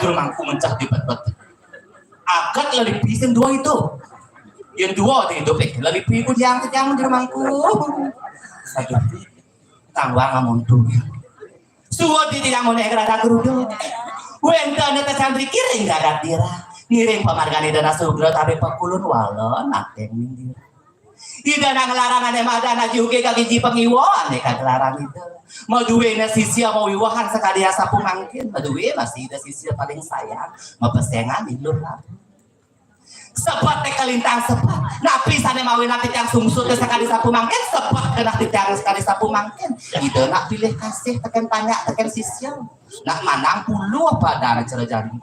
juru mangku mencah di bet-bet. Agak lari pisang dua itu. Yang dua itu lari piku jangan juru mangku. Satu tangwang amun tuh. Suwo di tidak mau naik kereta kerudung. Wenta neta santri kiring gak dira. Ngiring pamargani dana sugro tapi pekulun walon nateng minggir. Ida nang larangan emada na juga kaki jipang iwan eka larang itu. Mau duwe na sisia mau iwahan sekali asa pumangkin. Mau duwe masih ida sisia paling sayang. Mau pesengan ilur lah. Sepat teh kalintang sepat. Napi sana mau nanti yang sungsut ke sekali sapu mangkin sepat kena titiang sekali sapu mangkin. Ida nak pilih kasih tekan tanya tekan sisia. Nak manang puluh apa dana cerejani.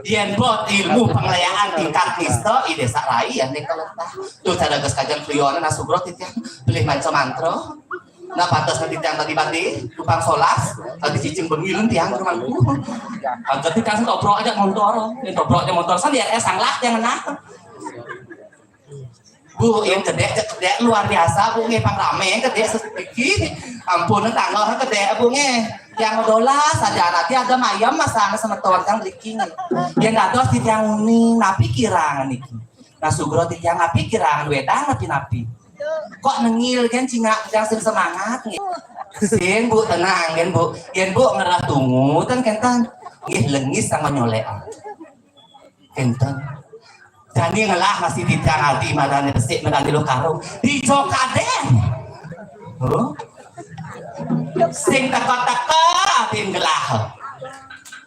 Yen bot ilmu pengelayaan tingkat nisto ide sarai ya nek kaletah. Tuh cara geus kajian priona na sugro titiang pilih manca mantro. Nah pantas nanti tiang tadi tukang solas tadi cicing bengilun tiang rumahku. Agak tiang tobrok aja motor, yang tobrok aja motor san ya sanglah yang enak. Bu yang gede luar biasa bu nge pang rame gede sedikit. Ampun tanggal gede bu nge yang dolas saja nanti ada mayam masana sama tuan kang beliking. Yang nggak dos tiang ini napi kirangan iki. Nah sugro tiang napi kirangan wedang napi. Kok nengil kan cingak yang semangat nih. Sing bu tenang kan bu. Yen bu ngerah tunggu kan kentan. Nggih lengis sama nyolek. Kentan. Jani ngelah masih ditang aldi madane resik madane lo karung. Di cokaden. Oh. Sing teka-teka tin gelah.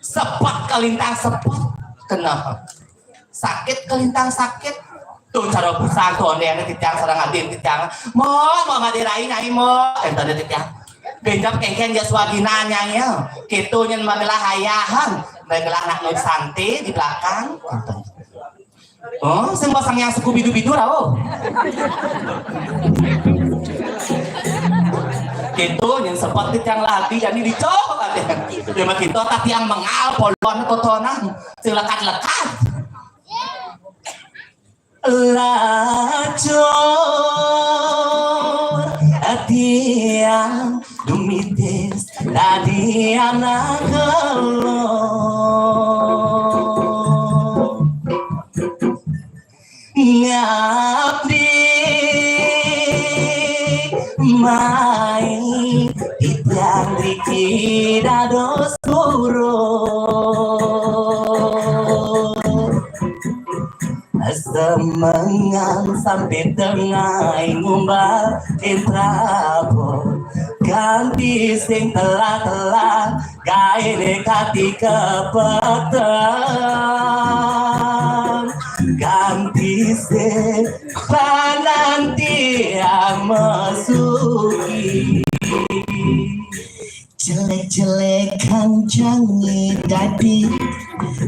Sepat kelintang sepat. Kenapa? Sakit kelintang sakit. Tuh cara pusang tuh ane titiang serang adin titiang mau ngadirain ai mo entah titiang benjap kengken ya swadinanya ya gitu nyen magelah hayahan magelah nak nun santai di belakang oh semua sang yang suku bidu-bidu lah oh gitu nyen sempat titiang lagi jadi dicok ada dia makin to tapi yang mengal polon totonan silakat-lekat lacur tiang dumitis tadi anak lo ngabdi main tiang dikira dos semangang sampai tengah ngumbar intrabo ganti sing telah gawe dekati kepeteng ganti sing nanti yang mesuki jelek-jelekan jangi dadi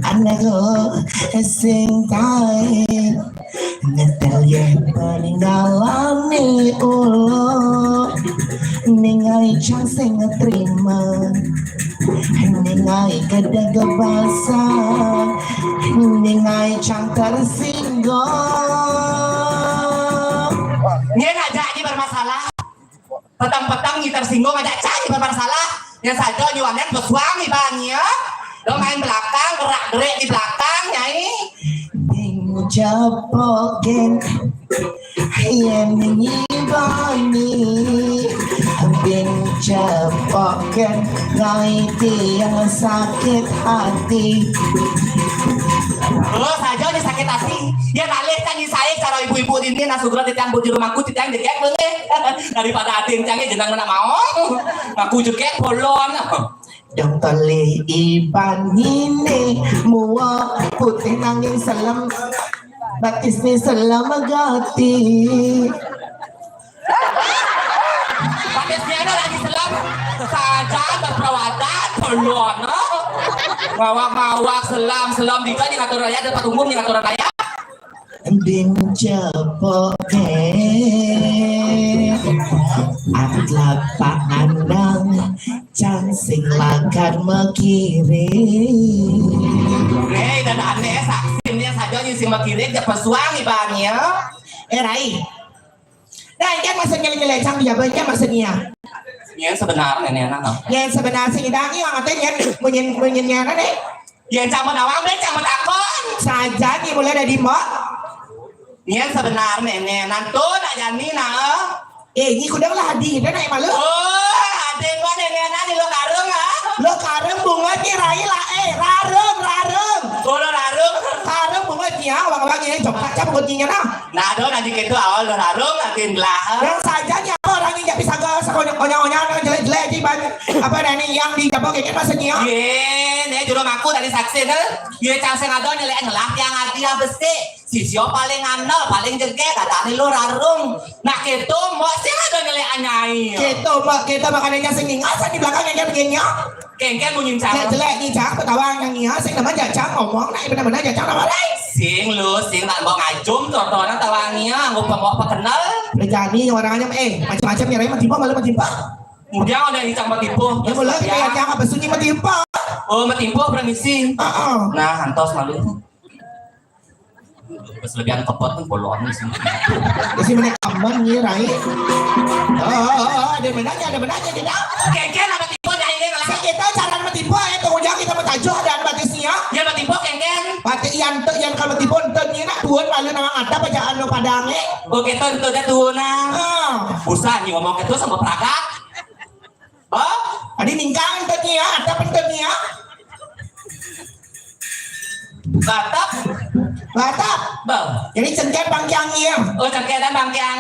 anak lo sing tae ngetel yang peninggalan ni ulo ningali cang sing ngeterima ningali gede gebasa ningali cang tersinggung dia ngajak ini bermasalah petang-petang ini tersinggung ngajak cang bermasalah yang saja nyuanan bersuami banyak lo main belakang gerak-gerik di belakang nyai japoken yang menyibani bing japoken ngaiti yang sakit hati lo saja di sakit hati ya nalih kan saya cara ibu-ibu ini nasugro titiang bu di rumahku titiang jegek banget daripada hati cangnya jenang mana mau aku jegek bolon yang tali iban ini mua putih nanging salam batis ni salam agati batisnya ada lagi salam saja berperawatan bolon mawak selam juga di kantor raya dan umum di kantor raya bing japoke atlat pak andang cang sing lakan mekiri dan aneh saksinnya saja yang sing mekiri dia pesuang ibannya Rai nah kan maksudnya nyelek cang jabannya maksudnya yang sebenarnya nih anak yang sebenarnya sing idang yang katanya menyennya deh Yang campur awang deh campur akon. Saja nih mulai dari mak. Yang sebenarnya nih nanti nak jadi nah. Ini kudang lah hadi kita naik malu. Oh, ada yang mana nih lo karung ah? Lo karung bunga nih rai lah rarung. Oh lo karung. Karung bunga nih awang ini coba cap kuncinya nah. Nah do nanti gitu awal lo karung akin lah. Yang saja nih orang ini nggak bisa ke sekolah jelek-jelek di banyak apa nih yang di dapur kayak maksudnya. Nih juru aku tadi saksi nih. Ye cang ado nyelek ngelak yang hati yang besi. Sisio paling anal, paling jegek, kata lo rarung. Nah gitu, mau sih ada nyelek anyai. Kita makanannya sing ngasan di belakangnya begini. Kengken mau nyincang. Jelek nih cang, petawang yang ngia sing namanya cang ngomong, nah benar-benar cang nama lain. Sing tak mau ngajum, contohnya tawangnya, nggak mau kenal. Berjani orangnya, macam-macam ya, matimpa malah matimpa. Kemudian ada yang cang matimpo. Ya boleh, kayak cang apa sunyi matimpa. Oh matimpo permisi. Nah, hantos malu. Keselebihan kepot kan bolong di sini. Di sini aman nih, Rai. Ada benarnya tidak? Kengken apa tipu dari ini lah. Kita cara matipu itu ujang kita mentajuk dan batisnya. Ya matipu kengken. Pati yang kalau matipu itu nak tuan malu nama ada bacaan lo padangnya. Oh gitu itu dah tuan. Usah nih ngomong gitu sama peragat. Oh, ada ningkang itu ada pentingnya. Batak. Bang. Jadi cengket bangkiangnya. Oh cengket dan bangkiang.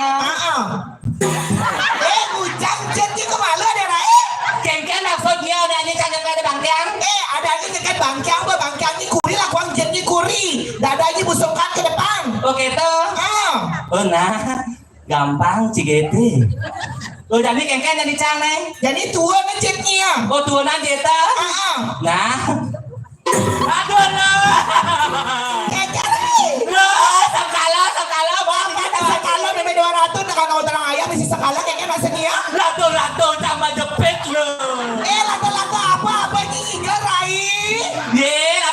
Ujang jadi kemalu ada Rai. Kengken maksudnya ada ini cengket ada bangkiang. Ada ini cengket bangkiang, bangkiang ini kuri lah, kuang jadi kuri. Dadanya busungkan ke depan. Oh gitu. Oh nah, gampang cigete. Oh jadi kengken jadi caneng. Jadi tuan jetnya. Oh tuanan jeta. Nah. Aduh no. Sakala sampai 200 nak kau terang ayam mesti sakala kayaknya maksudnya. Lato sama jepit lo. Lato apa ini enggak Rai.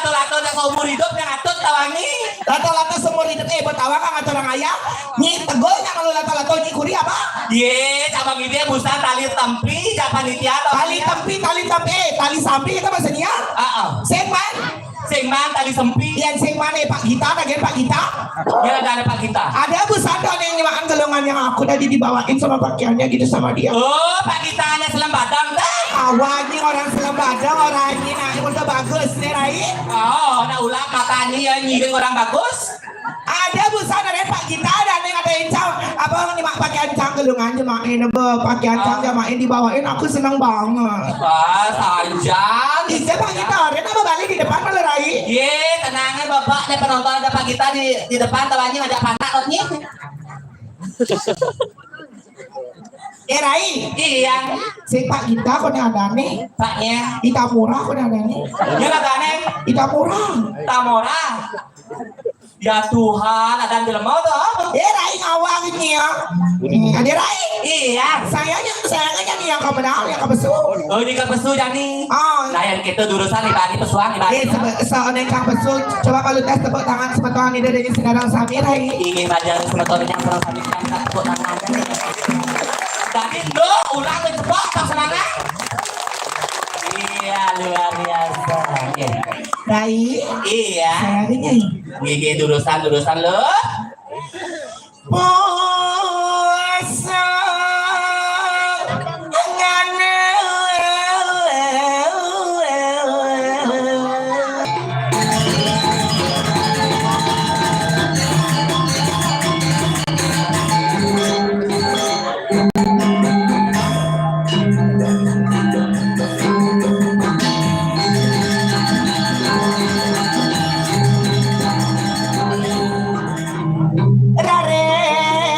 Lato nak seumur hidup yang atut tawangi. Lato seumur hidup bertawang kan orang ayam. Ni tegolnya kalau lato ni kuri apa? Sama gini busan tali tempi, panitia tali sampi itu maksudnya. Sengman tali sempi. Yang sengman Pak Gita, bagian Pak Gita. Ya ada Pak Gita. Ada busana yang nyewakan gelongan yang aku tadi dibawain sama pakaiannya gitu sama dia. Oh, Pak Gita hanya selam badang dah. Awalnya orang selam badang, orang ini nah udah bagus nih Rai. Oh, nah ulah matanya yang nyiring orang bagus. Ada busana dari Pak Gita dan yang ada incang apa nyimak pakaian cang gelongan nyemain pakaian cang nyemain dibawain aku senang banget. Sanjang. Iya Pak Gita, Rena mau balik di depan malah Rai. Tenangnya bapak nih penonton ada Pak Gita di depan tawanya ada pantat otnya. Rai. Iya. Si Pak Gita kok ada nih. Paknya. Itamura kok ada nih. Ya ada nih. Itamura. Ya Tuhan, ada yang mau tuh. Rai ngawang ini ya. Ada Rai. Iya. Sayangnya nih yang kebenar, yang kebesu. Oh ini kebesu Jani. Nah yang kita durusan ibadi pesuang ibadi. Soalnya yang kebesu. Coba kalau tes tepuk tangan semeton ini dari Sinadang Sami Rai. Ingin baca semeton yang serang Sami kan tepuk tangan. Tadi lo ulang menjebak tak semangat. Iya luar biasa. Rai. Iya. Sayangnya. Gigi durusan lo. Puasa Rare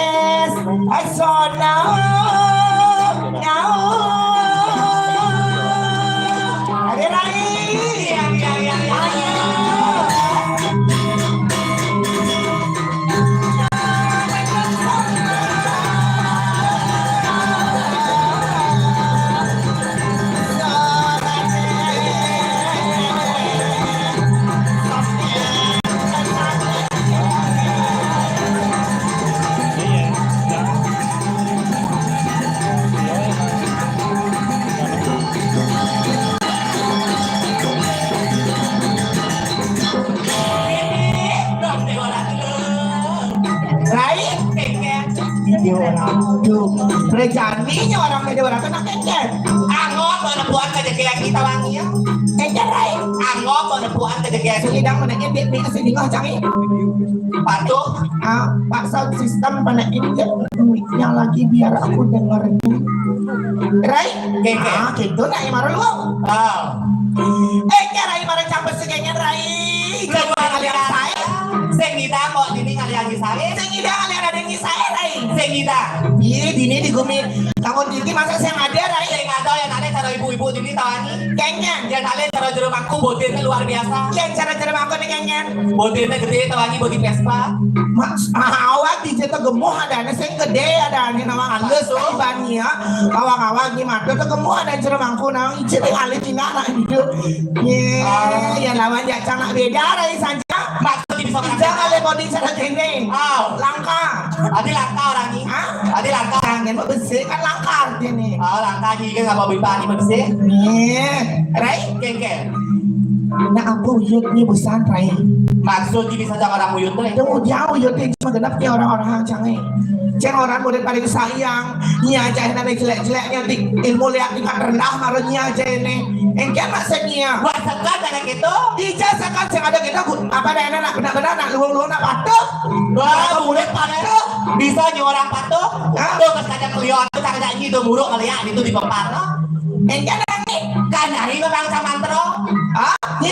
Aduh, berjaninya orang media orang kena kengken. Angop mau nepuan kejadian kita wangi ya. Kengken rai. Angop mau nepuan kejadian. Sedang menanya dia kesini nggak canggih. Patuh. Pak sound system pada ini yang lagi biar aku dengarnya. Rai, kengken. Gitu nak imarul lu. Rai marah campur segengnya Rai. Keluar kalian saya. Sengida kok dini kalian saya. Sengida kalian ada yang saya Rai. Sengida. Iya dini digumi. Tahun dini masa saya ada Rai. Saya nggak tahu yang ada cara ibu-ibu dini tawani. Kengken. Yang ada cara jeruk aku bodirnya luar biasa. Yang cara aku nih kengken. Bodirnya gede tawani bodi Vespa. Mas awak di situ gemuh ada saya gede ada ini nama halus banyak ya. Awak gimana tuh gemuh ada jeruk aku nang ijin alit di mana itu. Ya lawan ya cangak beda Rai saja. Maksud bisa Jangan le body cara gini. Langka. Adi langka orang ini. Adi langka. Tangan mau bersih kan langka ini. Langka juga nggak mau bipani bersih. Nih, Rai. Kengken. Nah aku uyut nih busan Rai. Maksud bisa jangan orang uyut tuh. Tunggu jauh uyut nih cuma genapnya orang-orang canggih. Jangan orang murid paling sayang. Nya aja yang jelek-jeleknya di ilmu lihat tingkat rendah marunya aja ini. Engkau maksudnya. Buat sekat anak itu. Ijazah kan yang ada kita apa ada nak benar-benar nak luang-luang nak patuh. Wah, murid patuh. Bisa orang patuh. Tuh pas kadang kelion tuh kadang gitu muruk kali ya itu di pempar. Engkau nanti kan hari memang samantro. Ini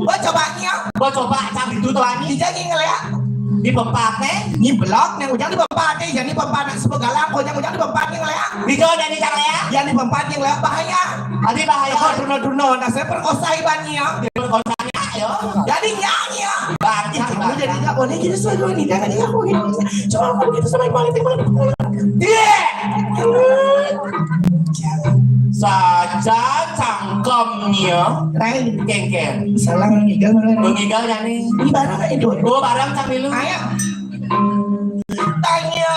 buat cobanya. Buat coba cang itu tuh ani. Dijagi ngeliat. Di pempatnya. Ini blok yang ujang di pempatnya. Jadi pempat sebegalang. Kau yang ujang di pempatnya ngeliat. Di kau dan di cara ya. Yang di pempatnya ngeliat bahaya. Adi bahaya. Kau duno-duno. Nah saya perkosa ibannya. Perkosanya ayo. Jadi nyanyi ya. Bangsa. Kamu jadi nggak boleh gitu sama gue nih. Jangan aku gitu. Cuma aku gitu sama ibu itu. Iya. Saja cangkemnya. Rai. Kengken. Salah mengigal mulai. Mengigal ya nih. Ini barang nggak itu? Gue barang sambil lu. Ayo. Tanya.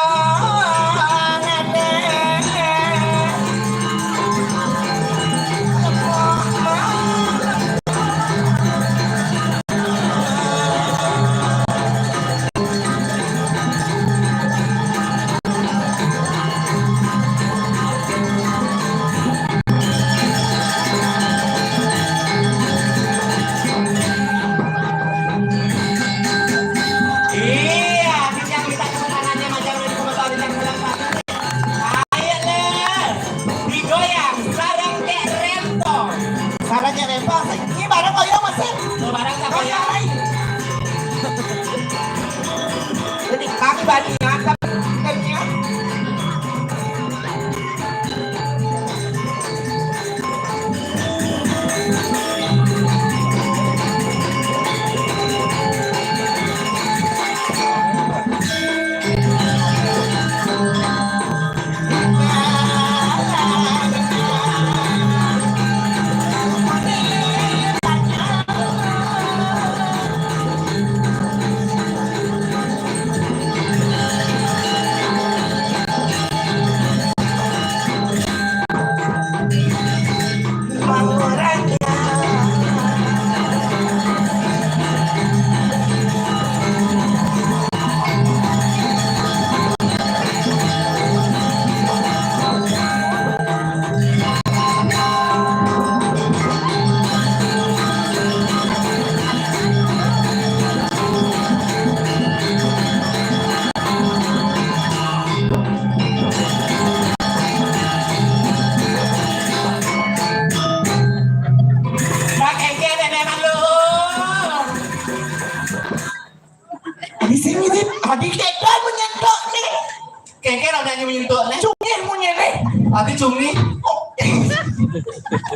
Ati cumi.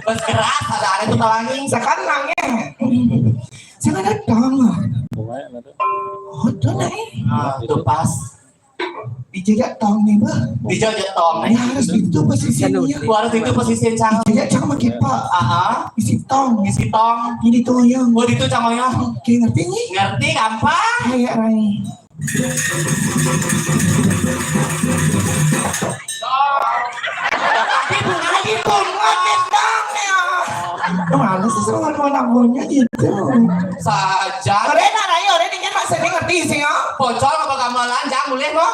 Bas keras ada itu tawangi. Sekarang ya. Saya datang. Oh, tuh nih. Itu pas. Dijajak tong nih, Bah. Dijajak tong nih. Harus itu posisinya. Harus itu posisi cang. Dijajak cang pakai Pak. Isi tong. Isi tong. Ini tuh yang. Oh, itu cang oyong. Oke, ngerti nih? Ngerti gampang. Kayak Rai. Lagi bunga bintang ya. Males sih sama nanggunya gitu. Saja. Orena Rai, orena ingin mak sering ngerti sih ya. Pocol apa gamelan jangan boleh kok.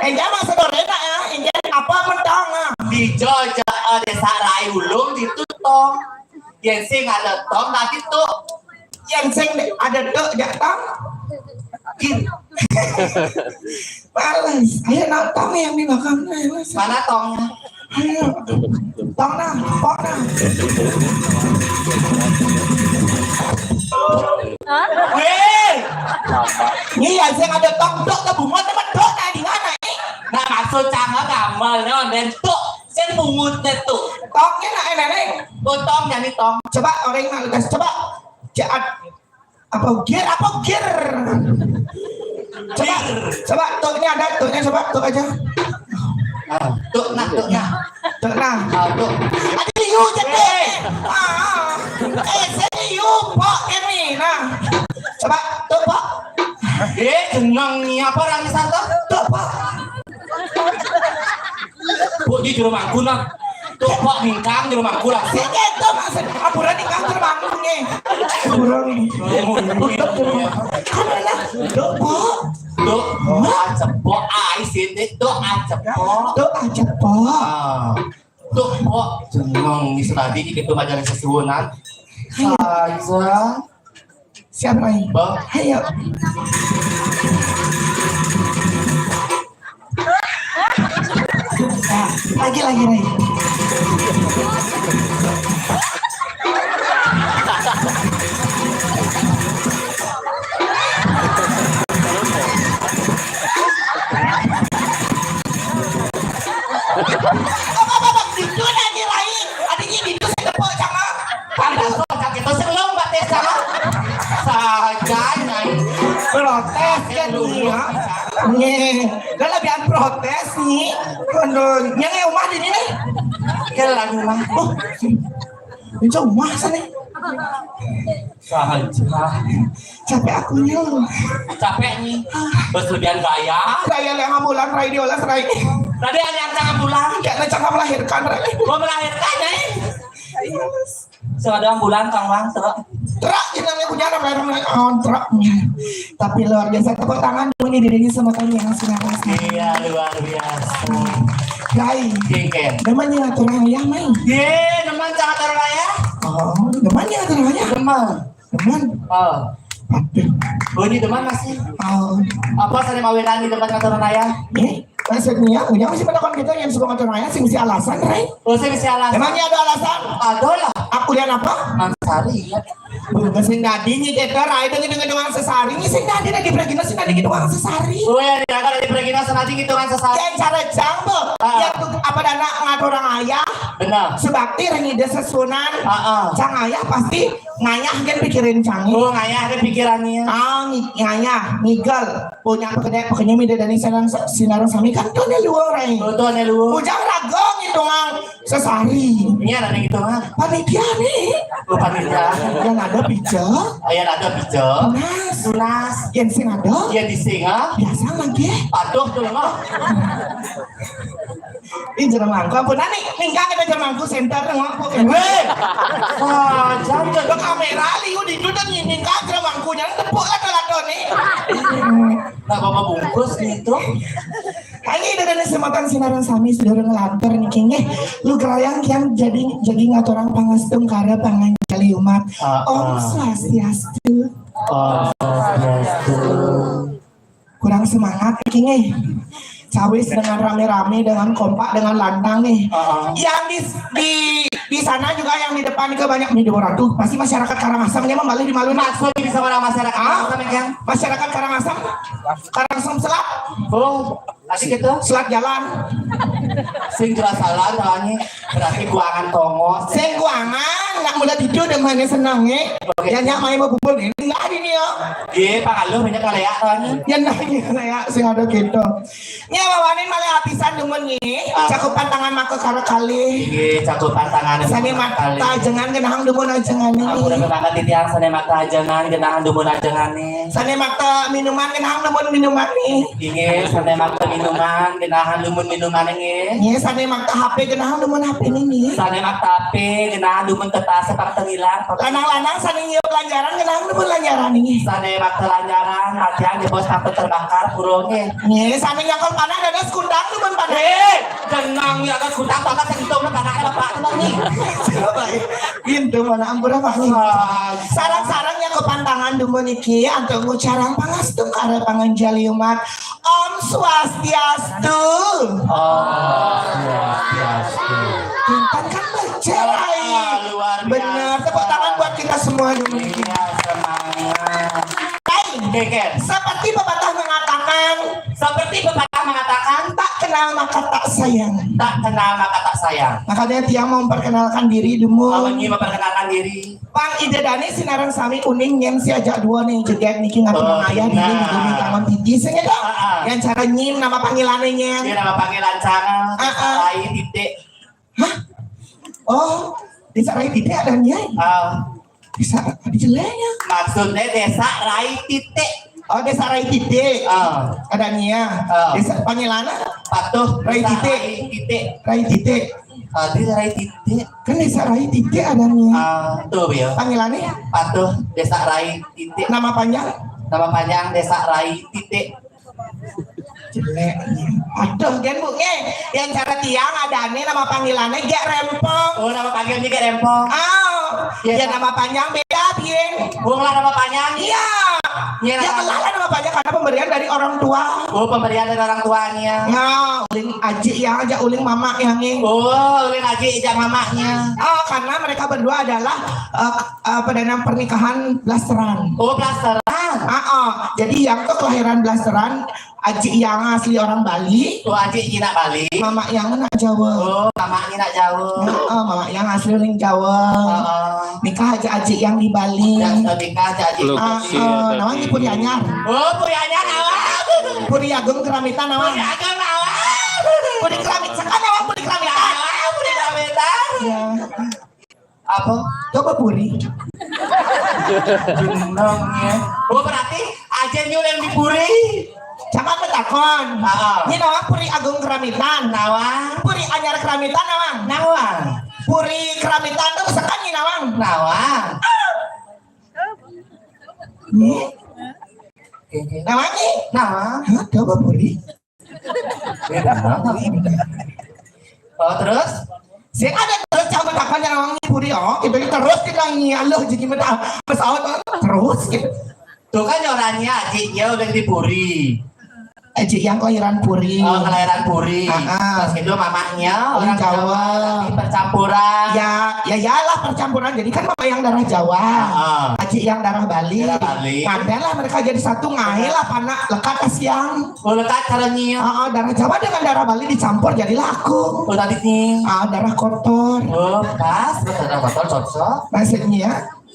Enggak masa dorena ya. Enggak apa mentang ah. Di Jogja desa Rai Ulung ditutong. Yang sing ada tong nanti tuh Yang sing ada dek datang. gini. Males. Ayo nonton yang di belakang. Mana tongnya? Ayo. Tong nah, pok nah. Weh, Ini yang sing ada tong dek ke bunga teman dek nah di mana eh? nah maksud canggah gamel non dan tuh sen pungut tuh. Tongnya nah nenek. Tong jadi tong. Coba orang males. Coba. Jaat. Apa gear? Coba tuknya ada, tuknya coba tuk aja. Tuh nah. Tuk nah. Tuh. Ada liu jadi. Serius pok ini nah. Coba tuk pok. Jeneng nih apa orang satu? Tuk pok. Bu di rumahku nak. Tuh kok bingkang di rumahku lah. Sini tuh maksud apuran di kantor bangun nih. Apuran. Karena tuk pok. Tuh acepok sini tuh acepok. Tuk aja pok. Tuh kok jeneng nih tadi itu majalah sesuunan. Aiza. Siapa ini? Bang. Ayo. Lagi Ray. Itu lagi Ray. Adanya itu saya tepuk sama. Pada kocak itu selong bates sama. Sajanya. Protes kan dia. Nih, dan lebih protes nih. Kondon, yang rumah di sini. Kelang rumah. Oh, ini rumah sana. Saja. Capek aku nih. Capek nih. Berlebihan gaya. Saya yang ambulan Ray diolah Ray. Tadi ada yang jangan pulang. Kayak necak melahirkan Ray. Mau melahirkan ya? Sudah ambulan Kang Bang, terus. Truk yang namanya punya namanya truk. Tapi luar biasa tepuk tangan ini dirinya sama kalian yang sudah rasakan. Iya luar biasa. Ray, Jengkel. namanya aturan ayah main. Ye, teman sangat terlaya. Oh, namanya aturan ayah. Teman. Teman. Oh, Aduh. oh ini teman masih. Oh, Apa saya mawilan di tempat kantor raya? maksudnya punya masih penakon kita yang suka aturan ayah sih mesti alasan, Ray. Oh, saya bisa alasan. Emangnya ada alasan? Ada lah. Aku lihat apa? Mansari. Bukan sing dadi nih kita Ray dengan doang sesari nih sing dadi lagi pergi sing dadi gitu doang sesari. Oh ya, dia kan di pergina senadi gitu kan sesat. Yang cara jambo, yang tuh apa dana ngatur orang ayah. Benar. Sebakti rengi desa sunan. Cang ayah pasti ngayah kan pikirin canggih. Oh, ngayah ada pikirannya. Ngayah, migel punya pekerja mida dari sinarang sami kan tuh ada luar Ray. Oh, tuh ada lu. Ujang ragong itu ngang sesari. Ini ada gitu mah. Panitia nih. Oh, panitia. Yang ada pijak. Ayah ada bijo. Tunas. Yang sing ada. Yang di singa. Biasa lagi. Aduh tuh mah. Ini jarang mangku. Ampun nih. Ningkang kita jarang mangku center ngomong. Weh. Wah, jangan. Ke kamera liu di itu dan ningkang jarang mangkunya tepuk lato nih. Nah, bapak bungkus gitu. Ini dari sematan sinaran sami sudah ngelantur nih kayaknya. Lu kerayang yang jadi ngaturang pangastung kara pangan kali umat. Om Swastiastu. Oh, Kurang semangat kayaknya. Cawis dengan rame-rame, dengan kompak, dengan lantang nih. Yang di sana juga yang di depan juga banyak nih 200. Pasti masyarakat Karangasem dia malu dimaluin. maksud bisa orang masyarakat yang Masyarakat Karangasem, Karangasem Selat, oh, tadi gitu. Selat Jalan, Sing jelas salah soalnya berarti buangan tongos. Sing guangan, nggak mulai tidur dengan senang nih. Yang main mau bubur ini nggak ada nih ya. Iya, Pak Aluh banyak kali ya soalnya. Yang nanya saya sing ada gitu. Nyawawanin malah habisan demen nih. Cakupan tangan maka karo kali. Iya, cakupan tangan. Sani mata jangan genahang demen ajengan Aku udah ini. berangkat di tiang sane mata jangan genahan dumun ajengan nih. Sani mata minuman genahang demen minuman nih. Ingin sane mata minuman genahan dumun minuman ini. Nih sani mata HP genahang demen HP ini nih. Sane mata HP genahan dumun teta sepak terhilang. Lanang-lanang saning nyiup lanjaran kenang demun lanjaran ini. Sane mak telanjaran, hatian di bos takut terbakar burungnya. Nih saning nyakol panah dadas kundang demun panah. Tenang ya kan kutang banget sentuh na panah bapak teman nih. Pintu mana ampura Pak nih. Sarang-sarang yang kepantangan demun iki antuk ngucarang pangastung kare panganjali umat. Om Swastiastu. Pintan kan bercerai. Luar biasa. Bener, tepuk tangan buat kita semua dulu. Iya, semangat. Baik, Geger. seperti pepatah mengatakan, Seperti pepatah mengatakan, tak kenal maka tak sayang. tak kenal maka tak sayang. Makanya Tiang mau memperkenalkan diri dulu. Awengi memperkenalkan diri. Pang ide dani sinarang sami kuning yang si ajak dua nih jegek niki ngatur ayah di sini di tangan titi sengnya dong. Yang cara nyim nama panggilannya. Dia nama panggilan cara, lain titik. Hah? Oh, desa Rai Titik ada nyai. Bisa di jelenya. Maksudnya desa Rai Titik. Oh, desa Rai Titik. Ada nya. Desa panggilannya Patuh Rai desa Titik. Rai Titik. Rai Titik. Desa Rai Titik. Kan desa Rai Titik ada nya. Tuh ya. Panggilannya Patuh desa Rai Titik. nama panjang. Nama panjang desa Rai Titik. Jeleknya. Aduh, gen bu nge. Yang cara Tiang ada nih nama panggilannya Gek Rempong. Oh, nama panggilnya Gek Rempong. Ya nama panjang beda Tiang. Lah nama panjang. Iya. Iya, Ya nama kenalan nama panjang karena pemberian dari orang tua. Oh, pemberian dari orang tuanya. Ya, uling aji yang aja uling mama yang nge. Oh, uling aji ijak mamanya. Karena mereka berdua adalah perdana pernikahan blasteran. Oh, blasteran. Jadi yang tuh kelahiran blasteran, aji yang asli orang Bali. Oh, aji Cina Bali. Mama yang anak Jawa. Oh, mamanya nak jauh. Mama yang asli orang Jawa. Nikah aja aji yang di Bali. Nikah aja aji. Namanya Puri Anyar. Oh, Puri Anyar awal. Puri Agung Keramitan awal. Puri Agung awal. Puri Keramitan sekarang awal Puri Keramitan. Puri Keramitan. Ya. Apa? Coba Puri. Jenengnya. Oh, berarti aja nyuling di Puri. Jangan betakon. Ini nama Puri Agung Keramitan. Nawa. Puri Anyar Keramitan nawang. Nawa. Puri Keramitan itu misalkan nih nawang. Nawa. Nawang nih. Nawa. Coba Puri. Oh, terus? Saya ada terus coba betakon yang nawang nih Puri. Kita terus kita Allah jadi pesawat terus gitu. Tuh kan orangnya adiknya udah di Puri. Aji yang kelahiran Puri. Oh, kelahiran Puri. Terus itu mamanya orang Jawa. Tapi percampuran. Ya lah percampuran. Jadi kan mama yang darah Jawa. Aji yang darah Bali. Ngapain lah mereka jadi satu ngahe lah panak lekat asiang. Oh, lekat caranya. Darah Jawa dengan darah Bali dicampur jadi laku. Oh, tadi nih. Darah kotor. Oh, pas. Darah kotor cocok. Maksudnya ya.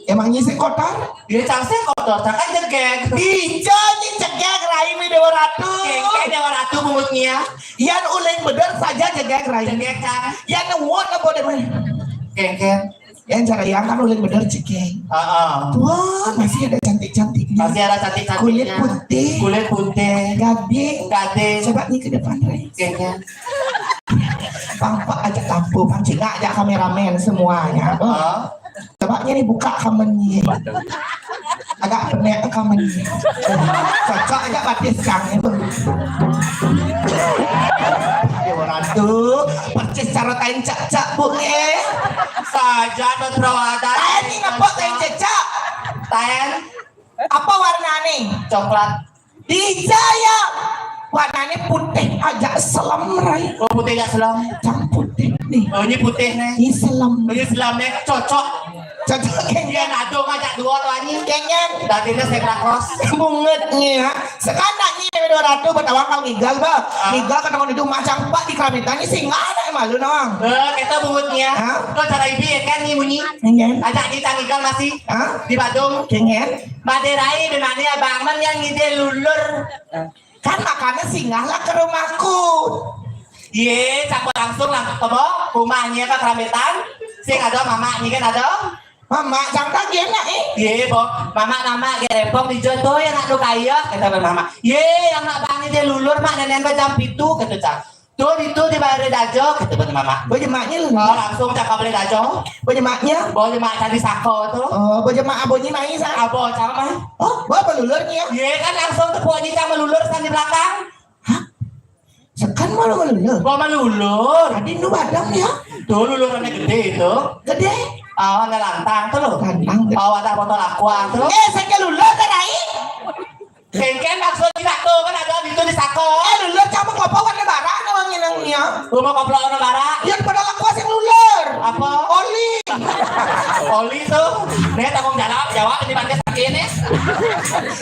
Emangnya sih kotor? Dia cangse kotor, kan jegek. Ijo nih jegek rai mi Dewa Ratu. Kengke Dewa Ratu bungutnya. Yan uling bener saja jegek rai. Jegek kan. Yan newon apa deh. Kengke. Yang cara yang kan uling bener jegek. Tuan masih ada cantik-cantiknya. Masih ada cantik-cantiknya. Kulit putih. Kulit putih. Gading. Coba nih ke depan rai. Kengke. Pang ajak lampu, pancing ajak kameramen semuanya. Coba nih buka kamennya. Agak penek kamennya. Cocok aja batis kang itu. Dewa Ratu, percis cara tain cak-cak bu Saja berperawatan. Tain ini ngepot tain cak. Tain. Apa warnanya? Coklat. Dijaya. Warnanya putih agak selam rai. Oh, putih gak selam? Yang putih nih. Oh, ini putih nih. Ini selam. Ini selamnya cocok. Cocok Dia kengnya. ngadu ngajak dua tuh anjing. Kengnya. Tadinya saya krakos. Bungetnya. Sekarang nih Dewa Ratu bertawang kang ngigal ba. Ngigal ketemu itu macam pak di keramitan ini sih nggak ada malu nawang. Kita bungutnya. Kau cara ibu ya kan nih bunyi. Kengnya. Ajak kita ngigal masih. Di Badung. Kengnya. Maderai dimana ya Bang Man yang ngide lulur. Kan makannya singgah lah ke rumahku. Iya, campur langsung lah, kebo, rumahnya ke keramitan. Sing ada mama, ini kan ada. Mama, jangan lagi enak Iya, bo, mama nama gerepong dijodoh yang nak lu kaya, kata mama. Iya, yang nak bangi dia lulur mak nenek ke jam itu, kata cak. Tuh itu di Balai Dajo gitu buat mama. Boy jemaknya lu. Oh langsung cakap Balai Dajo. Boy jemaknya. Bawa jemaah tadi sako tuh. Oh, boy jemak abonyi main sa. Abo sama. Oh, boy pelulurnya. Iya kan langsung tepuknya sama melulur kan di belakang. Sekan malu melulur. Bawa melulur. Tadi nu badang ya. Tuh lulurannya gede itu. Gede. Oh ada lantang tuh loh. Lantang. Oh ada botol aqua tuh. Saya lulur kan ai. Kengken maksud di sako kan ada itu di sako. Lulur kamu ngopo warna bara namang nyenengnya. Rumah koplo orang bara. Yang pada lakuas yang lulur. Apa? Oli. Oli tuh. Nih tanggung jawab ini pakai sakit nih.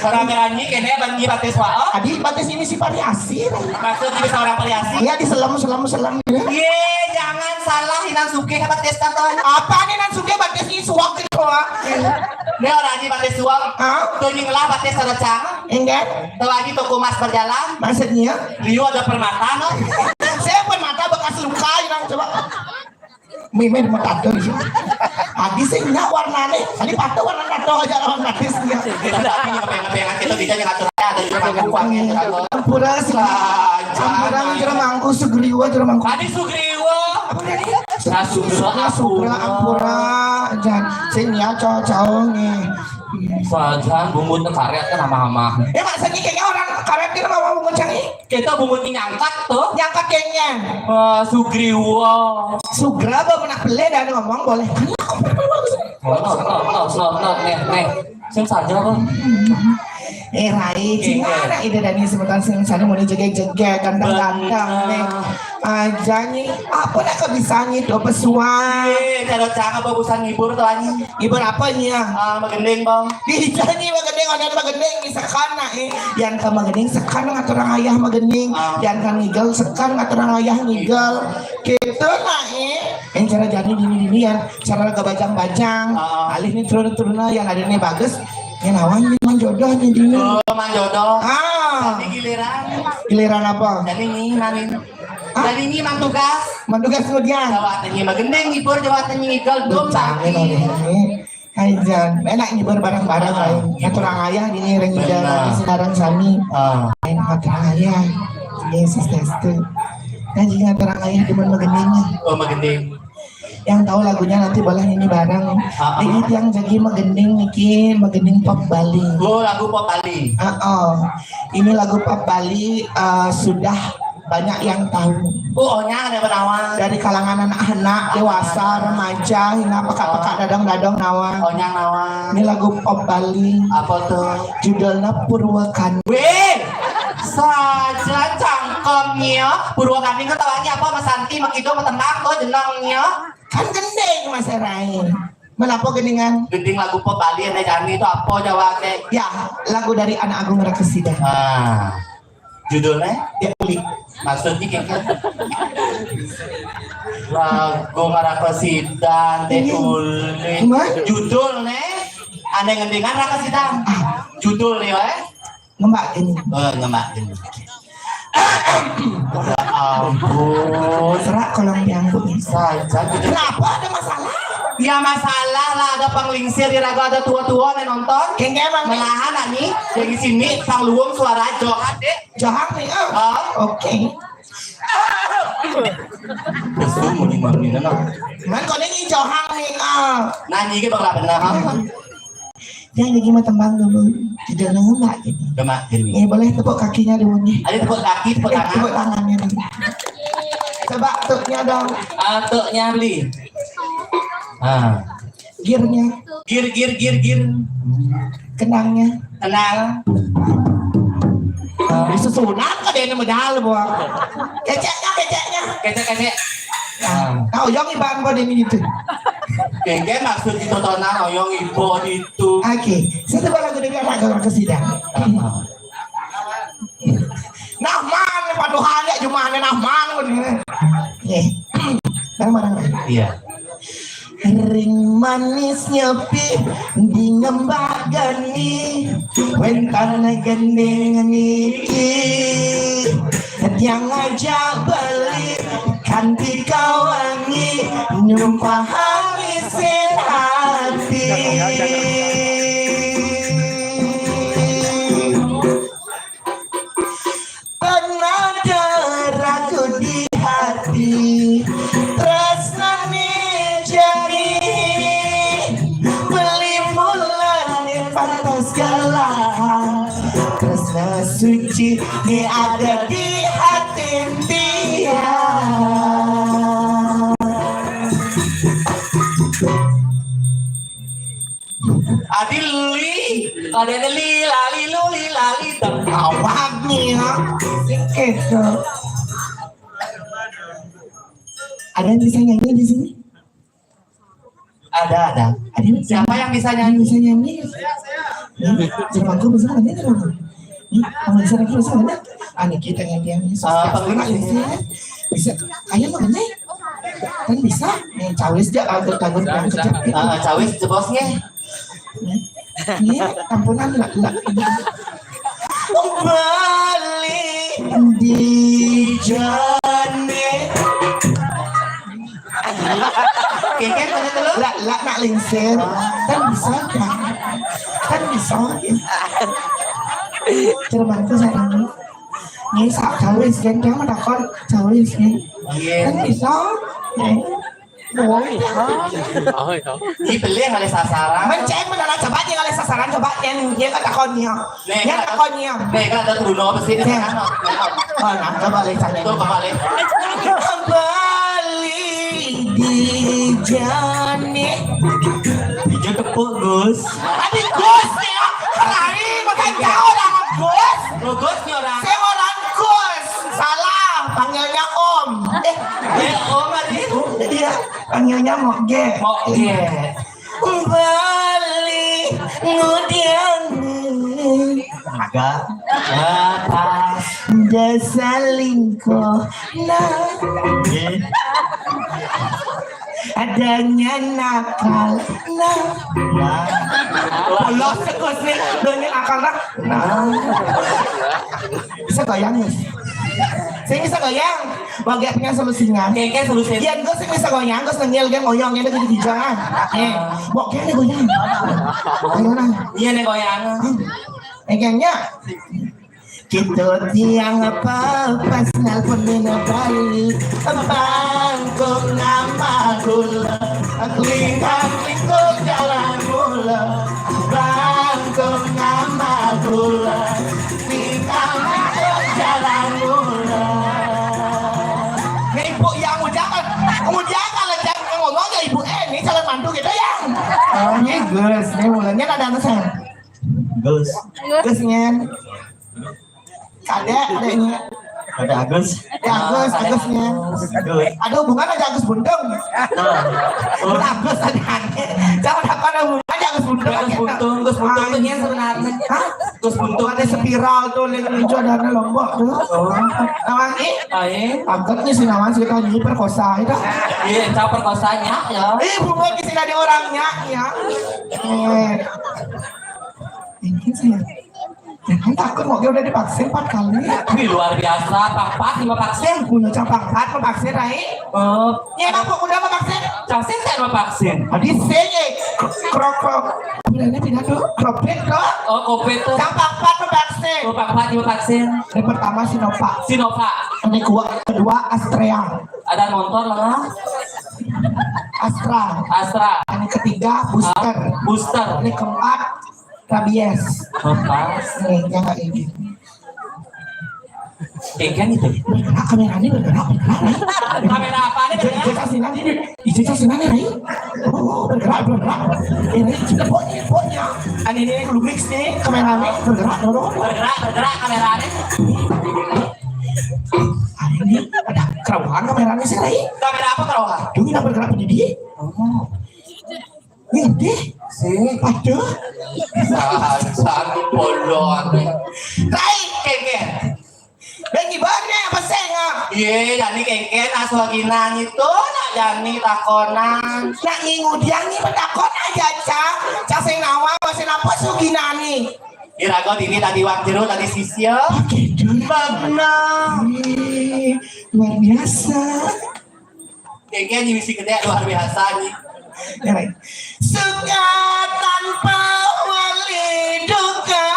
Orang nyanyi kene bangi pakai suara. Adi batas ini si variasi. Maksud ini seorang variasi. Iya di selam. Ye, jangan salah Inan Suke hebat tes kantor. Apa nih nansuke batas ini suak gitu ah. Nih orang ini pakai suang. Ah, Tuh nyinglah pakai saracang. enggak. Tuh lagi toko mas berjalan. Maksudnya Rio ada permata no. saya pun mata bekas luka yang coba. Mime di mata tuh. Adi sehingga warnanya. Tadi patah warna tato aja lawan batasnya. Kita ada ini ngepengen kita bisa ngatur aja ada juga mangku uangnya kantor. Ampura Ampura jeremangku segeriwa jeremangku. Tadi Sugriwo. Apa tadi? Sugra Ampura jangan sehingga cowok nih. Sajan bungut karet kan sama-sama. Maksudnya kayaknya orang karet kita mau menguncangi. Kita bungutnya nyangkat tuh. Nyangka kayaknya. Sugriwo. Sugra bawa menak beli dan ngomong boleh. No, nih. Sim saja kok. Rai, gimana ide Dani sebentar sing sana mau dijegek-jegek ganteng-ganteng nih. Aja nih, apa nak kebisaannya do pesuan. Cara canga bagusan ngibur tuh anjing. Ibu apa nih ya? Magendeng bang. Dijani magendeng, ada magendeng misalkan nah yang ke magendeng sekarang ngatur orang ayah magendeng, yang kan ngigel sekarang ngatur orang ayah ngigel. Gitu nah yang cara jadi dini ya, cara kebajang-bajang. Alih nih turun-turun yang ada nih bagus. Yang lawan nih manjodoh nih dini. Manjodoh. Ah. Jadi giliran. Giliran apa? Jadi ini nanin. Jadi ini mantugas. Mantugas kemudian. Jawa Tengah magendeng ngibur Jawa Tengah ngigel belum lagi. Hai Jan, enak ngibur bareng-bareng lain. Ngatur orang ayah gini rengida lagi sekarang sami. Lain ngatur orang ayah. Yesus Kristus. Nah jika ngatur orang ayah demen magendengnya. Oh magendeng. Yang tahu lagunya nanti boleh ini bareng. Ini yang jadi magendeng bikin magendeng pop Bali. Oh lagu pop Bali. Ini lagu pop Bali sudah banyak yang tahu. Oh nya ada penawar. Dari kalangan anak-anak, dewasa, remaja, hingga pekak-pekak dadang-dadang nawang. Oh nya nawar. Ini lagu pop Bali. Apa tuh? Judulnya Purwakani. Weh, saja cangkemnya. Purwakani kan tawanya apa Mas Santi makido matembak tuh jenangnya. Kan gendeng Mas Rai. Menapa gendingan? Gending lagu pop Bali yang Jani itu apa jawabnya? Ya, lagu dari Anak Agung Rakesida. Judulnya? Ya Uli. Maksudnya kayak lagu Rakesida teh Uli. Judulnya? Aneh ngendingan Rakesida. Judulnya Ngembak ini. Ngembak ini. Ya ampun. Serak kolong piangku. Saja. Kenapa ada masalah? Ya masalah lah ada panglingsir di raga ada tua-tua yang nonton. Kayaknya emang Melahan nih dari sini sang luwung suara johan deh. Johang nih. Oke. Besul mau dimana no. Man kau ini Johang nih. Nyanyi ke bakal benar. Yang lagi mau tembang dulu. Tidak nggak gini. Gemak gini. Boleh tepuk kakinya dulu nih. Ada tepuk kaki, tepuk tangan. Tepuk tangannya dulu. Coba tuknya dong. Tuknya beli. Gearnya. Gir. Kendangnya. Tenang. Susunan kan dia medal buat. Keceknya. Kecek. Kau yang iban pada ini itu. Kayaknya maksud itu tontonan oyong ibu itu. Oke, saya coba lagu dari Anak Agung Rakesida. Nahman, paduhan ya cuma nahman. Barang-barang. Iya. Ring manis nyepi di ngembak gani wentana gendeng niki yang ngajak balik kanti kawangi numpah hamisin hati pernah deraku di Tresna suci ini ada di hati dia. Adili, ada lali lali Awak nih ya. Gitu. Ada yang bisa nyanyi di sini? Ada. Ada yang bisa Siapa yang bisa nyanyi? nyanyi? Bisa nyanyi? Jepangku bisa nyanyi kan? Kamu bisa nyanyi bisa nyanyi? Anak kita yang nyanyi. Penglima bisa. Bisa. Ayo mana? Kan bisa. Yang cawis dia takut yang kejepit. Cawis jebosnya. Ini ampunan lah. Balik di jane. Kengken mana dulu? Lah nak lengser. Kan bisa kan? Cermanku sarang. Ini sak cawis kan kamu takon cawis kan. Kan bisa. Ini beli yang ada sasaran. Menceng menara coba yang ada sasaran coba yang kan takonnya. Yang takonnya. Nih kan ada Bruno pasti di sana. Oh, nah coba lihat Tuh kembali. Kembali di jane. Hijau tepuk Gus. Adik Gus ya. Hari makan jauh dah Gus. Gus nih orang. Saya orang Gus. Salah, panggilnya Om. Om tadi. Iya, panggilnya Moge. Kembali ngudian. Agak. Atas. Desalingko nah. Adanya nakal nah. Polos sekos nih adanya nakal nah. Bisa goyang nih. Saya bisa goyang. Bagi punya solusinya. Kengken solusi. Iya, gue sih bisa goyang. Gue senengil kan goyangnya udah jadi jangan. Bok kayaknya goyang. Gimana? Iya nih goyang. Kayaknya. Kita tiang apa pas nelpon dina balik bangkok nama gula lingkang lingkung jalan mula bangkok nama gula lingkang lingkung jalan mula. Nih ibu yang ujangan lah jangan ngomong ya ibu ini calon mantu gitu yang. Oh ini Gus, ini mulanya ada anak saya. Gusnya. Adanya. Ada Agus. Agusnya. Ada hubungan aja Agus Buntung. Agus adanya. Jangan ada hubungan Agus Buntung. Gus Buntung tuh yang sebenarnya. Hah? Gus Buntung Ada spiral tuh yang muncul dari Lombok tuh. Nawan ini. Agaknya si Nawan sih kan ini perkosa itu. Iya, tahu perkosanya ya. Bukan di sini ada orangnya ya. Mungkin saya. Jangan takut mau udah divaksin 4 kali. Wih luar biasa, Pak 5 vaksin. Punya campak 4 vaksin Rai. Ya emang udah vaksin. Vaksin saya vaksin. Tadi saya krok. Bilangnya tidak tuh kropet tuh. Oh, COVID tuh. Campak 4 vaksin. Pak 5 vaksin. Yang pertama Sinovac. Yang kedua Astrea. Ada motor lah. Astra. Yang ketiga booster. Yang keempat rabies. Nih, yang nggak ini. Kengken itu. Bergerak. Kamera apa nih? Ijazah sinan nih. Oh, bergerak. Ini pokoknya. Ini lumix nih, kameranya bergerak. Bergerak kameranya. Ini ada kerawang kameranya sih nih. Kamera apa kerawang? Ini nggak bergerak begini. Ini deh. Aduh. Sangat bolong. Rai, Kengken. lagi banyak apa saya? Iya, jadi Kengken aswaginan itu nak jani takonan. Nak ngudiang nih bertakon aja cak sing nawa masih apa suginani. Iragot ini tadi waktu tadi sisio. Bagna. Luar biasa. Kengken ini misi gede luar biasa nih. Suka tanpa wali duka.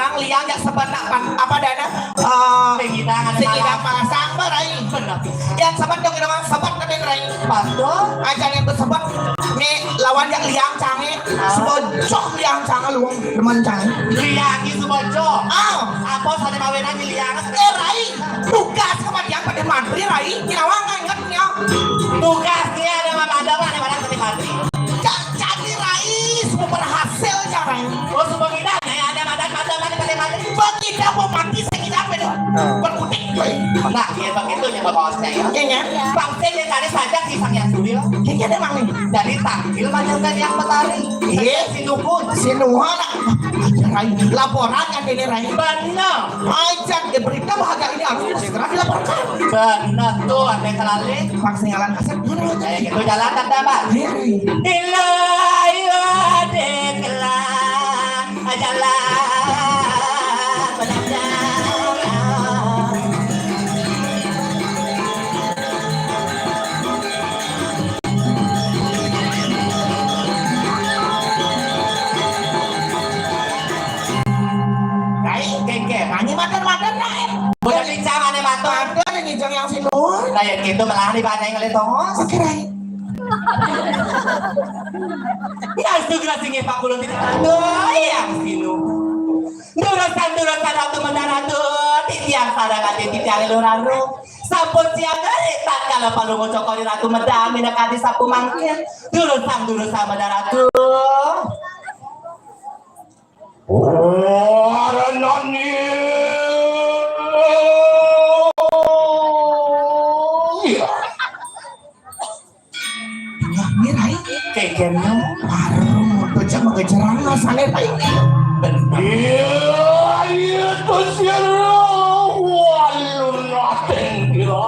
orang liang yang sebentar apa dana sehingga pasang berai yang sebentar dong orang sebat tapi berai Pastor aja yang bersebut nih lawan yang liang canggih sebojok liang canggih luang teman canggih liangi semojo apa sana mawenan di liangan rai tugas kematian pada mantri rai nyawang ingatnya tugasnya ada mana pada mantri jadi rai semua berhasil jangan oh semua kita ada pada mantri begitu mau mati sekitar bedo berkutik nah dia begitu yang bosnya ya kayaknya bangsa yang tadi saja kisah yang suri kayaknya ada mang nih dari tampil macam kan yang petari iya si dukun si Nuhana rai laporan kan ini rai benar ajak di berita bahagia ini harus segera dilaporkan benar tuh ada kelali pangsingalan kasar kayak gitu jalan kan dapat ilahi dekla jalan madan naik boleh bincang aneh matu ada yang ngijang yang sinur kayak gitu malah di banyak yang tongos oke rai ya segera singgih Pak Kulun tidak aduh yang sinu durusan ratu mendaratu titiang sarangan titiang luraru sampun siang garitan kalau palungo cokoli ratu medang minakati sapu mangkir durusan mendaratu Waranani mirai kayaknya baru bocah mengejarang masalah rai benar itu sirah walun naten kira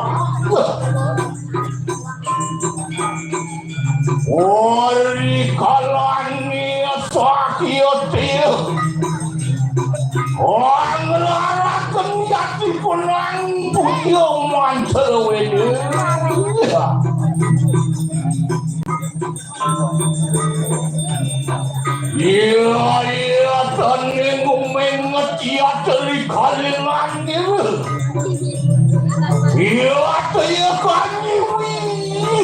Ori kalani sakiotil orang larakan jati pulang putih mantel wede iya tening menget ya dari kalian iya tanya kanyiwi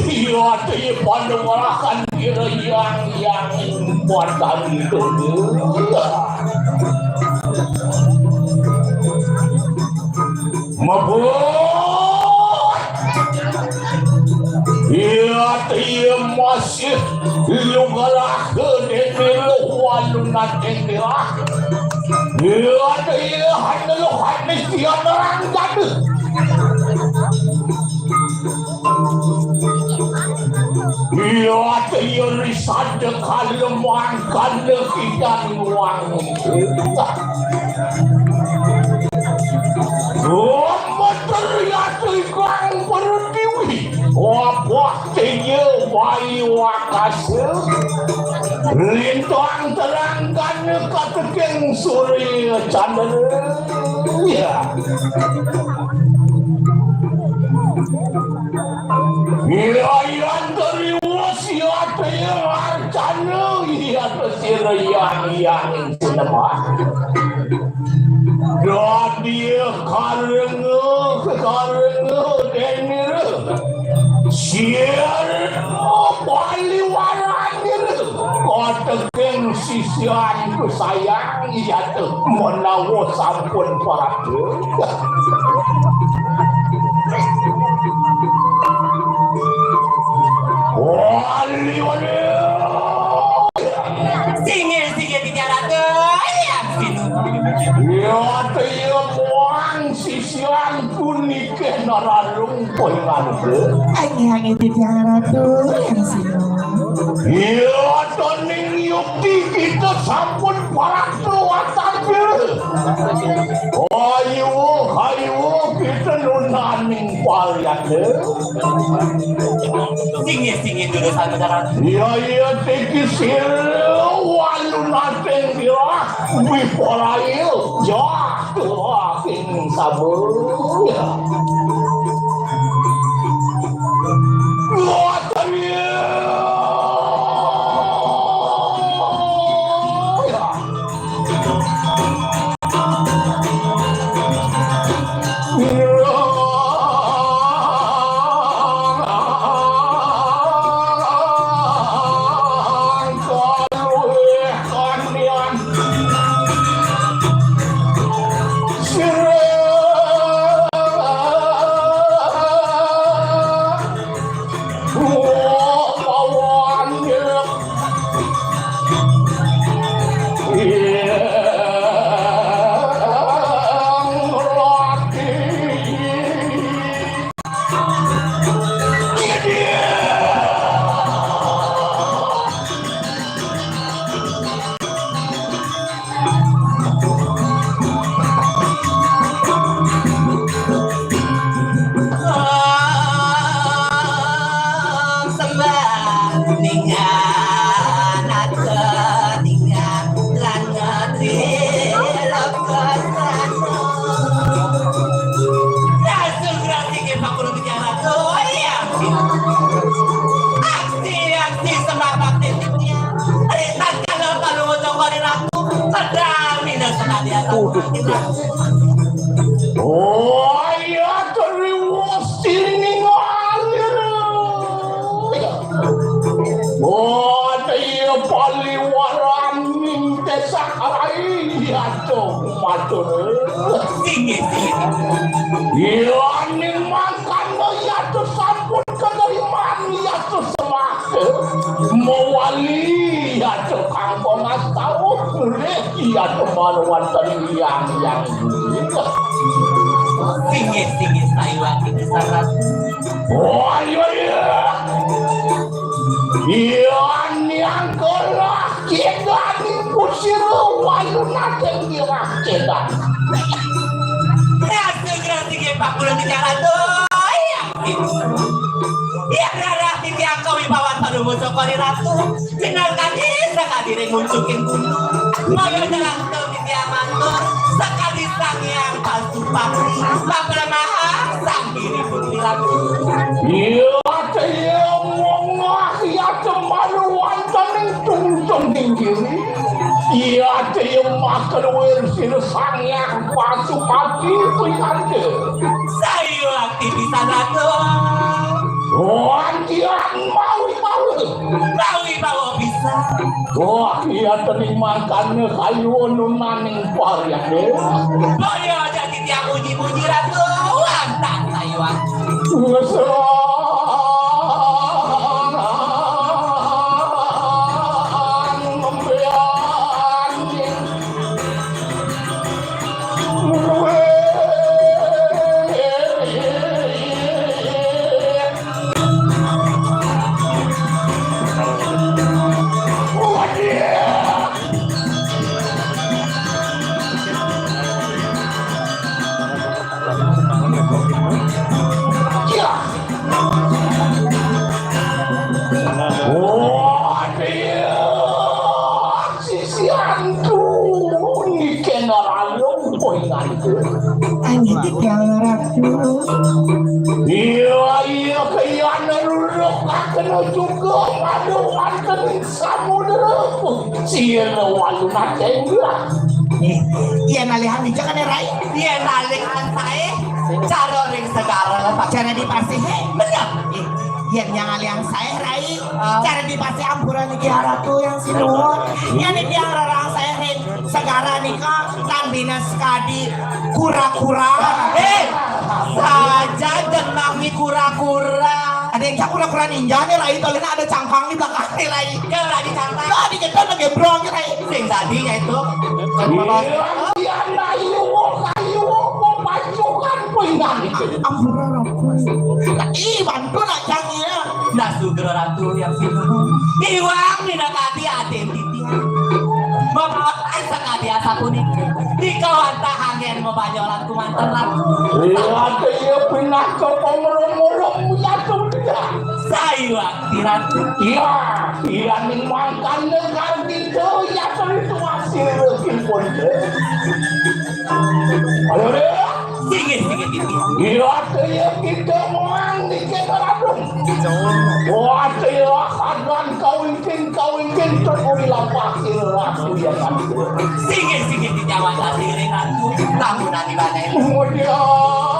iya tanya pandewarakan kira yang buatan itu mabuk iya tanya masih lugalah ke demilu walun natin nila iya tanya hanalo hanis dia nerangkan iya tanya risada kaleman kalekikan uang terlihat iklan pertiwi wabah tanya bayi wakasih lintang terangkan kategeng suri candera ya Iyan dari wasiat yang arcana iya tersira yang sinema dia karena denir siar bali waranir kota geng sisian ku sayang iya tuh menawo sampun paratu wali singgih tiara tuh ya tanya muang sisian kunikeh nararung poinganku hanya tiara tuh yang sinur ya toning yukti kita sampun parak keluatan ayo kita nunaning palian singgih dulu sama darah iya tekisir walun natin dia bipolail jatuh aking sabun Oh iya terus ini ngalir. Oh dia paliwaran desa karai ya tuh matur. Tinggi. Iya ning makan ya tuh sampun kenerimaan ya tuh semak. Mewali ya tuh kanggo ngastawu ya tuh manuwatan yang Tinggi Saiwati Kisaratu. oh iya yang kelah kita dikusir wayuna tinggilah kita Ya segera 33 ya rara titi angka wibawan padumu sokori ratu jenalkan sekadiri muncukin gunung moyo jalan ke titi amantur sekali sang yang pasupati maha sang diri putri ratu iya kaya ngomong ya cemaruan taning tungtung tinggi iya kaya makan wirsir sang yang pasupati kuyante sayu aktivisan ratu anjian mau bisa wah iya terimakannya kayu nunaning parian moyo jadi tiang uji-uji ratu wantang sayu iya kaya nalulok kena juga maduan kening samudera sira walu natenglah Iya nalihan di jangan rai. dia nalikan saya cara ring segara Cara di pasti benar Iya yang aliang saya rai. Cara di pasti ampuran iki haratu yang sinuwun. Yang di yang rarang saya ring segara nikah tandina sekadi kura-kura. saja dan mami kura-kura Ada yang kura-kura ninja nih rai. Tolina ada cangkang di belakang nih rai. ke lagi cantik Nah di kita lagi brong rai. sing tadinya itu iya kayu pemajukan pengan Ampuran aku. Ih bantu nak canggih. nah sugro ratu yang sinuhun iwang ninakati atin titian membawa sekali asapun itu di kawan tahangen membanyolan kumantan ratu iya kaya pinah ke pemerung-merung ya sudah sayu akti ratu iya ning makan dengan gitu ya situasi lebih pun ayo deh singit titian iya kaya kita mandi ke dalam wah kaya kagan kawin terulang pakil ratu ya kan singit di jawa tasiring ratu kamu nanti mana kemudian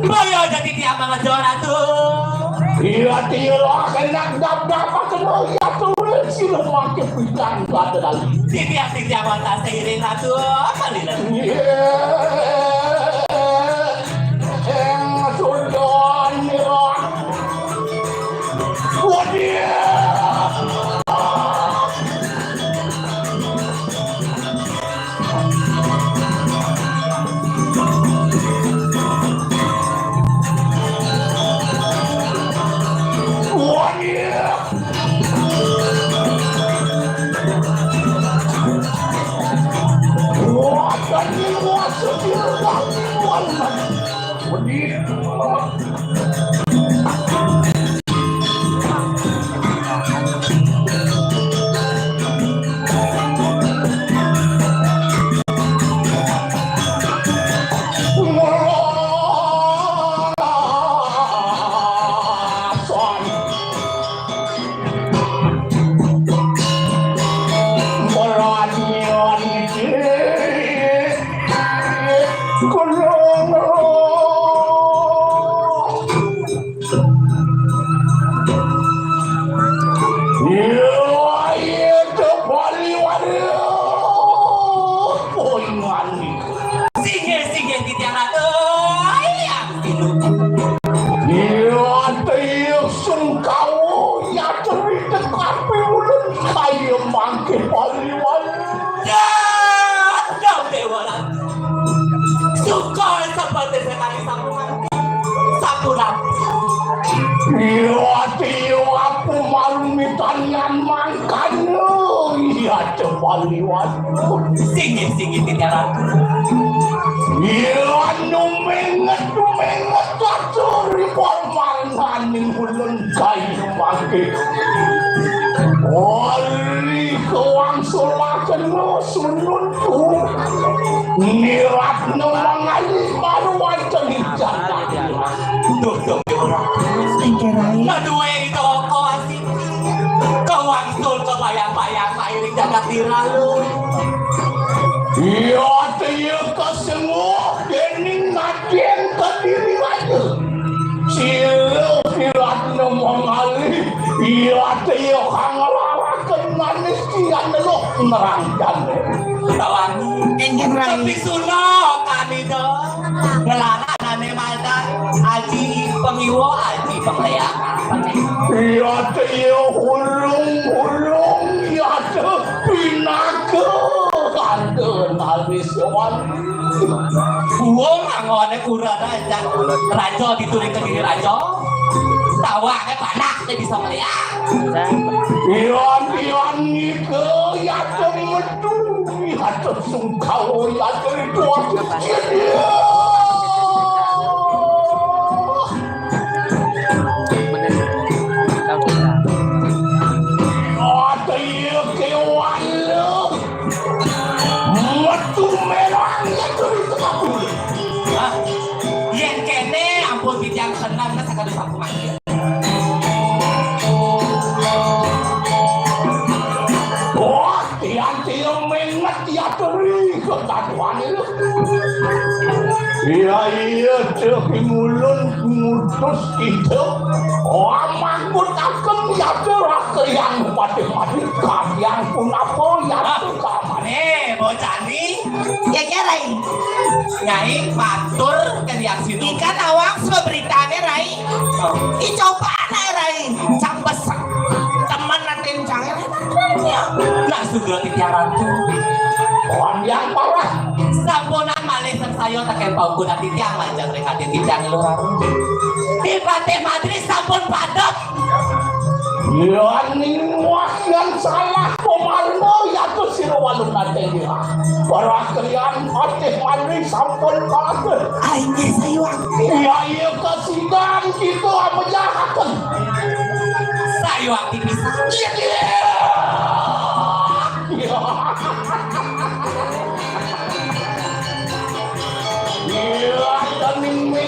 Boyo jadi tiap mga ratu iya tira kena dapat kena ya tulis sila makin pitang kata lagi tiap jawa tasiring ratu kalila sudah nira Wah, Singit titiaratu. Numenget aturi pamahaning ulun kayu mangke. Oli kawang sulaken sunun tu. Nirat mangali maruan cengijan. Duh Maduwe itu kok asik. Kawang sul kebayang-bayang mairing jagat diralu. Iya tiyo kesemua dening nadien kediri aja. Silo pirat nemongali. Iya tiyo kangelalakan manis kian lo nerangkan. Tawangi Engen rai. tapi suno kanido ngelaran ane maldan aji pengiwo aji pengleakan. Iya tiyo hulung iya tiyo pinake. Kangen habis wan. Buong angone kurang aja. Rajo dituring ke diri rajo. Tawake panak teh bisa melihat. Ian ike ya temedu ya tersungkau ya teritua ada ike wala matu merahnya teritua Yen kene ampun yang senang na sakadu sapu manggil. Tiang mengat ya teri ketaduan itu. Iya cek mulun ngutus itu. Amakut akan ya terak yang mati-mati yang pun apa ya kamar. Nih bocah nih Ya rai. nyai matur kan yang situ. Ikan awang seberitane rai. Icobaan rai. Cambes teman natin jangan. Nak sudah titiaran tu. Orang yang parah. Sampunan malih saya tak kempau guna titiang manjang ring hati titiang luar. Di Pantai Madrid sampun padam. Yang yang salah pemalno ya tu sirwalun nanti dia. Para kalian hati mari sampun pakai. Aingnya saya waktu. Ya iya kesidang kita menjahatkan. Saya waktu bisa. Iya dan ini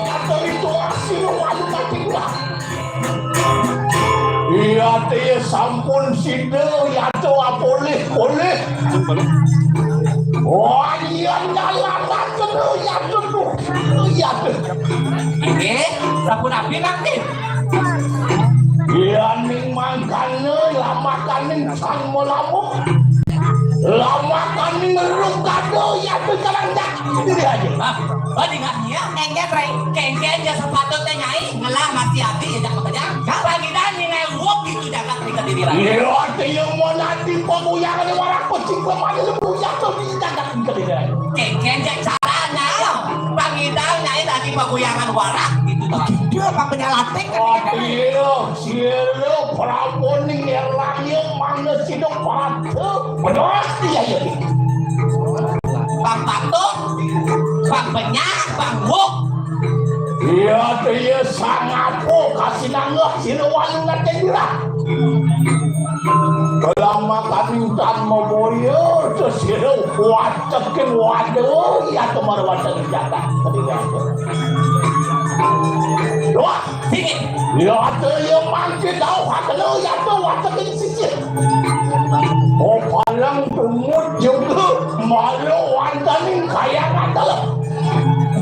atau itu hasil walun nanti dia. Iya teh sampun sidel ya coba boleh. Oh iya jalan ya duduk. Iya Ini sampun api nanti. iya ning mangkane lama kaning sang melamuk. Lama kaning ngeruk kado ya berkelanjak. Ini aja. Dengarnya Enggak rai. kengken ya sepatutnya nyai ngelah masih hati ya jangan bekerja. Pagi dan nilai wok itu jagat di kediri lagi. Iya teh mau nanti pemuyangan warah kucing kemana lebih jatuh di jagat di kediri lagi. Kengken ya caranya. Pagi dan nyai lagi peguyangan warak gitu toh. Dia apa penyalatik Oh iya, silo praboning erlangnya mana sidok patu. Benar dia ya. sangapo kasih nangah sirawalu nanti dirah. Kelama kanintan maboyo sesiro wacekin waduh ya kemar wacekin jatah ketiga wah singit ya tuh yang mangkit tau hakelo ya tuh wacekin sisir oh palang tumut juga malu wantanin kaya ngadalah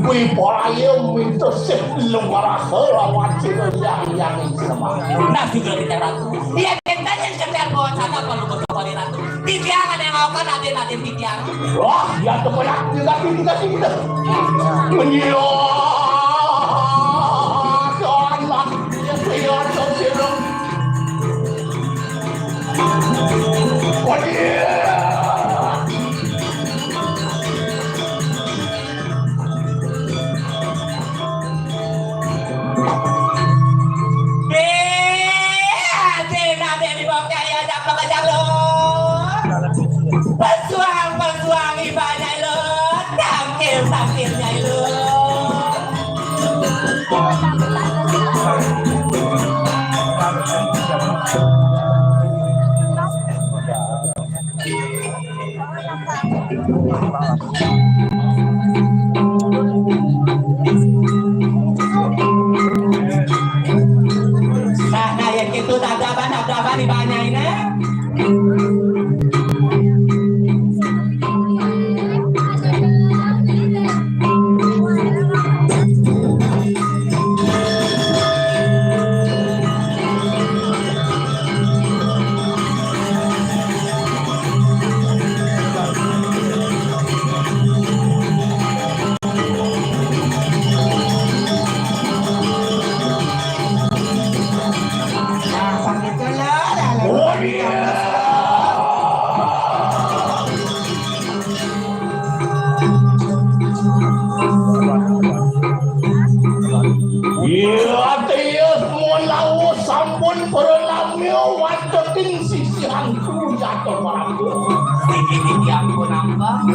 wih poraya minta sebelum marah wacin yang sama nah juga kita ratu iya kentanya sekian bawa sana kalau berkembali ratu tipiangan yang mau kan ada tipiangan wah ya temenak juga kita menyia anak ya sosial Pesuang ibadah lo, tampilnya lo. Nah, yang itu daban ibadah ini.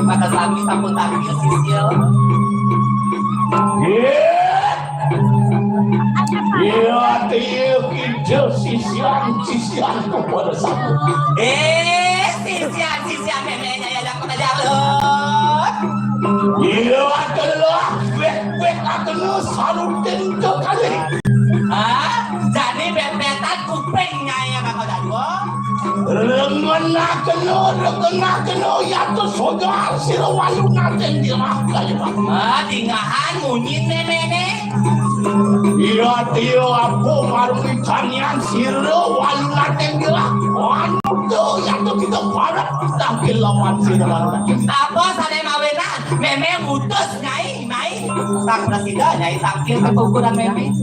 Pada saat kita pun tampil sisil. Iya, dia kita sisian kepada satu. Sisian memangnya ya dapat aja loh. Iya, adalah bek akan salutin ke kali. Jadi bebetan kupingnya ya bakal dadu. Rengena kena ya tuh sogar sirawalu naten diraka ya Pak. Tingahan munyit nenek. Iya dia aku marumi kanian sirawalu naten diraka. Anu tuh ya tuh kita parah tampil lawan sirawalu. Apa sane mawenan? Meme mutus nyai. Sang presiden nyai tampil ketukuran meme.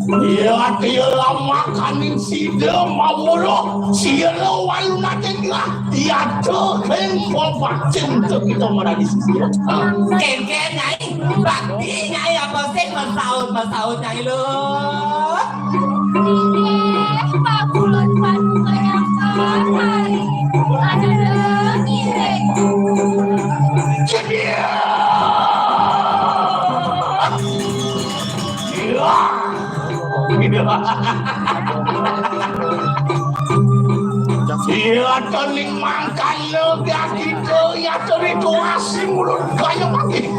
Iya dia lama kanin sida mawuro sirawalu naten diraka. Ya tuh kan pembacin tuh kita marah di sisi. Ken nyai, bakti nyai apa sih masaud nyai lo. Pakulun panungan yang hari ada ngirek. Cedia. Iya teling mangkan lebih gitu ya cerita asing mulut kayak mati.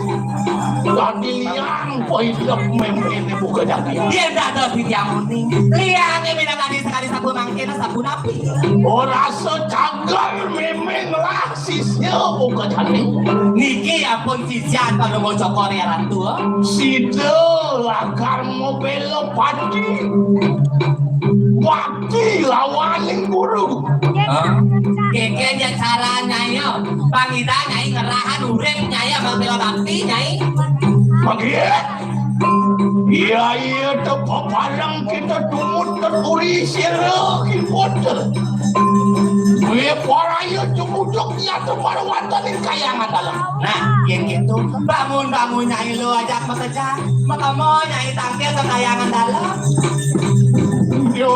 Tadi liang kok hidup ini bukan jadi. Dia dah ada yang unik. Liang ini tadi sekali sapu mangkena sapu napi. Oh rasa cagal memang lah sisnya bukan jadi. Niki ya pun sisian kalau mau cokor ya ratu. Sida lakar mau belok padi. Waktu lawanin guru. Kekenya cara nyai pangida nyai ngerahan ureng nyai membela bakti nyai. Iya tuh papalang kita tumut teruri sirah kipotel. Gue paraya cumucuk ya tuh parwatanin kayangan dalam. Nah yang gitu bangun nyai lo ajak bekerja maka mau nyai tampil ke kayangan dalam. Yo.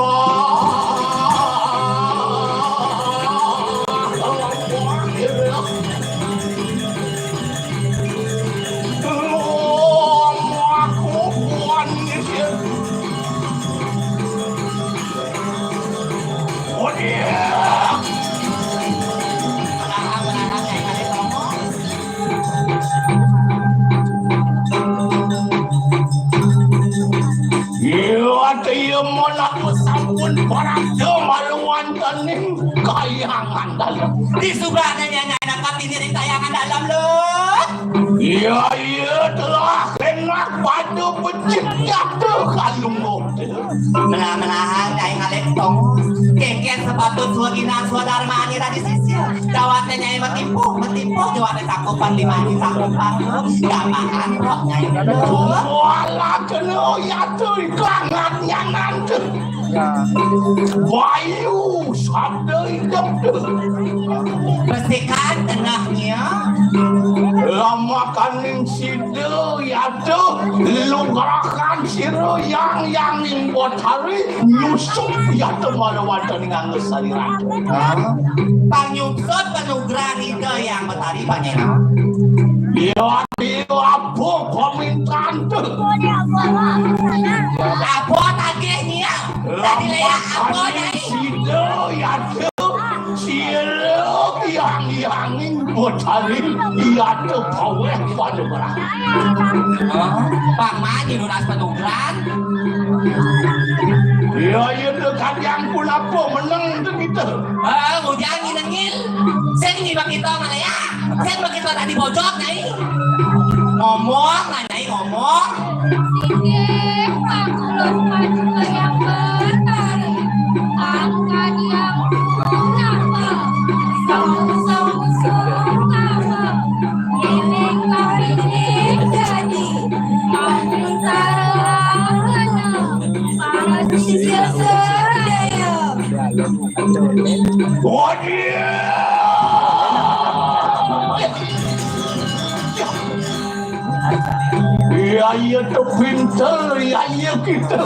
dalam. Di subrananya nyai katiniring tayangan dalam lo. Iya telah kena pada pencipta kalung. Menahan nyai ngalektong. Kengken sepatu suagina suadharma ani tadi sisir. Jawatnya nyai matipu jawatnya cakupan limani cakupan. Gampang kok nyai lo. Wala kena ya tuh kangatnya nanti. Bayu sabda hidup tuh. Bersihkan tengahnya. Lama kaning sido ya tuh. Lu gerakan sido yang buat hari nyusup ya tuh mana-mana dengan ngesaliran. Panyuksut penugrah ide yang betari banyak. Ya dia apa komentar tuh. Apa tagihnya? Tadi leyak apa nyai? Sido ya tuh. Sido yang buat hari ya tuh paweh pada berang. Bang Mani lunas penugrah. Ya dekat yang pun apa menang tu kita. Hujan ngil. Saya ini bang kita mana ya? Saya bang kita tadi bocok nyai. Ngomong lah nyai ngomong. Sini pakulun padu yang bertari, angkat yang mengapa, saung-saung sungapa, milik kapinik jadi, kami sarana, para sisir sedaya. Oh dia. Ya tu pintar ya kita.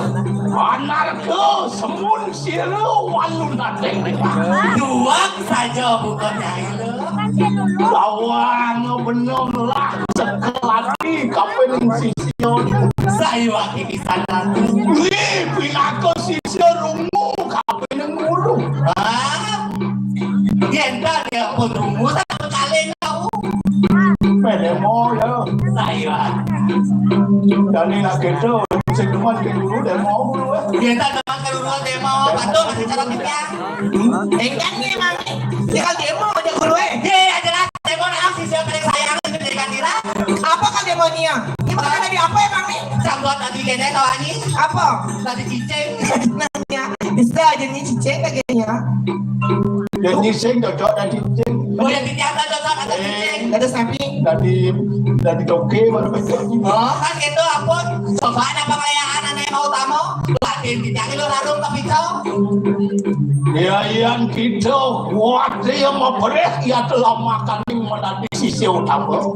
Anarko semun siru walun nateng. Duang saja bukan nyai lo. Lawang benar lah sekelati kapening sision. Saya wakil di sana tu. Ni pinako sision rungu kapening mulu. Yentar yang pun rumus satu kali kau. Pede mo ya. Saya. Dan ini nak kita sedeman ke dulu demo dulu. Yentar memang keluar demo bantu masih cara kita. Enggan ni mami. Dia kan demo aja guru Aja lah demo nak sih siapa yang sayang menjadikan diri. Apa kan demonya? Gimana tadi apa ya mami? Sambuat tadi kene tahu ani. Apa? Tadi cicing. Nanya. Bisa aja nih cicing kayaknya. Dan nising cocok dan cicing. Oh yang ditiada cocok ada cicing. Ada sapi. Dan toke baru betul. Oh kan gitu ampun. Sofa ada pengelayaan anak mau tamu. Latin ditiangin lu larung ke pisau. Ya yang kita kuat dia memperih ya telah makan di mana di sisi utama.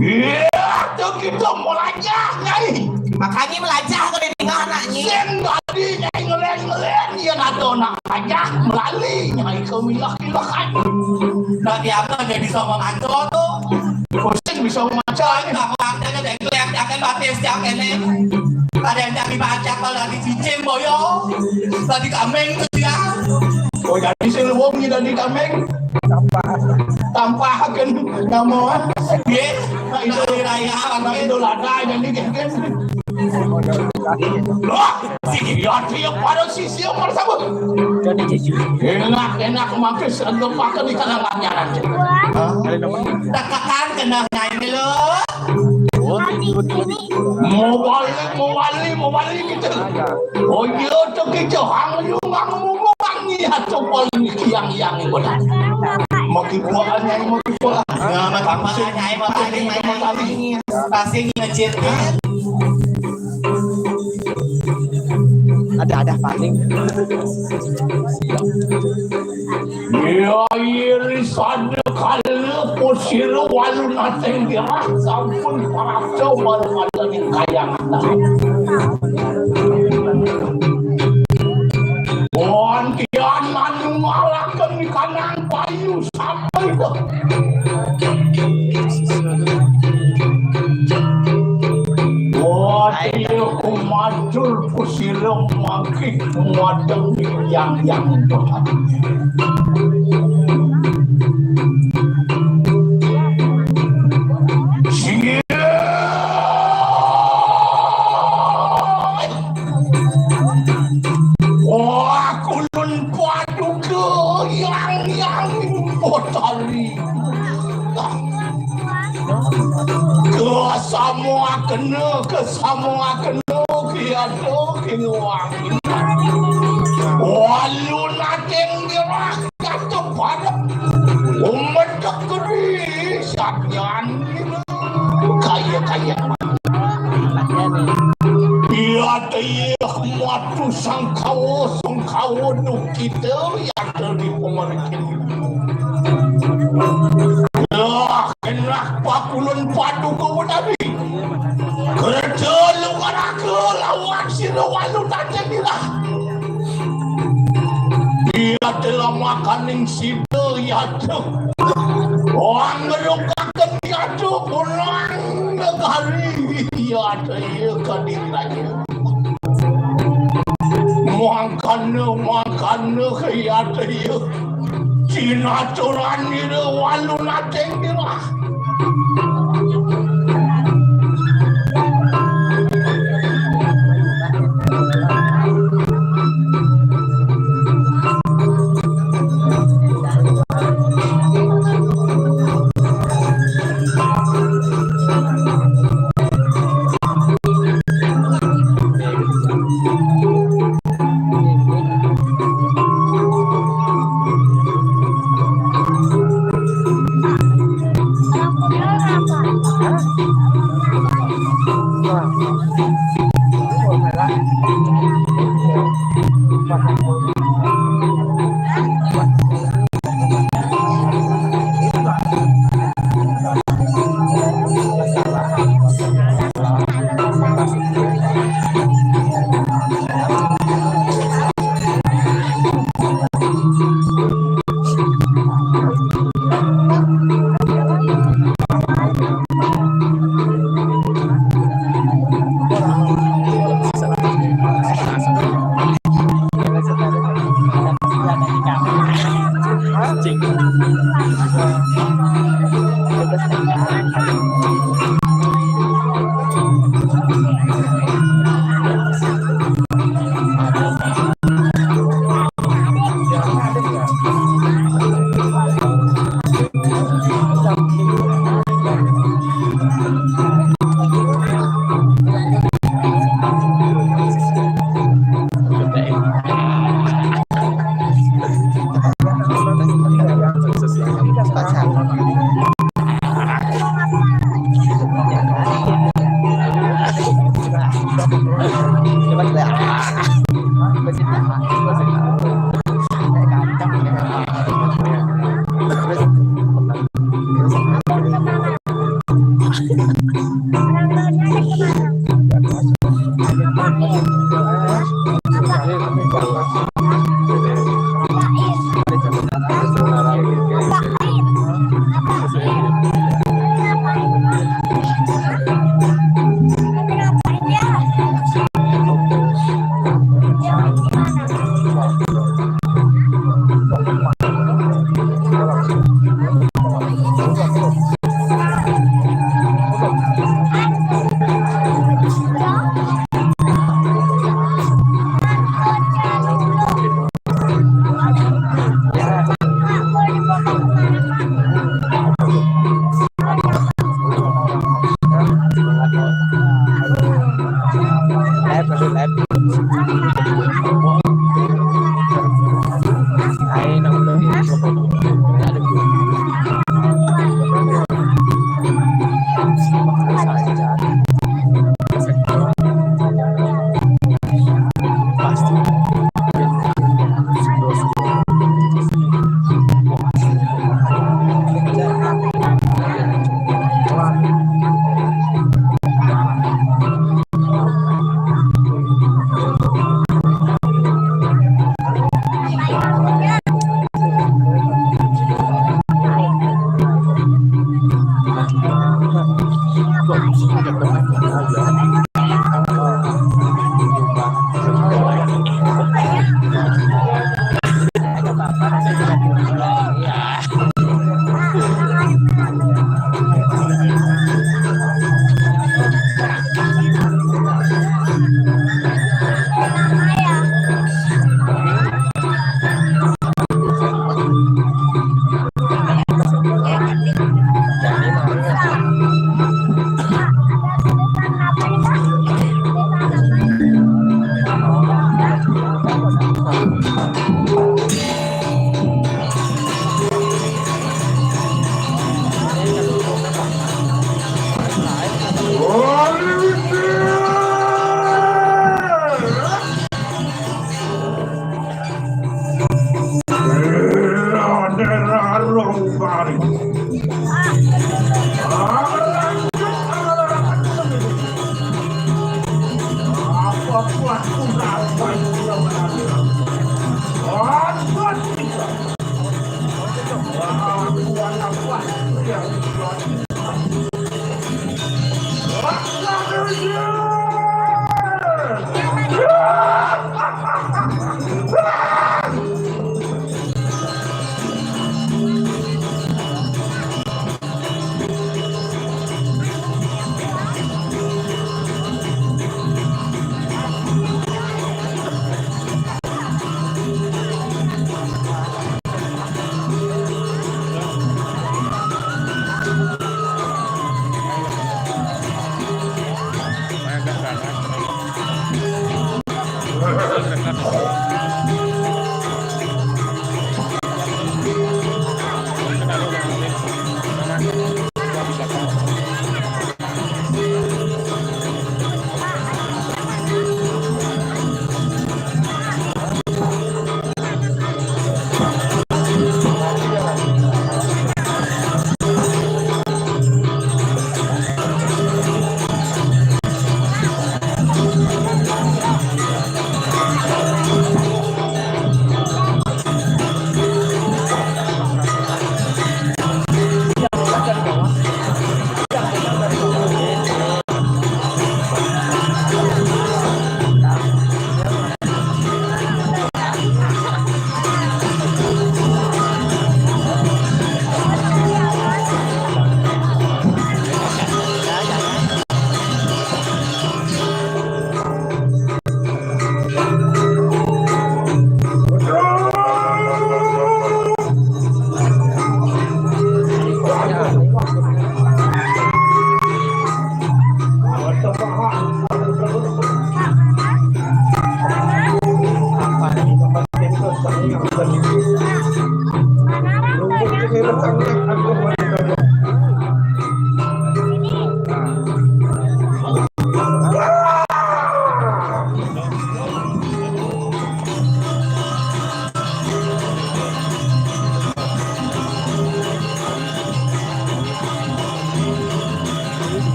Ya tu kita melajah nyai. Makanya melajah kalau tinggal anaknya. Sen tadi nyai ngelen dia ada nak aja melalui nyai kemilah-kilahan. Nanti apa jadi sama manco tuh. Pusing bisa membaca ini. Kamu akhirnya dari yang akan batis yang kene. Ada yang dari baca kalau lagi cicing boyo. Tadi kambing tuh dia. Oh jadi seluwung ni dari kambing. Tanpa akan nama. Yes. Itu raya Anak itu lada jadi kan. Sini dia pada sisi yang bersama. Enak makan seragam pakai di kalangannya nanti. Tekan kena nyai lo. Mau balik kita. Oh iya tu kita hang ni atau paling yang benar. Makin buat nyai. Apa nyai mau tadi pasti ngejir. Ada paling. Ya iris ada kalau posir walau nateng dia sampun paracau malam yang kaya Mohon kian manu malakan di kanan payu sampai ke. Dia kumacul pusirong mangkik muadang yang berat. Wah, kulun padu ke yang semua kena kiatu kinuang walu nating dirah katu pada umat kekeri sakyan kaya iya tayah matu sangkawo nuk kita yang dari pemerikin kenak pakulun padu kau nabi kerja lu karaka lawan sirawalu tajam dirah dia telah makaning sida yaitu orang ngerukakan yaitu pulang negari yaitu ia kadiranya makana yaitu ia Cina curan ini walu nateng dirah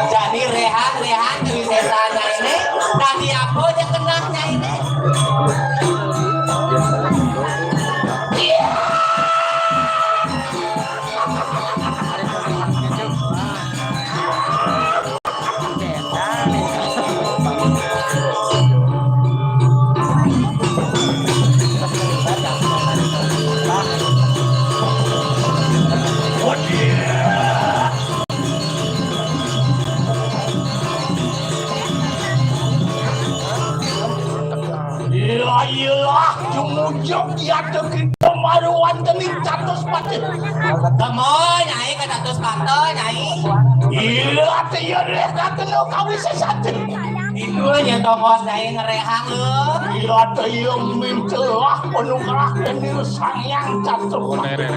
Jadi rehat kewisesanya ini tadi apa aja kenahnya ini. Iyalah, jumujung dia kita maruan kening catus pati. Gemoy nyai ka dados kanto nyai. Iya, tiya deh katanya kawin sesatu. Itu nya tongos nyai ngerehang lu. Iya, tiya mincelah penuh ini sayang catus pati.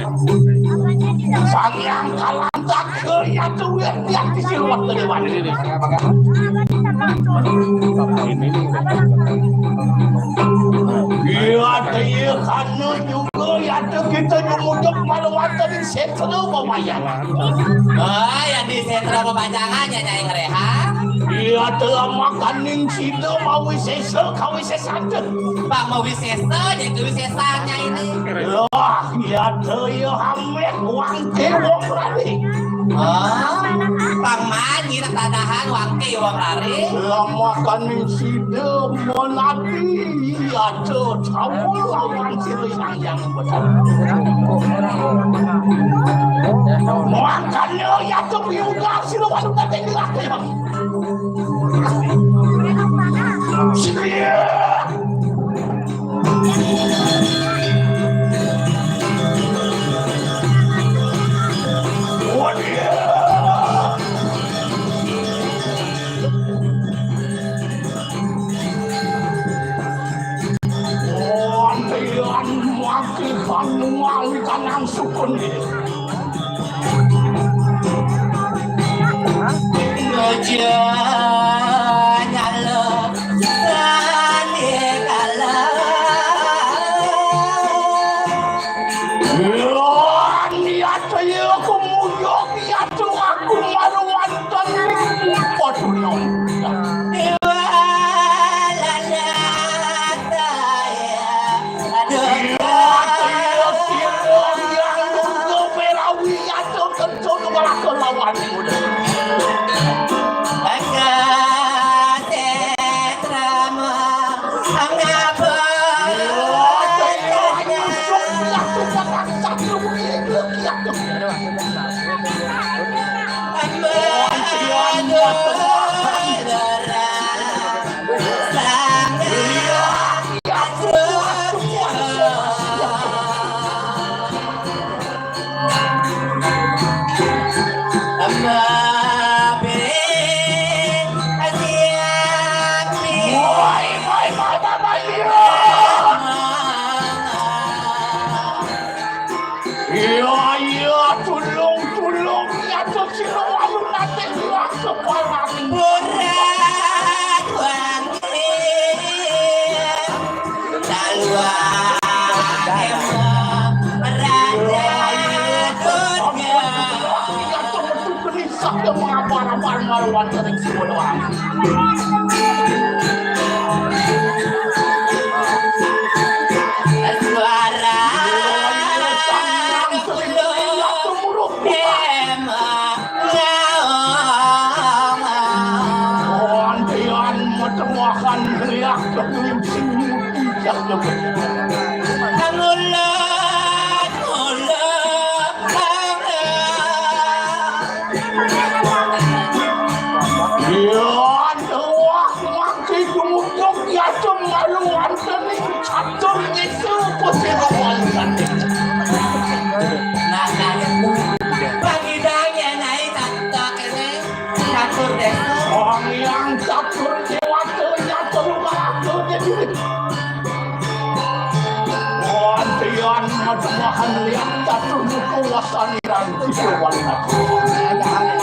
Sayang kalantak ya tuh yang di siluat tadi wani. Iya, tiya kanu juga ya tuh kita nyumuduk maluan tadi setelu pemayan. Oh, yang di sentra pemanjangan ya nyai ngerehang. Iya, telah makan ning situ mau wisesa kau wisesante. Pak mau wisesa jadi wisesanya ini. Lah, ya tuh ya hamet uang wong lari. Oh, Pang manyi tak tadahan wangke wong lari. Telah makan ning situ monati ya tuh campur lawan situ yang betul. Makannya ya tuh biuga situ waduh tak tinggal ya.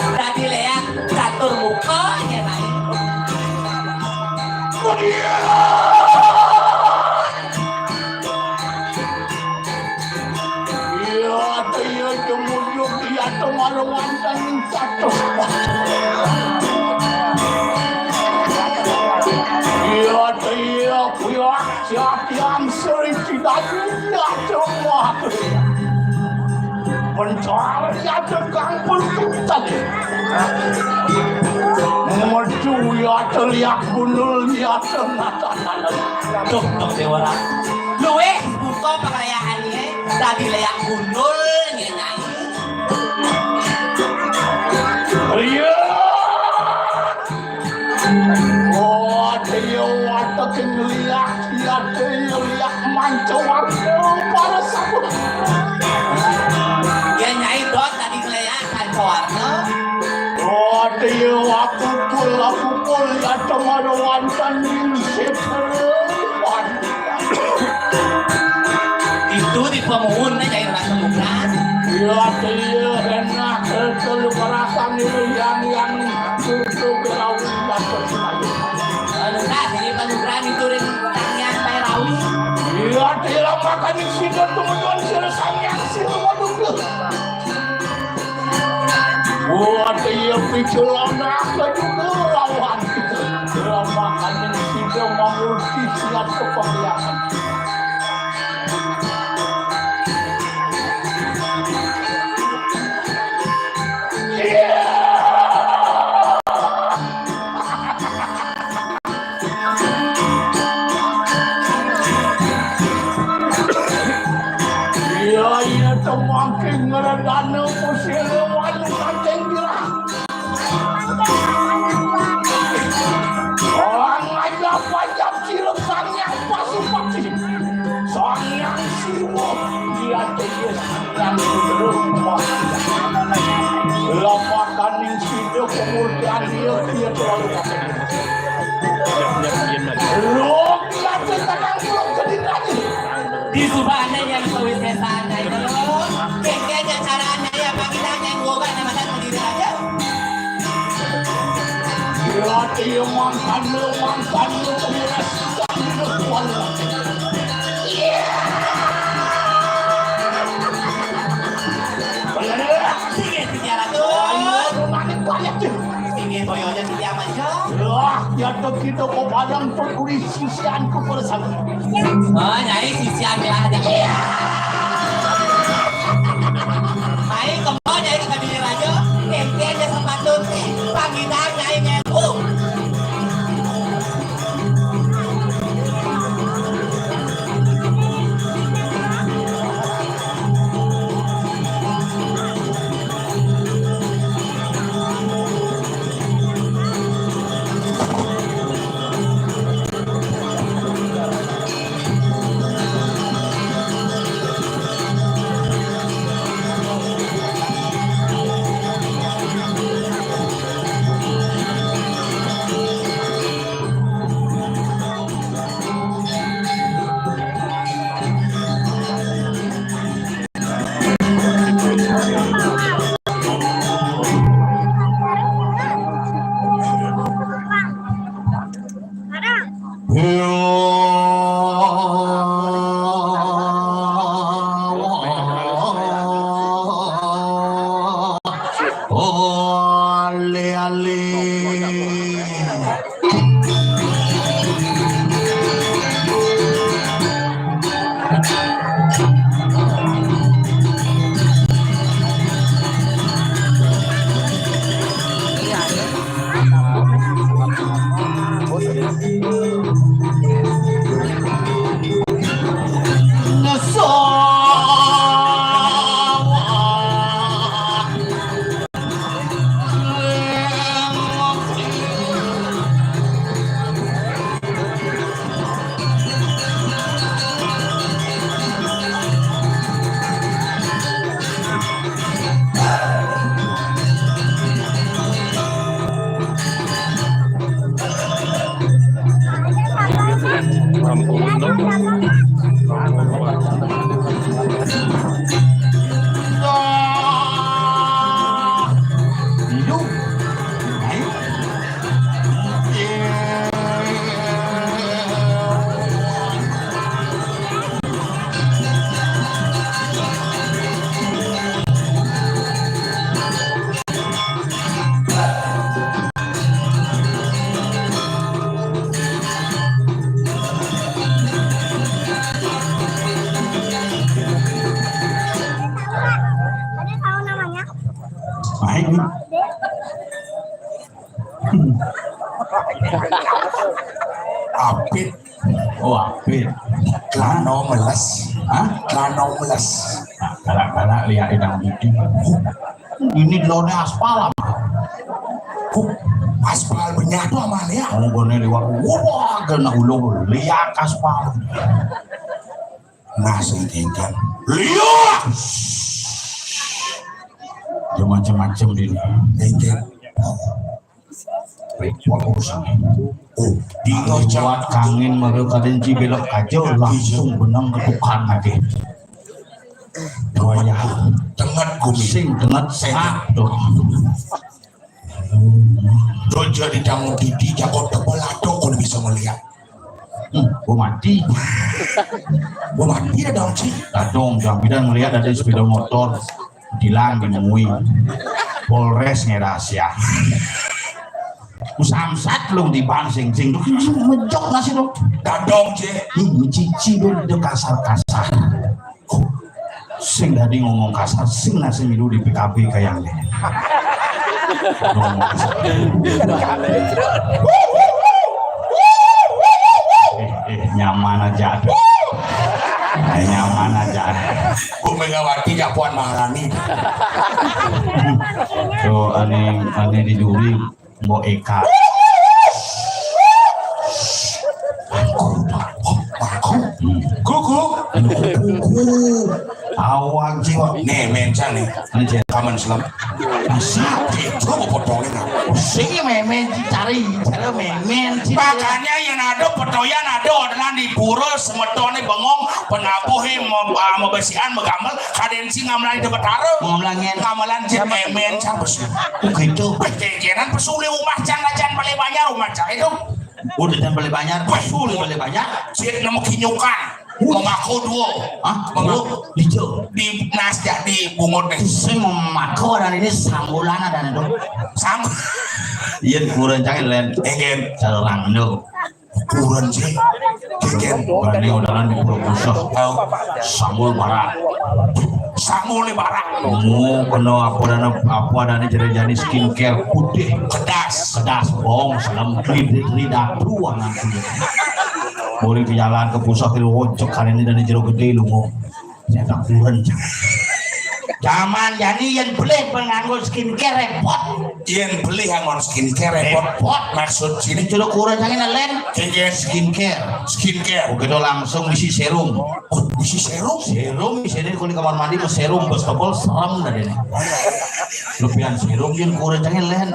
Berarti lihat catur muka ya naik. mencari tegang pentutan menuju ya terlihat gunul ya tengah-tengah Dok Dewara. Luwe buka pengerayaannya tadi leyak gundul nyai. iya oh dia waktu ngeliat dia ngeliat mancawan para sabun Ya nyai dot tadi leyak kantornya. oh dia waktu pukul ya teman wantan seteruan Itu di pemuhun nyai orang kebukan. ya dia enak terlalu merasakan yang tutup laut dan berselanjut Anu sini panugrahan itu rin tangian Pairawi. iya dia makan di sini teman-teman selesai yang sini waduh wah dia pikir anak juga lawan dia makan di sini mengurti siap kepengliaran iya temakin ngeredana pusing wanu kancing dirah orang aja pajak cilek sangyang pasupaci sangyang siwo dia jadi sangyang berumah lapakan yang sido kemudian dia terlalu kasih lu kita tenang belum sedih lagi Di subahnya yang kewisesan itu. Kayaknya caranya ya bagi tanya gua kan sama satu diri aja. ya dia makan lu kemudian kuat Singin bicara tuh. Singin boyonya di diam aja. ya begitu kau padang peduli sisianku bersama Oh nyai sisian lah aja. Nyai kemana nyai ke kabinet aja. Kayaknya sepatut panggilan nyai ngeku. Baik. Apit. Oh, apit. Lano meles. Hah? Lano meles. Galak-galak lihat edang bikin. Ini lone aspal apa? Aspal benyatu amal ya. Kamu gone lewat. Wah, kena ulung lihat aspal. Nasi tinggal. Lihat. Ya macam-macam di sini. Tinggal. Repot urusan. Oh, di Buat kangen mereka kadenci belok kacau langsung benang ketukan lagi. Doya tengah gumi. sing dengan sehat tuh. Doja di dalam gigi jago tebal atau kau bisa melihat. Gua mati. Gua mati ada daun sih. Dong, jaminan melihat ada sepeda motor hilang dinemui. Polres ngerahasia. Samsat lu di bangsing sing tuh menjok nasi lu. Dadong je. Cici lu udah kasar-kasar. Sing tadi ngomong kasar, sing nasi milu di PKB kayaknya. Ngomong kasar. Nyaman aja. Nyaman aja. Bu Megawati Puan Maharani. So aneh diduri mau Eka. Kuku. Awang jiwa. Nih mencang nih. Anjir. Kaman selam. Masa Itu mau potongin aku. sing memen cari cara memen. Makanya yang ada potoyan ada adalah di pura semetone bengong penabuhi membesian megamel kadensi ngamelan di betara Ngomongin ngamelan jen memen cang besu. gitu. Kejenan pesuli rumah cang ajan balik banyak rumah cang itu. Udah dan beli banyak, besul beli banyak. Jen nemu kinyukan. Memaku dua. Ah, mau hijau. Di nasjak di bungut nih. Sing memaku dan ini sambulan ada itu. Sama. Iya kurang canggih lain. Egen. Sarang itu. Kurang sih. Egen. Berani udaran di Pulau Busok. Sambul barak. Sangul barak. Kamu kena apa dan jadi skincare putih. Kedas. Kedas bong salam lidah dua nanti. Boleh di jalan ke pusat itu wocok kali ini dari jeruk gede lu mau cetak kurang zaman jadi yang beli penganggur skincare repot Yang beli hangon skincare repot. Maksud sini ini jeruk kurang jangan lain Egen. skincare begitu langsung isi serum Oh, isi serum. di sini kalau di kamar mandi mau serum bestopol serem dari ini lebihan serum yang kurang jangan lain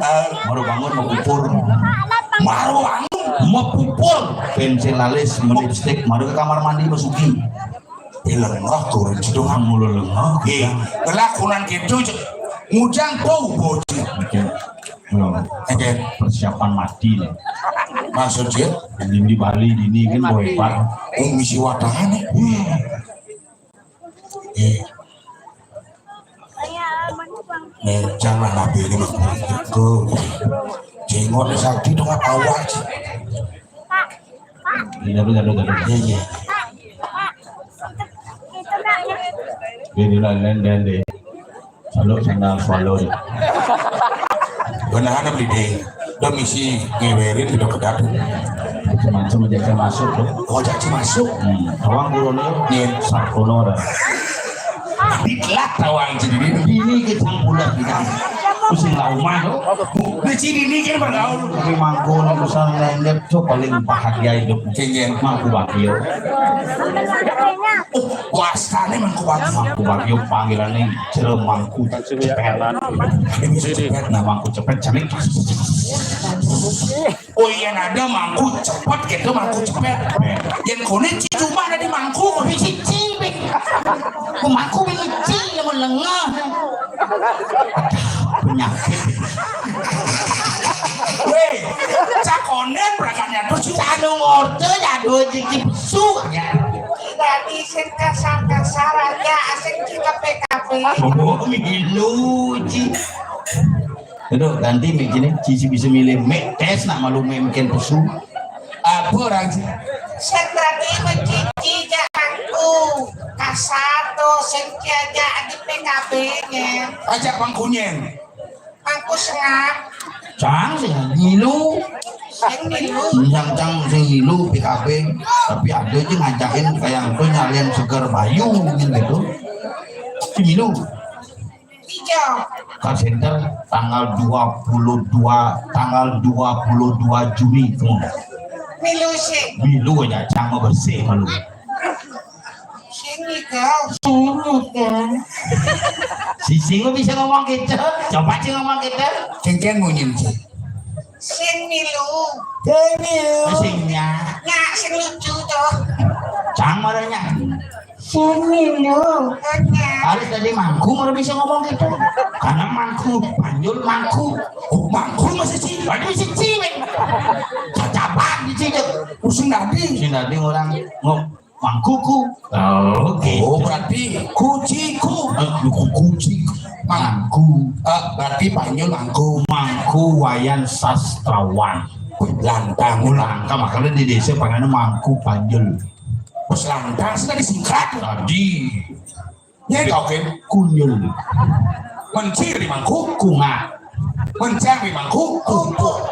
baru bangun mau kupur Maru anu. mau pupur pensil alis melipstick baru ke kamar mandi masuki Lengah turun cidung. mulu lengah Kelakunan gitu ngujang bau bocil. Egen. persiapan mati nih Maksudnya ini di Bali ini kan boleh pak misi watahan nih. Jangan nabi ini ke jenggot sakti itu nggak awal sih. ini dulu Iya. ini lain deh selalu sandal swallow deh Benar beli deh. Udah misi ngewerin itu kedat. macam-macam menjaga masuk tuh Oh jadi masuk. awang buronnya Nih sarkono dah ditelak tawang jadi ini kecang bulat kita pusing lauma tuh di sini ini kan bergaul. tapi mangko nih usaha lain tuh paling bahagia hidup Kengen. mangku bakio Wastane mangkuat. mangku bakio panggilannya cerem mangku cepet Ini cepet. nah mangku cepet cari Oh iya ada mangku cepet gitu mangku cepet. Yang kuning cuma ada di mangku tapi cici. mangku benci yang melengah penyakit Weh, cakonen berakannya tuh anu ngorte ya dua cicip su Tadi sen kasar-kasar aja asik kita PKP. oh milu ci itu ganti mik gini cici bisa milih mik tes nak malu mungkin pesu apa orang sih? Sen tadi mencici jahanku kasar tuh sen aja di PKP nya. Ajak bangkunya. Mangku sengak. Cang sing ngilu. Sing nilu. Cang sing ngilu PKB. Tapi ada aja ngajakin kayak itu nyarian seger bayu gitu. Sing ngilu. Hijau. Call center tanggal 22 Juni tuh. Nilu sih. Bilu aja cang mau bersih malu. Sing nikah. Si Singo bisa ngomong gitu. Coba sih ngomong gitu. Cengken munyin sih. Sing nilu. Singnya Nyak sing lucu tuh. cang marahnya. Sing nilu. Nyak. Harus tadi mangku baru bisa ngomong gitu. Karena mangku panjul mangku. Oh mangku masih sih. Aduh si cilik. Cacapan di sini. Pusing tadi. Si tadi orang mangkuku. Oh, gitu. Oh berarti kuciku. Kucing mangku. Berarti panjul mangku. Mangku wayan sastrawan. Lantang. Langka makanya di desa panggilnya mangku panjul. Bos lantang sudah disingkat. Tadi Ya kau kan kunyul. mencir di mangku. Kunga. Mencang di mangku. Kumpul.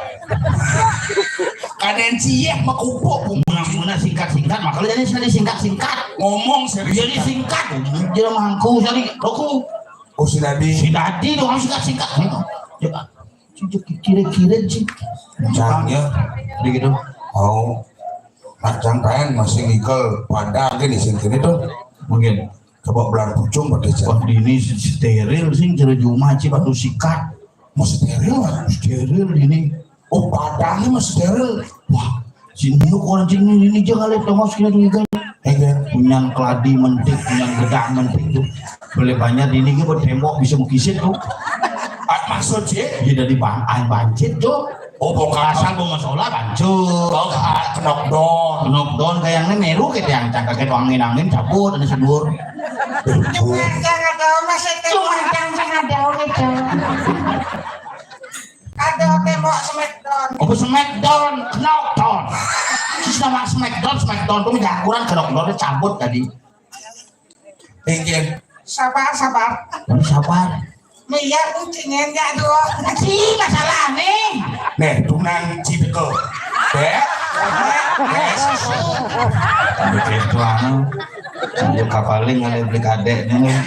Kaden ciek makupuk. Mana singkat-singkat makanya jadi sudah disingkat-singkat. Ngomong serius. Jadi singkat. Jadi mangku jadi roku. Oh si Dadi. Si tadi dong singkat-singkat. Ya. Kira-kira sih. Cangnya. Begitu. Oh. Macam pengen masih nikel pada di sini tuh. Mungkin. Coba belar pucung pakai Wah ini steril sih jadi cuma aja batu sikat. Mau steril lah. Steril ini. Oh padahal mah steril. Wah sini orang sini ini jangan lihat tongos kita juga. Kan? Punyang keladi mentik, punyang gedak mentik tuh. Boleh banyak ini ke tembok bisa mengkisit tuh. Maksud sih? Dia dari bancit tuh. Oh bongkasan bong masalah bancur. Oh knockdown. Knockdown kayak yang meru kayak yang cangkak kayak angin cabut dan sedur. Cuma jangan ada masih tembok. Jangan ada gitu. Ada tembok smackdown. Oh smackdown, knockdown. Terus nama smackdown tuh jagoan ke knockdownnya cabut tadi. Ingin. Sabar. Tapi sabar. Mia kucingnya enggak doang. Sih masalah nih. Nih tunang cipiko. Dek. Begitu anu. Sambil kapaling ada beli kadek nih.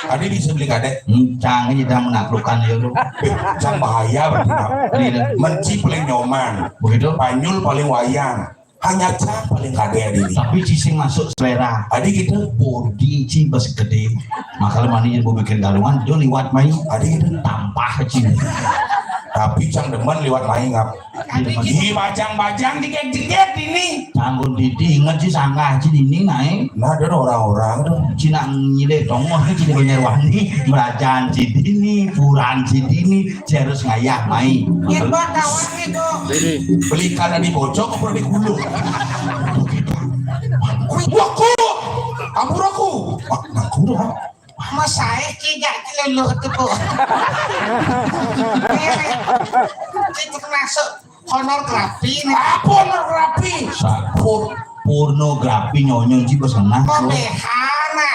Tadi bisa beli kadek. Cang ini tidak menaklukkan ya lu. Cang bahaya berarti. Menci paling nyoman. Begitu. Panyul paling wayang. Hanya cang paling kadek ini. Tapi cicing masuk selera. Tadi gitu. Body cibas gede. Makanya mani jadi bikin galungan dia liwat main. Tadi gitu. Tampah cing. Tapi cang demen lewat main ngap. Di bajang-bajang diget-diget ini. Canggun didi inget sih sanggah cing ini naik. Nah ada orang-orang tuh. Cina nyile tongoh cina Banyarwani merajaan cidini puran cidini cerus ngayak main. Yang buat kawan itu. Beli ikan di bocok apa di gulung. Waku. Ampun aku. Aku dah. Mas saya tidak keluluh itu bu. Itu masuk pornografi nih. Apa pornografi? Pornografi nyonyon sih besenah. Pemehana.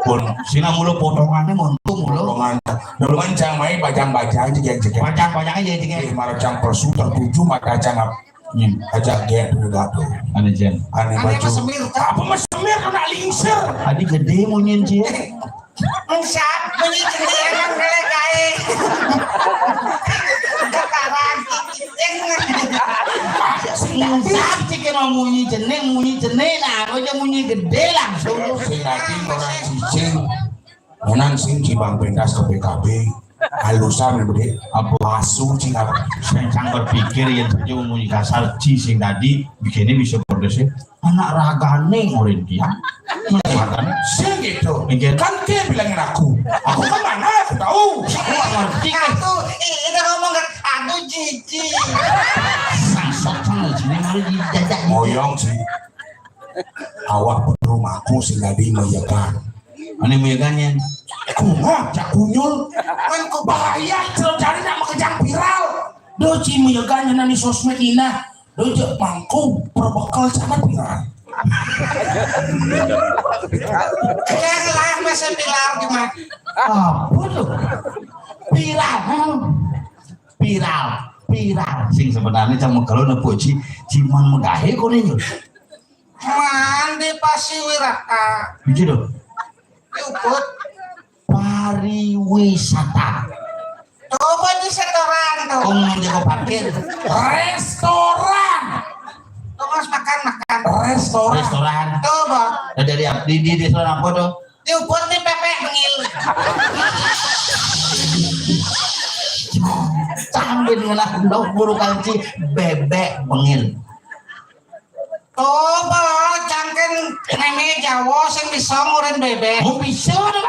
Pun sina mulu potongannya montung mulu. Potongan. Dulu kan cang main bajang-bajang juga jek. Panjang-panjangnya jadi kayak Malah cang persu tertuju mata cang ajak get juga tuh. ada jen. Aneh Aneh baju. mas semir tuh. Apa mas semir kena lingser? Adi gede monyen sih. Enggak, bunyi cendi emang gele kae. Sekarang Singkat sih kena munyi jenek nah, aja munyi gede langsung. Sing nanti orang cicing. Menang sing cibang pentas ke PKB. Halusan gede. Apa asu cing apa? Sencang berpikir yang tadi munyi kasar sing tadi bikinnya bisa berdesnya anak ragane orang dia. Ragane Sing gitu. Ingin. Kan dia bilangin aku. Aku kan mana? Aku tahu. aku gak ngerti kan. Aduh, itu ngomong kan, aduh cici. Sangsok sana sini malah dijajak. Moyong sih. Awak rumahku sing tadi meyakan. Aneh meyakannya. Kunga, cak kunyul. Kan ku bahaya. Kalau cari nama kejang viral. Doci meyakannya nani sosmed ina. Doci mangku berbekal sama viral. Yang lain masih bilang gimana? Apa tuh? viral sing sebenarnya cang kalau nepo ciman megahe kok nih Mandi Pasiwirata. gitu dong Uput. pariwisata Coba di setoran tuh. kong jago parkir Restoran. Terus makan. restoran Coba. dari di restoran apa tuh Uput di pepek bengil. canggih ngelah dok buru kanci bebek bengil Coba cangken neme Jawa sing bisa ngurin bebek. mau bisa dong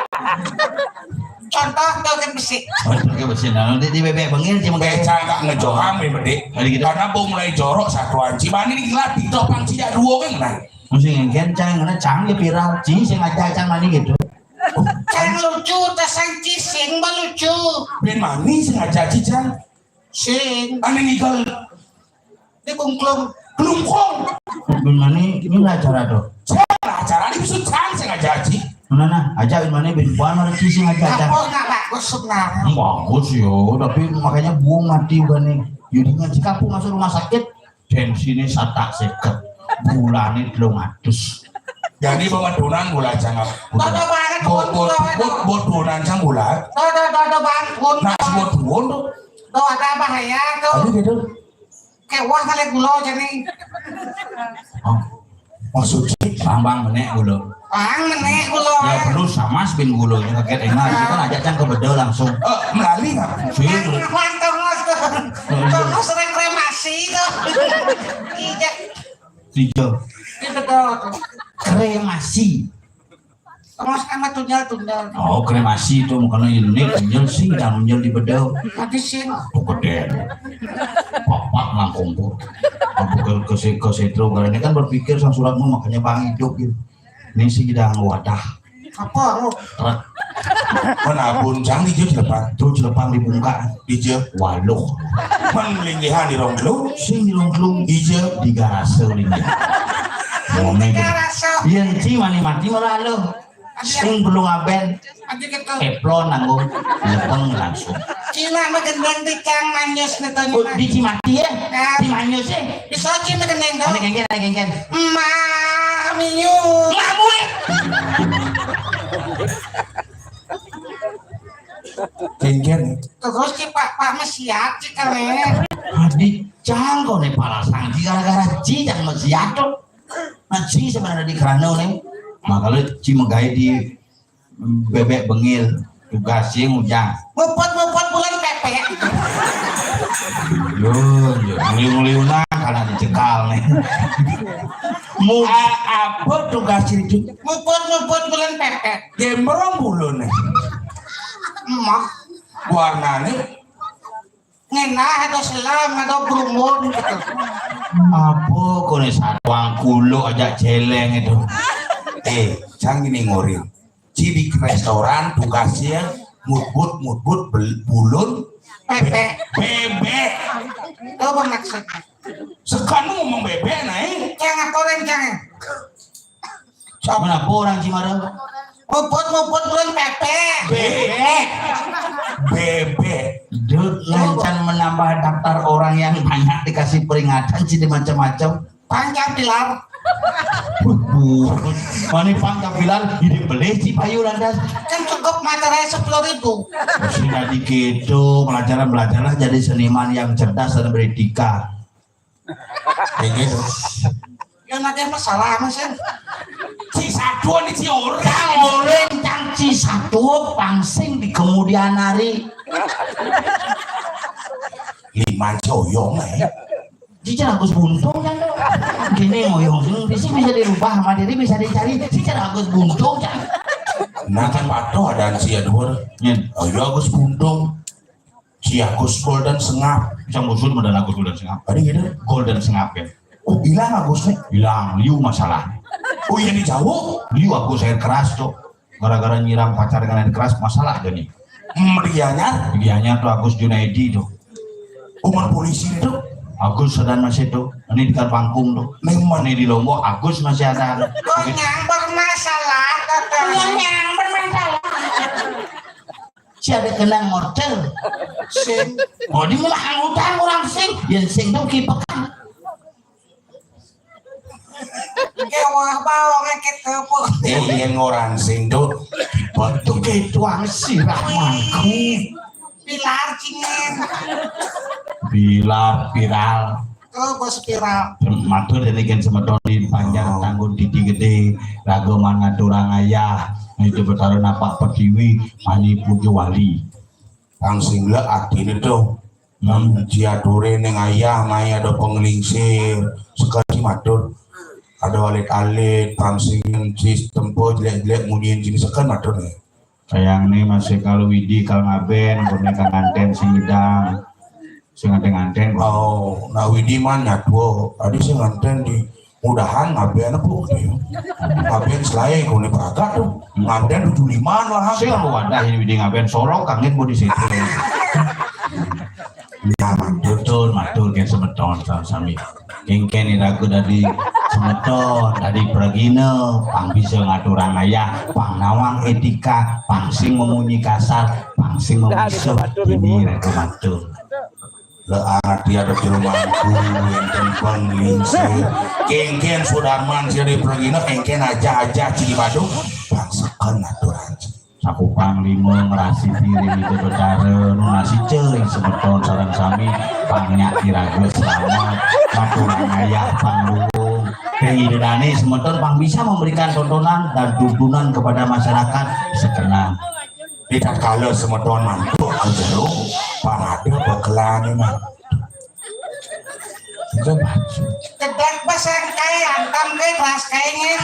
Contoh tuh kan besi. oh itu bersih nah di bebek bengil cuma kayak Beca gak ngejoham ya bede. Kali gitu. Karena bau mulai jorok satuan. Cimani ini gila di topang cijak dua kan nah. mesti ngengken karena canggih viral sih saya ngajak cang mani gitu Cang lucu, tasang cising mah lucu. Ben mani sengaja cicang. Sing Ane nikel di kungklung. kelungkong. bin mani ini lah acara tuh Cara acara ini bisa cang sengaja ci. mana aja bin mani bin puan mana sih ngajak cang Apa nggak bagus sebenarnya? bagus yo tapi makanya buang mati bukan nih jadinya jika aku masuk rumah sakit tensinya satak seket bulannya 300 Jadi bawa donan gula jangan. Toto banget Buat donan cang gula. Toto bangun. Nah buat donan tuh. Tuh ada bahaya aduh tuh. gitu Kewah kali gulo jadi. oh Maksudnya sambang menek gula Ang menek gulo. ya perlu sama spin gulanya kaget enak itu kan aja cang ke bedel langsung melalui nggak? sih Terus sering kremasi tuh. Iya. tiga Itu tuh. kremasi Terus sama tunggal. oh kremasi itu bukan ini tunjel sih dan tunjel di bedel Mati sih. tuh gede papak langkung tuh aku ke setro karena ini kan berpikir sang suratmu makanya bang hidup gitu ini sih kita wadah Apa lu? truk Mana buncang di jauh depan. terus jelepang di bungka Di jauh. waluh Menlinggihan di ronglu. sing di lungklung Hijau. di garase lingga ngomong gitu Rasa. iya ci mati malah lo sing belum ngaben Aja gitu. eplon nanggung lepeng langsung Cina mah gendeng di cang manyus nih tuh. oh, di Cimati ya di Manyus ya Di Sochi mah gendeng tuh. ada genggen Mamiu. Ngamuin. Kengken. Terus si pak masih hati kalian. Adi cangko nih pala sangki gara-gara cijang masih jatuh. Nah ci sebenarnya di kerana nih, makanya ci megai di bebek bengil tugasnya ngujang. Muput bulan pepe. Yo, ngeliu-ngeliuna karena dicekal nih. Mau apa tugasnya itu? Muput bulan pepe. Gembrong bulu nih. Emak. Warnanya Ngenah ada selam ada berumun gitu. Apa kau nih satuang kulo aja celeng itu? Cang ini ngorin. Ci di restoran tugasnya mutbut bulun Pepe. bebek. Itu bermaksudnya. Sekarang ngomong bebek naik. Jangan koreng jangan. Mana orang Cimarang? Muput bulan pepe. Bebek. Dut lancan menambah daftar orang yang banyak dikasih peringatan sih macam-macam. Panjang pilar. Mana pangkat bilang ini beli si payu landas. Kan cukup materai 10.000. Sudah gitu pelajaran jadi seniman yang cerdas dan beretika. Kayak gitu. Yang ada masalah masin. Si satuan di si orang. Orang cangci satu pangsing di kemudian hari. Liman coyong Cicara Agus Buntung kan gini ngoyong di sini bisa dirubah sama diri bisa dicari Cicara Agus Buntung kan. Nah kan patuh ada si Edward. Oh iya Agus Buntung. Si Agus Golden Sengap. Yang musuh modal Agus Golden Sengap. Ada gitu. Golden Sengap ya. Oh hilang Agus nih. Hilang liu masalah. Oh iya di jauh. Liu Agus air keras tuh. Gara-gara nyiram pacar dengan air keras masalah dia nih. Dianya tuh Agus Junaidi tuh. umur polisi itu. Agus sedang masih tuh. Ini di Pangkung tuh. Ini di Lombok Agus masih ada. Kok yang bermasalah? Yang bermasalah. Si ada kenang model. Sing. Oh di mana utang orang sing? Yang sing tuh kipekan. Wah bawang gitu po. Yang orang sing tuh betul ketuang siramanku. Pilar cingin. Bila viral. Oh bos spiral. Matur dari gen semedoni panjang tanggung didi gede rago mangaturang ayah itu bertaruh napak pertiwi mani pujo wali Kang Singla akhirnya tuh diature neng ayah maya ada penglingsir sekali matur ada walit-alit pangsingin sistem po jelek-jelek mudiin jenis sekan matur nih sayang nih masih kalau widi kalau ngaben boneka nganten sing hidang sing nganten oh nah widi mana tuh tadi sih nganten di mudahan ngaben apa ngaben selain kau nih peragat tuh nganten 75 lah sing lu wadah ini widi ngaben sorok kangen mau di situ ya betul matur gen semeton sami kengken iraku dari semeton dari pergina pang bisa ngaturang ayah pang nawang etika pang sing memunyi kasar pang sing memusuh ini iraku matur leat dia ada di rumahku yang tempeng lingsir kengken sudarman sih pergi kengken aja ciri badung bangsakan aturan saku panglima ngerasi diri itu bedare nasi cering semeton sarang sami pangnya kiraga selamat maturang ayah pangluung kehidupane semeton pang bisa memberikan tontonan dan tuntunan kepada masyarakat sekenang tidak kalau semeton mantu aja lu parade bekelan emang Kedek besar kayak antam kayak ras kayaknya.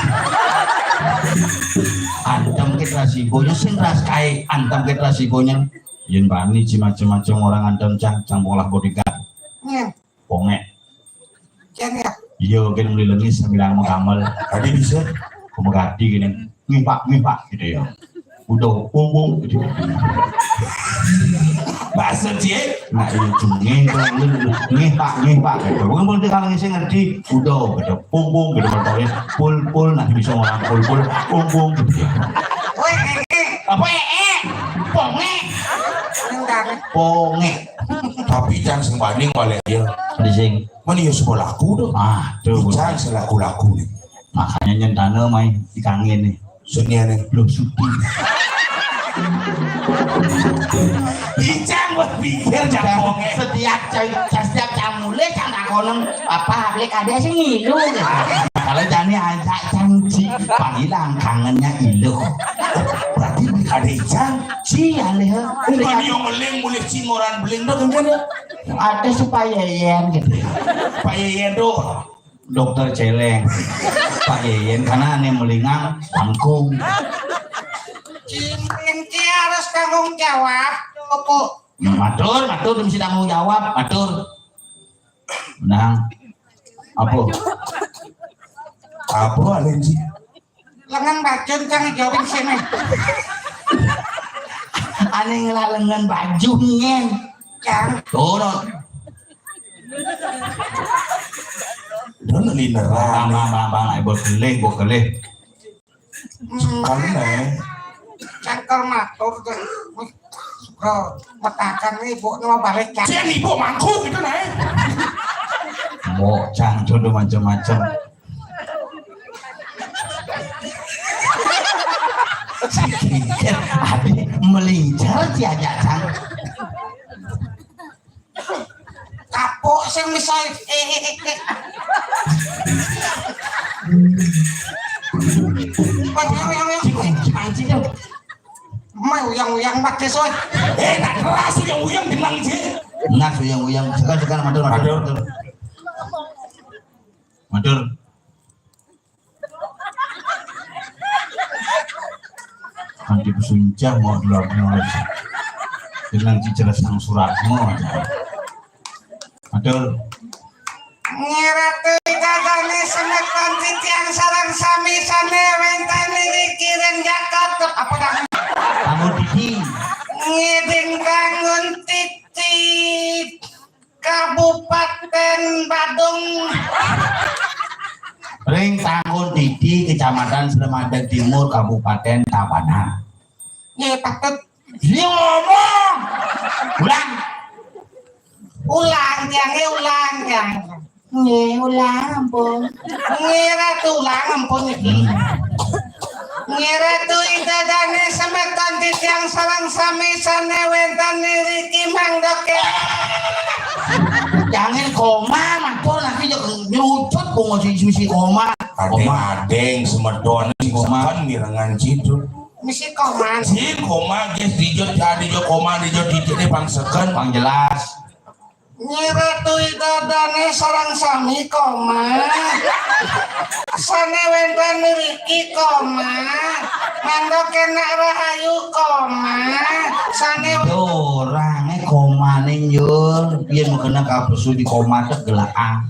antam ke rasibonya sing ras kai antam ke rasibonya yen bani macam-macam orang antam cang pola bodyguard Nih, pongek jadi ya. iya kan mulai lengis bilang mau kamal tadi bisa kumegati gini ngimpak gitu ya udah punggung gitu bahasa cie nah iya cungin ngimpak gitu bukan boleh kalau ngisi ngerti udah gitu punggung gitu bertanya pul nanti bisa ngomong pul punggung gitu ya Woi, apa pongek tapi jangan sembanding oleh dia di sing mana ya sekolahku tuh tuh jangan selaku-laku nih makanya nyentana main dikangin nih senian nih belum suci Ijang berpikir jangan setiap camule jangan konon apa lek ada sih ngilu kalau jani ajak janji panggilan kangennya ilu berarti ada Ijang si aleh bukan yang meleng mulai cingoran beling dong kan ada supaya yen gitu Pak Yeyen tuh dokter celeng Pak Yeyen karena ane melingang tangkung Cinti harus tanggung jawab. Opo. matur mesti tanggung jawab matur menang apa alenji Lengan bacun kang jawabin sini. aneh ngelalengan baju ngen Kang, turun dan lineran bang ibu kelih sekali nih cangkel matur tuh. Bro, matakan ibu mau balik kan. Cian ibu mangku gitu nih bocang jodoh macam-macam adik melincar diajak cang Kapok sing bisa mau yang pakai soy. nak keras yang uyang genang sih nah uyang sekarang matur nanti pesuncah mau dilakukan dengan cicara sang suratmu matur Ngiratu dadane semeton titiang sarang sami sane wentane kiring Jakarta apa dah kamu didi ngiding bangun titik Kabupaten Badung ring tanggung didi Kecamatan Slemadeg Timur Kabupaten Tabanan ya patut Dia ngomong. Ulang. Ulang yang. Ulang ampun. Ngira tuh ulang ampun iki. Ngira tuh idadane semeton titiang sarang sami sane wentane riki mangdoke. Jangan koma, mantul nanti nyucut bunga si koma. Adeng semedon si koma kan mirengan citu. Misi koman. Si koma geus dijot koma dijot ditine pangsekeun pang jelas. Ngira tuh idadane sarang sami koma. Sane wentane riki koma. Mangdoke nak rahayu koma. Sane Orangnya koma nih yul, dia mau kena kapesu di koma tuh gelaang,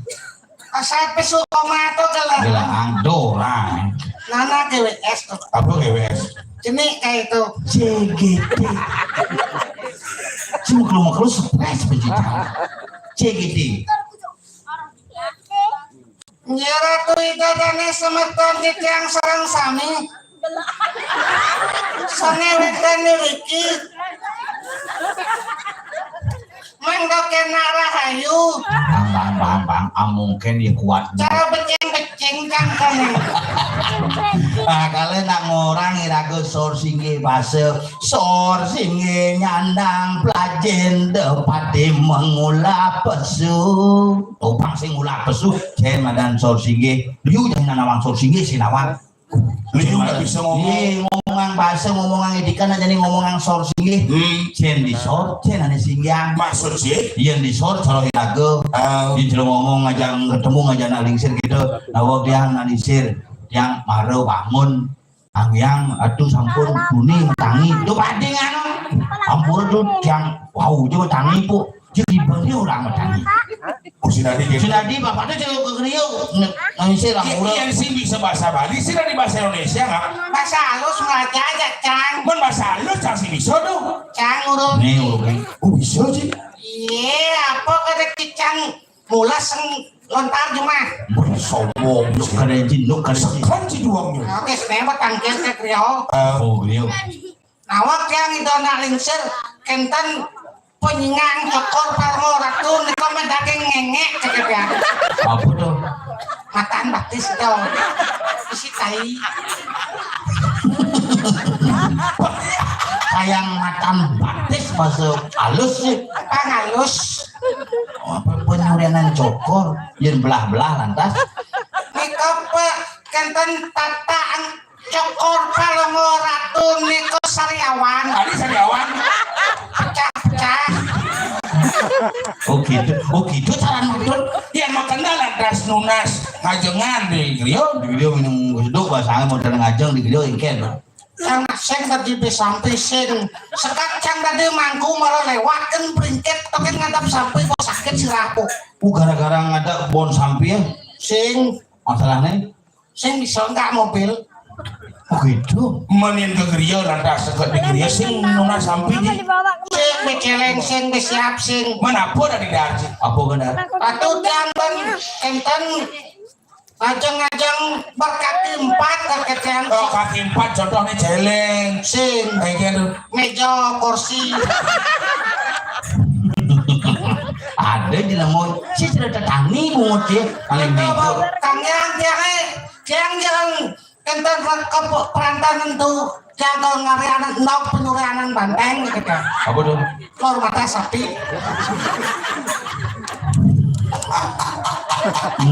asal pesu koma tuh gelaang dorang, Nana GWS tuh. Apa GWS? Jenik kayak itu. CGT, cuma kalau stres begitu, CGT, Ngira tuh idadane semeton di tiang sarang sami. Sane wentane riki. Mangdoke nak rahayu. bang, mungkin dia kuat. Cara beceng-beceng kan kene. Kalian nak ngorang irago sourcingnya bahasa sourcingnya nyandang pelajen depati mengulap pesu. Topang sing ngulap pesu, saya madan sourcingnya. Liu jangan nawang sourcingnya si nawang. Liu nggak bisa ngomong. Iya ngomongan bahasa ngomongan edikan aja nih ngomongan sourcingnya. Cen di sort, cen ane singgah. Maksud sih? Yang di sort kalau irago, di ngomong ngajang ketemu ngajang nalingsir gitu. Nawak dia nalingsir. Yang marah bangun yang aduh sampun kuning tangi itu bading anu ampun tuh yang wow coba tangi pu jadi beli orang tangi Sinadi bapaknya jadi kegeriu nangis lampur yang sih bisa bahasa Bali sih dari bahasa Indonesia nggak? Bahasa halus ngaca aja Cang. Kan bahasa halus Cang sih bisa tuh. Cang urut. nih urut Bisa sih. Iya apa kata Cang mulas lontar cuma. Sombong. lu keren jin lu keren jin Kan si duangnya. Oke sebenarnya tangkil ke Krio. oh geriu Nawak yang itu anak lingsir kenten penyingang cokor parmo ratu nikome daging ngengek cekep ya. apa tuh Mataan baptis dong. Isi tai. sayang makan batis masuk halus sih Apa ngalus? apa penyurianan cokor yang belah-belah lantas Nikope kenten tataan cokor parmo ratu niko sariawan. Tadi sariawan. Pecah-pecah. oh gitu cara nonton Yang makan lantas nunas ngajengan di Rio. di video minum gusduk bahasa mau tenang ngajeng di video ikan Yang sing tadi sampai sing sekat cang tadi mangku malah lewatkan beringket token ngadap sampai kok sakit sirapu. gara-gara ngada bon sampai ya Sing masalahnya sing bisa enggak mobil. oh gitu Menin ke Rio lantas sekat di Rio sing nunas sampai di. Sing beceleng sing besiap sing Mana apa dari darji. apa benar atuh dianten enten ajeng-ajeng berkaki 4 terkecang Oh kaki 4 contohnya celeng. sing Kayak gitu. meja kursi ada di mau si cerita tani bungut ya paling bego kangyang jangan enten perantanan tuh jangan ngarianan nok penyurianan banteng gitu kan apa tuh lor mata sapi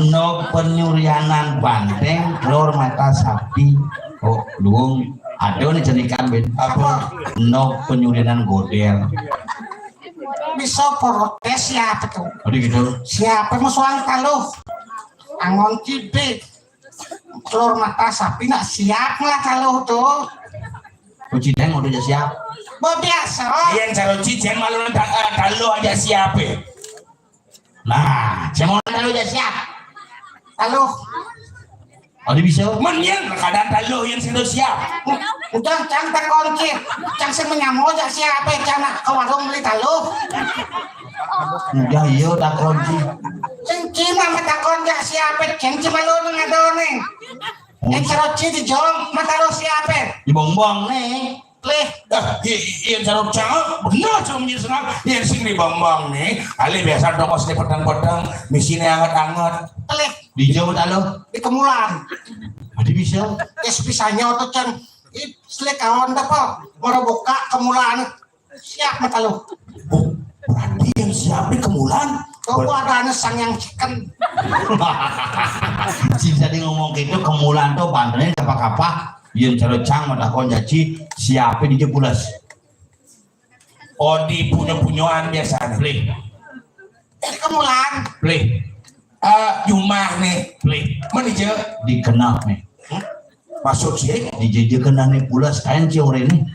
no penyurianan banteng lor mata sapi oh luung ada nih cenikan ben Apa? no penyurianan godel bisa protes siapa tuh ada gitu siapa musuhan kalau angon cibe telur mata sapi nak siap lah kalau tuh kuci deng udah siap biasa Yang caro cicen malu kalau aja siapa. nah saya mau kalau udah siap kalau ada bisa Menyen kadang kalau yang sudah siap. udah cang terkunci cang sing menyamo aja siapa cang nak ke warung beli kalau udah iya tak kunci sing cina mata konja siapa cang cuma lu ngadone yang ceroci di jong mata lo siapa di bongbong nih Leh. Iyan sarap cang, bener cuma senang. Iyan sing nih bambang nih, ali biasa dongos di pedang-pedang, mesinnya anget-anget. Leh. Di jauh alo, Di kemulan. ada bisa. Kes pisahnya atau can. Selek kawan dapat. Mau buka kemulan. Siap mata lo. Oh, berarti yang siap di kemulan. Kau ada sang yang chicken. Si tadi ngomong gitu kemulan tuh bandelnya apa-apa. Iyan sarap cang, mata kon jaci, siapin di jebulas. Oh, di punya-punyaan biasa nih. Di kemulan. Play. Jumah nih, play. Mana je? Dikenal nih. Maksud sih? Di kena nih pula sekalian sih orang ini.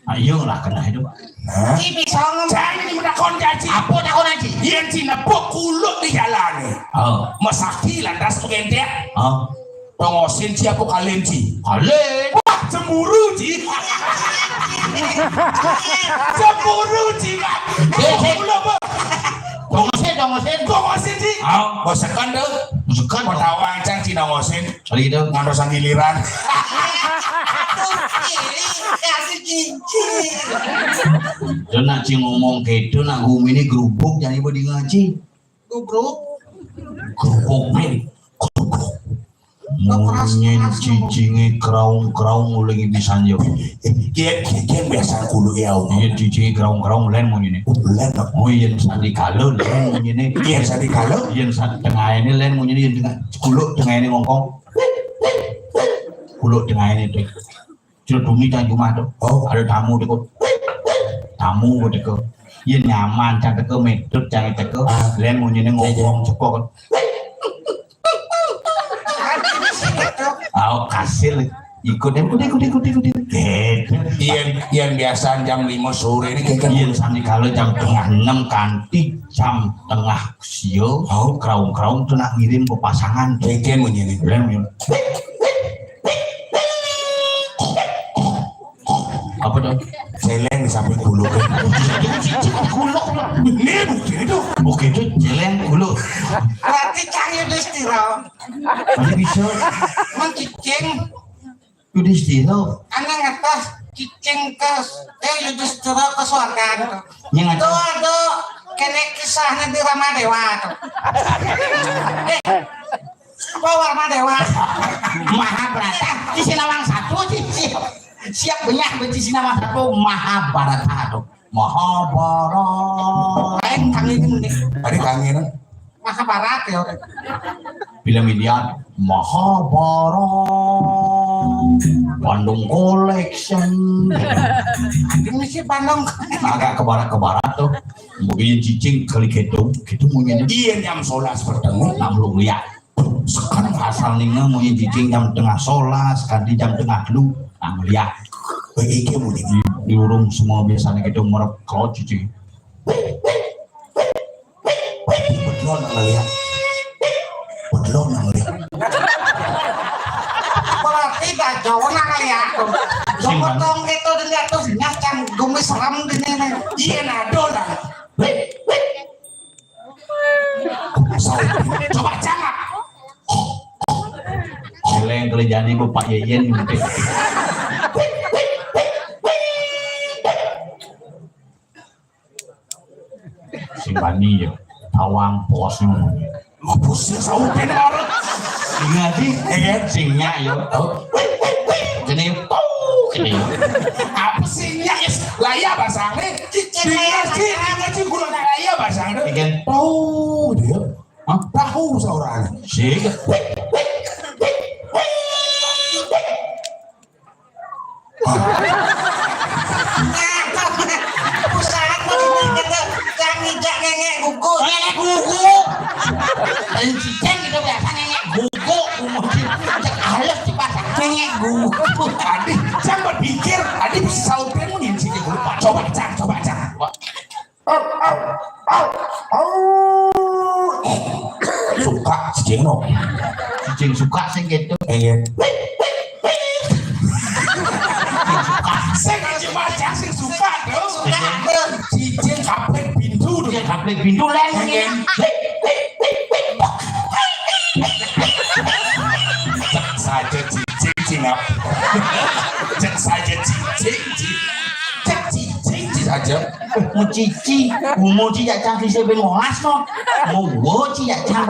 Ayo lah kena itu. Nah. Ci bisa ngomong. Jangan ini mudah kon jaji. Apa dah kon jaji? Yang Cina pok kuluk di jalan nih. Oh. Masaki landas pengentek. Oh. Pengosin siapa kalian ci? Kalian. Wah cemburu ci. Cemburu ci. Dongosin ci. Oh, bosekan deh. Bosekan. Pertawang cang Cina ngosin. Kali itu ngandosan giliran. Dan nak ci ngomong gitu nak gumi ini gerubuk jadi ibu di ngaji. Gubruk. Gerubuk nih. Munyin cicingi kraung ulengi pisan yo. Kian biasa kulo ya. Iya cicingi kraung len munyin. Len tak munyin sandi kalau len munyin. Kian sandi kalau. Yen sandi tengah ini len munyin yen tengah kulo tengah ini ngongkong. Kulo tengah ini dek. Cuma dan cuma tuh. Oh ada tamu dek. Tamu dek. Yen nyaman cak dek metode jangan dek. Len munyin ngongkong cepok. Oh kasih ikut. Iyan biasa jam 5 sore ini kayak iyan sandi kalau jam tengah 6 kanti jam tengah sio. Oh kraung tuh nak ngirim ke pasangan. Kayak begini. Apa dong? Celeng di samping gulu kan? Gulok nih bukti itu. Bukti itu celeng gulu. Berarti cari distiro. Masih bisa. Mencicing. Distiro. Anak ngatas cicing ke distiro ke suarga. Yang ada. Aduh, kene kisahnya di Ramadewa tuh. Apa Ramadewa? Mahabharata. Di Sinawang 1 siap banyak di Sinawang 1 Mahabharata tuh. Mahabharata. Lain kangen nih. Ada kangen. Mahabharata ya. Film Indian Mahabharata Bandung Collection. Ini sih Bandung. Agak ke barat tuh. Mungkin cicing kali gitu mungkin. Iya jam 11 petang namlung liat. Sekarang asal ninga mungkin cicing jam tengah 11 kanti jam tengah lu nang liat. Iki mungkin diurung semua biasanya gitu merep kalau cicing. Betul nang liat. Betul nang liat. Berarti dah jauh nang liat. Jomotong itu dilihat tuh nyacang gumis ram di nene. Iya nado lah. Coba jangan. Celeng kerjaan ibu Pak Yeyen gitu. Simbani ya, tawang posnya. Posnya sautin orang. Singa sih, singa ya. Jadi, apa singa is laya basangnya? Singa sih gula laya basangnya. Tahu dia, tahu seorang. Sih. Cicing itu biasa ngengek gugu. Halus di pasar ngengek gugu. Adik, jangan berpikir. Adik bisa sautin mau nih sini lupa. Coba cang. Suka cicing no. Cicing suka sih gitu. Pengen. Saya cuma cacing suka dong. Cicing kaplek pintu dong. Kaplek pintu lain. Cek saja cicing. aja. Mau cici, mau cici cang di seben ngolas no, mau wo cici cang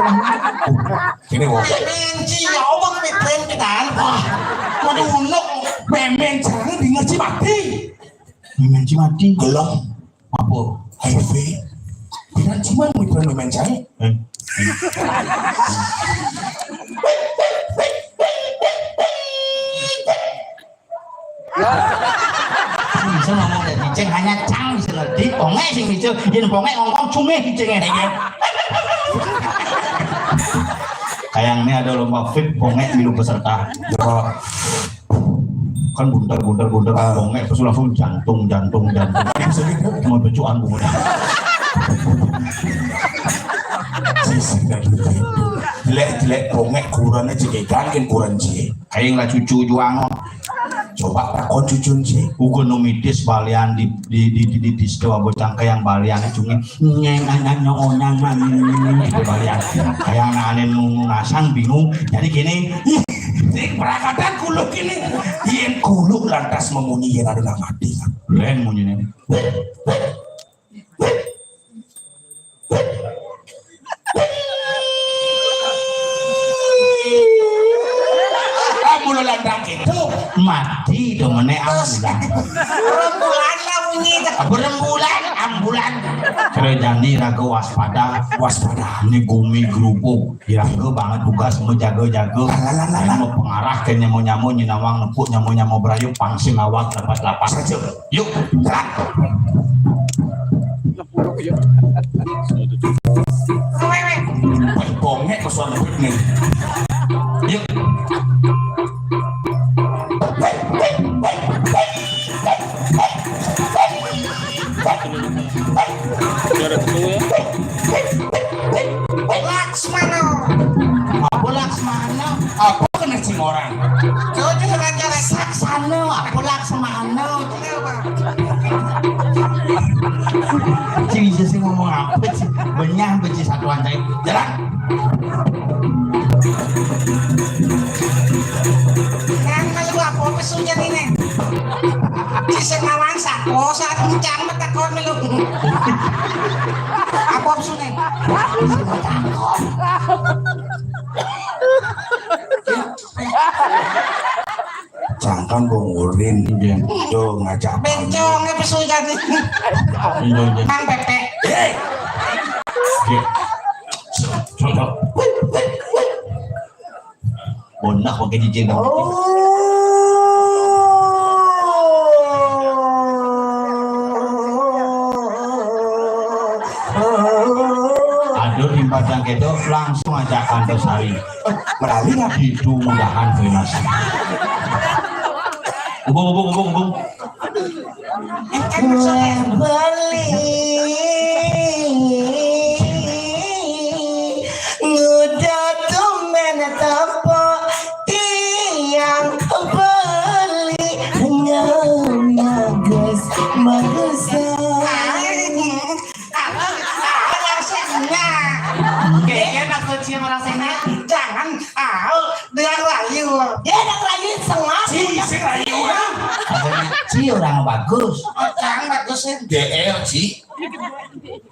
Ini wong. benci ya Allah keren kita. Mau diunuk, Memen jangan di ngaji mati. benci mati. Gelong. Apa? HIV. Tidak cuma mitra memen jangan. Bisa ngomong dari ceng hanya cang bisa ngerti. Pongek sing bisa, yen pongek ngomong cumi cengnya. Kayaknya ada lomba fit pongek milu peserta. Kan buntar pongek terus langsung jantung mau becuan bunga. Jelek pongek kurangnya cekekan kan kurang cie. Kayak lah cucu juang. Coba takon cucun cie. Ugo nomitis balian di sewa bocang kayang balian cungi nyeng itu balian kayang aneh ngasang bingung jadi gini Di perakatan kuluk ini yen kuluk lantas memunyi yen ada mati kan. len munyi ini Kamu lo landang itu mati dong meneh Rembulan lah bunyi. ambulan kerjani raga waspada ini gumi gerupuk raga banget tugas mau jaga mau pengarah ke nyamo nyinawang nepuk nyamo berayu pangsi awak dapat lapas aja yuk gerak bongek kesuan nih. yuk Laksmana. apa Laksmana Apa kena cimoran? Coba dengan cara Saksana apa Laksmana bisa sih ngomong apa sih benyah beci satuan saya jalan kan kalau apa pesunya ini. Si Senawan sako saat kencang metakon melu. Apa pesunya? Cangkan bongurin do ngajak Bencongnya pesunya nih. Mang Pepe. bonak pakai cicing aduh di padang kedo langsung ajak Antasari Merali nggak? itu mudahan Venus hubung Kan pesunya beli. Ngudah tumben tapo tiang beli nyagus magusan. kayaknya maksud siapa rasanya Jangan dengan layu. Dia dengan layu sengaja. Si rayu kan? si orang bagus Jangan bagusin. GL Ci.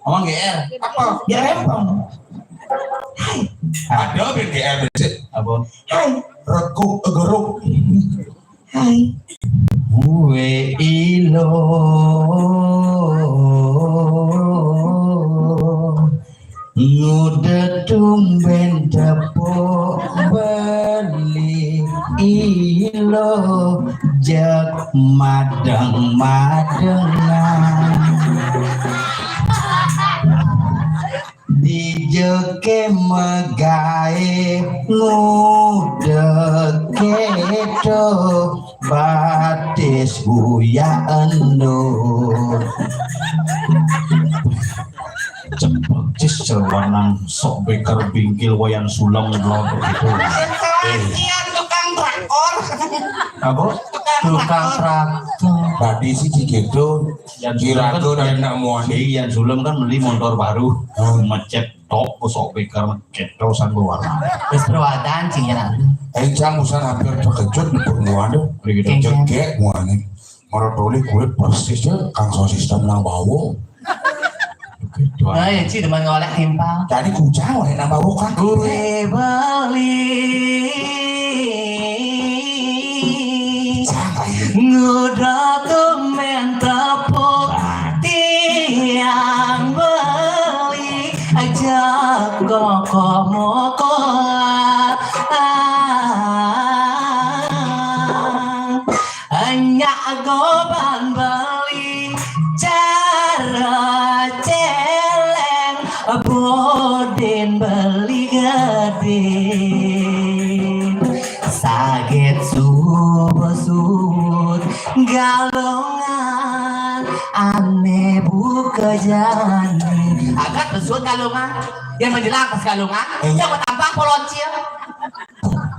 ngomong GR Apa? Dia rempong. Ada BGL bersih. apa Hai. Rekuk geruk. Hai. gue ilo ngudah tumben tepuk beli ilo jak madeng-madengan dijeke megae ngudah keto batis buya endo cepet cerwanang sok beker bingkil wayan sulam blog gitu Sekarang tukang drakor. apa tukang traktor Tadi sih gitu. Kira-kira dan nak muan. Yan Sulam kan beli motor baru macet top sok beker keto san berwarna Terus perawatan sih ya. Encang usan hampir terkejut di muan tuh. begitu Cekek muan. Marotoli kulit persisnya kang sosis nang bawo. Begitu. Ay, ci demen ngoleh timpal. Jadi kujang wae nang bawo kan. Gue beli ngudah temen tepuk tiang beli ajak koko moko hanya goban beli cara celeng boden beli gede sakit subesut galongan aneh buka jani agak besut galongan yang menjelang ke galongan yang bertambah poloncil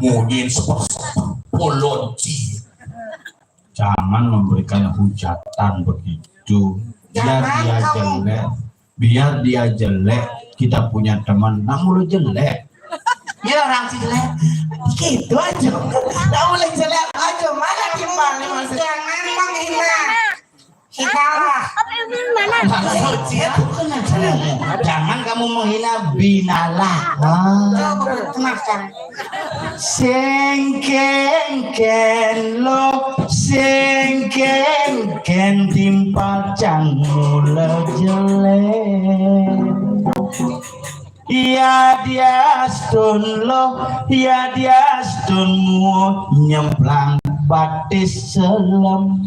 Mungkin seperti polonci. Jangan memberikan hujatan begitu. Biar Jangan dia kamu. jelek, biar dia jelek, kita punya teman, namun lu jelek. ya orang si jelek Gitu aja. Nggak boleh jelek aja. Mana timbal nih mas? Jangan menghina. Kita suci ya Jangan kamu menghina binala. Sengken lo, sengken timpal cang mula jelek. Ya dia stun lo, ya dia stun mu nyemplang batis selam.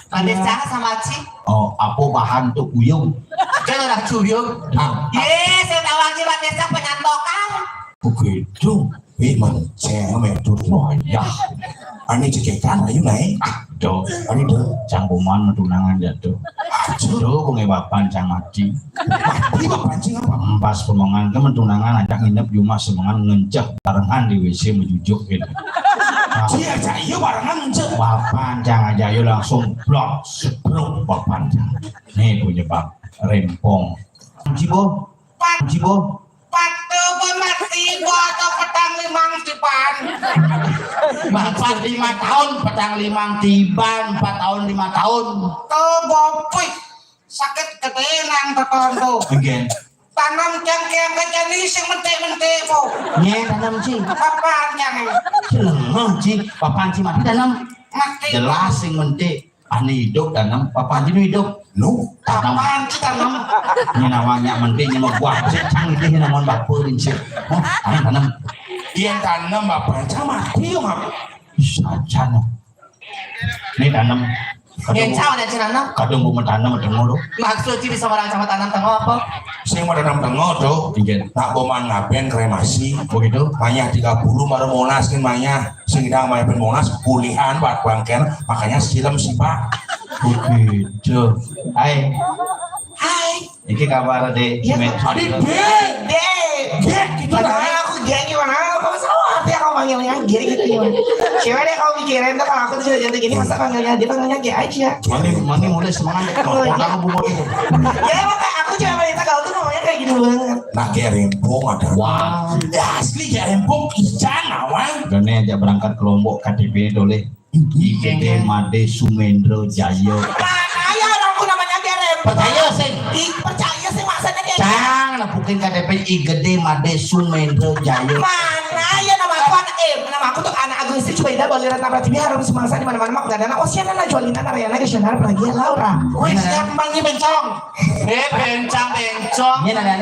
ada cara sama Ci Oh, apa bahan tuh uyung? kan orang cuyung yes saya tahu Ci Batesa penyantokan Begitu. Menceng metur. Wah ya, Ani cekekan ayo naik. do, Ani deh. cangkuman tunangan jatuh. Do, pengebapan cang mati. Mati mah pancing apa? Pas pemongan ke mentunangan ajak nginep cuma semangan ngencek barengan di WC menjujuk gitu. Cia cayo barengan mencet. Bapan cang aja yuk langsung blok sebruk bapan cang. Nih punya bang rempong. Cibo, cibo. patu pemati atau petang limang dipan. 4 5 tahun petang limang tiban 4 tahun 5 tahun. Tuh bopik sakit ketenang tertentu. Again. Tanam cengkeh kejenis yang mentek-mentek po. Nye tanam ci. Apaan yang Celengah ci. Papan ci mati tanam. mati? Jelas sing mentik. Ani hidup tanam. Papan ci hidup. Nu. Tanam. Apaan sih tanam? Ini namanya mentik. Ini buah. Cang ini namanya baperin sih. Tanam. Dia tanam apa? Cang mati yo ngap. Saja no. Ini tanam. yang cawa dan cenana Kadang mau tanam dengo lo. maksud Ci bisa orang sama tanam tengah apa Sing mau tanam tengah tuh. Again. Nak boman ngaben kremasi. Begitu. Manya 30 baru monas kan manya. Sing dang maya pen monas kuliahan buat bangken. Makanya silam sih Pak. Begitu. Hai. Hai, Iki kabar deh. Iya, Adi dek. dek, gitu lah. Aku geng gimana? Kamu salah hati aku manggilnya geng gitu gimana? Coba deh kalau mikirin tuh kalau aku tuh sudah jantung gini masa panggilnya dia panggilnya geng aja. Mani mulai semangat. Kalau kamu bumbu itu. Ya emang aku cuma minta kalau tuh ngomongnya kayak gitu banget. Nah kayak rempong ada. Wah. Asli kayak rempong ikan awan. Gane aja berangkat ke Lombok KTP dole. IGD Made Sumendro Jaya. Mana ya orangku namanya Gerem? Percaya sih. Percaya sih maksudnya dia. Jangan bukin KTP IGD Made Sumendro Jaya. Mana ya nama aku tuh anak Agustus coba ida baliran nama TV harus semangsa di mana-mana mak dan anak Osiana na Jolina Narayana Kesyana Pragia Laura. Wih, siap mangi bencong. Bencang. Ini nanya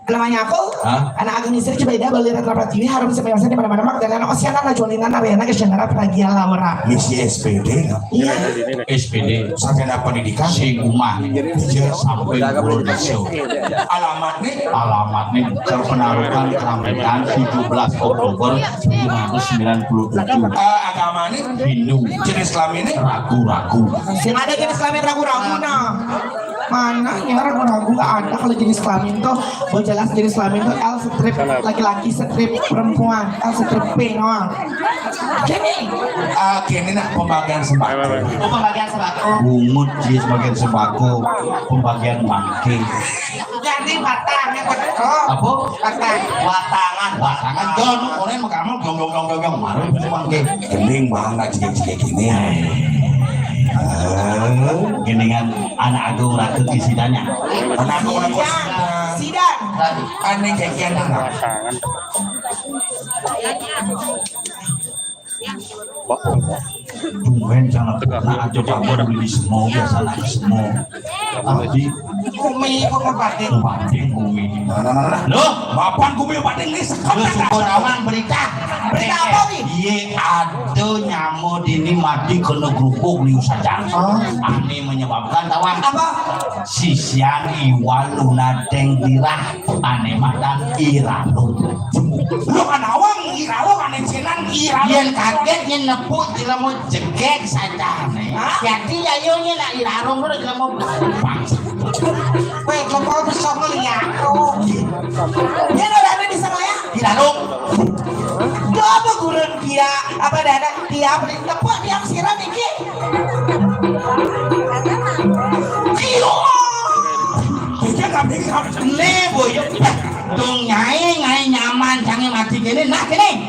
Namanya aku, Hah? anak Agustus coba ida baliran nama TV harus semangsa di mana-mana mak dan anak Osiana na Jolina Narayana Kesyana Pragia Laura. Misi SPD nggak? Iya. SPD Sarjana pendidikan. si Umah sampai Pulau Deso. Alamatnya Alamatnya Terpenarukan Keramaian 17 Oktober 1997. agamanya Hindu jenis kelaminnya ragu-ragu. Yang ada jenis kelamin ragu-ragu nah. Mana ya ragu-ragu nggak ada kalau jenis kelamin tuh. Oh jelas jenis kelamin tuh L strip laki-laki strip perempuan L strip P doang. Gini. kini nak pembagian sembako. Oh, pembagian sembako. Bungut di sebagian sembako, pembagian bangke. Jadi batangnya betul. Apa? Batang. Watangan. Tangan John, orang mau kamu gong marah itu bangke. Kening banget jika gini. Geningan anak agung rakyat isidanya. Anak aku nak bos. Sidan. Aneh jakian dengar. Tumben jangan pernah aja kabar beli semua biasa nak semua. Tadi Kumi kok ngebatin. banding bumi. Nah. Loh, mapan bumi banding ni sekot. Syukur awang berita. Berita apa nih? Iya ada nyamuk ini mati kena gerupuk liu saja. Ini menyebabkan tawang Apa? sisian iwal lunadeng dirah anematan iralung. Lu kan awang iralung aneh cenan iralung. Yang kaget yang nepuk jika mau jegek saja. Jadi ayonya nak iralung dulu jika mau bangsa. Weh, kau mau bisa ngeliat tuh. Dia ada di sana ya? Iralung. Apa gurun dia? Apa ada dia beri tepuk yang siram iki? Kilo. Dia nggak bisa. Le boyo. Tung nyai nyaman jangan mati gini nah gini.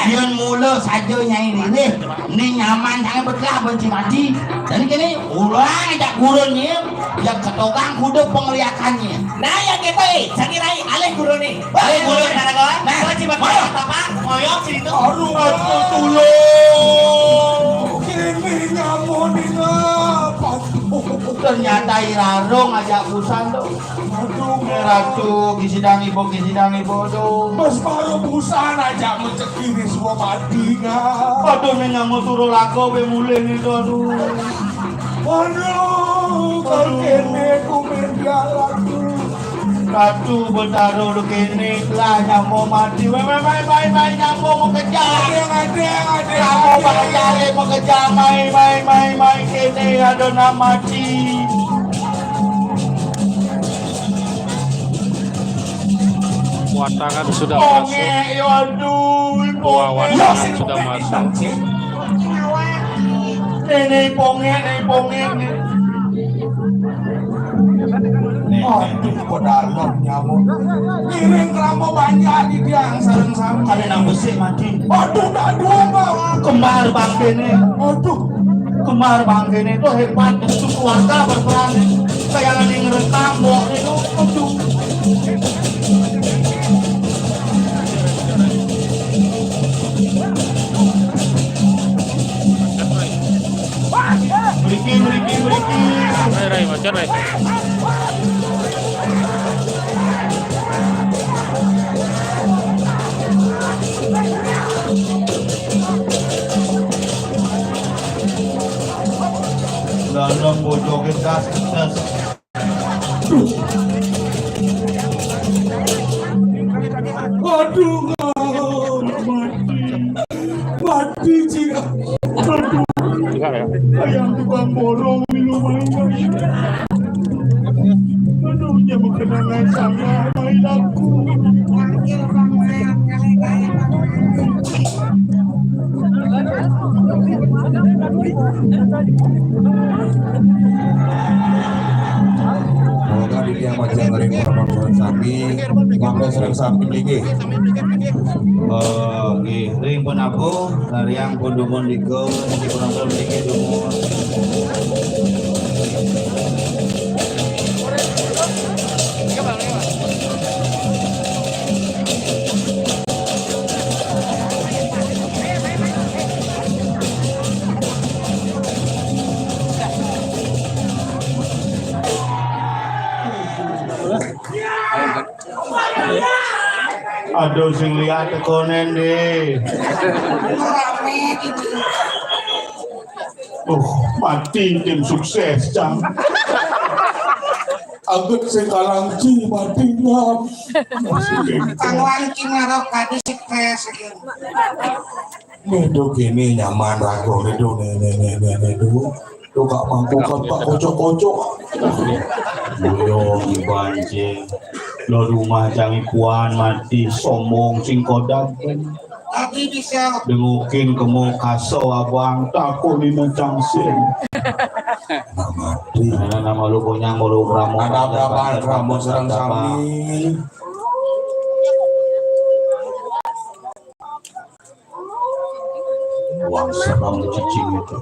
Biar mulu saja nyai ini. Ini nyaman jangan betah benci mati. Jadi gini ulang aja gurunnya. Ya ketokang kudu penglihatannya. Nah yang kita jadi rai alih gurun nih. Alih gurun ada kawan. Nah, wajib apa? Moyok sini tuh. Aduh, tulung. Ini nyamuk ni apa? Ternyata irarong aja busan tuh. Aduh, Ratu kisidang ibu tuh. Mas baru busan aja mencekini semua mati nggak? Aduh nyamuk suruh laku be mulai itu aduh. Aduh, kalau kene kumen dia lagi. Ratu bertaruh di kini lah nyamuk mati. Main nyamuk mau kejar. Nyamuk mau kejar main kini ada nama mati. Watangan sudah Ponge, masuk. aduh, Dua ponge. watangan sudah masuk. Nih ponge. Aduh, pedalon nyamuk. Ngiring kerambo banyak di tiang sareng sama. Ada nang besi mati. Aduh, bang. Kembar bangkene. Aduh, Kembar bangkene itu hebat. Itu keluarga berperan. Kayak ada yang ngerentang bawa itu. Aduh. Beriki. Rai, macam Rai. Dalam bocor gas. aduh, mati jika. Aduh, Enggak ya? ayam tukang borong minuman. Aduh, dia berkenangan sama main aku. Semoga di dia macam ngering orang sapi, ngambil sering sapi lagi. Ring pun aku dari yang pun dumon diko nanti kurang dikit dumon. Aduh sing lihat tekonen deh. Mati tim sukses cang. Agut sekalang ci mati ngam. Angwangki ngarok kadi stres. Nedo gini nyaman rago nedo nedo. Tuh gak mampu kan pak kocok. Boyo dibanjing. Lo rumah jangan kuan mati sombong sing kodak. Tapi bisa Dengukin kemo kaso abang takut di mencangsin. Nah mati. Nama lu punya mulu ramo. Ada berapa rambut serang sami? Uang serang cicing itu.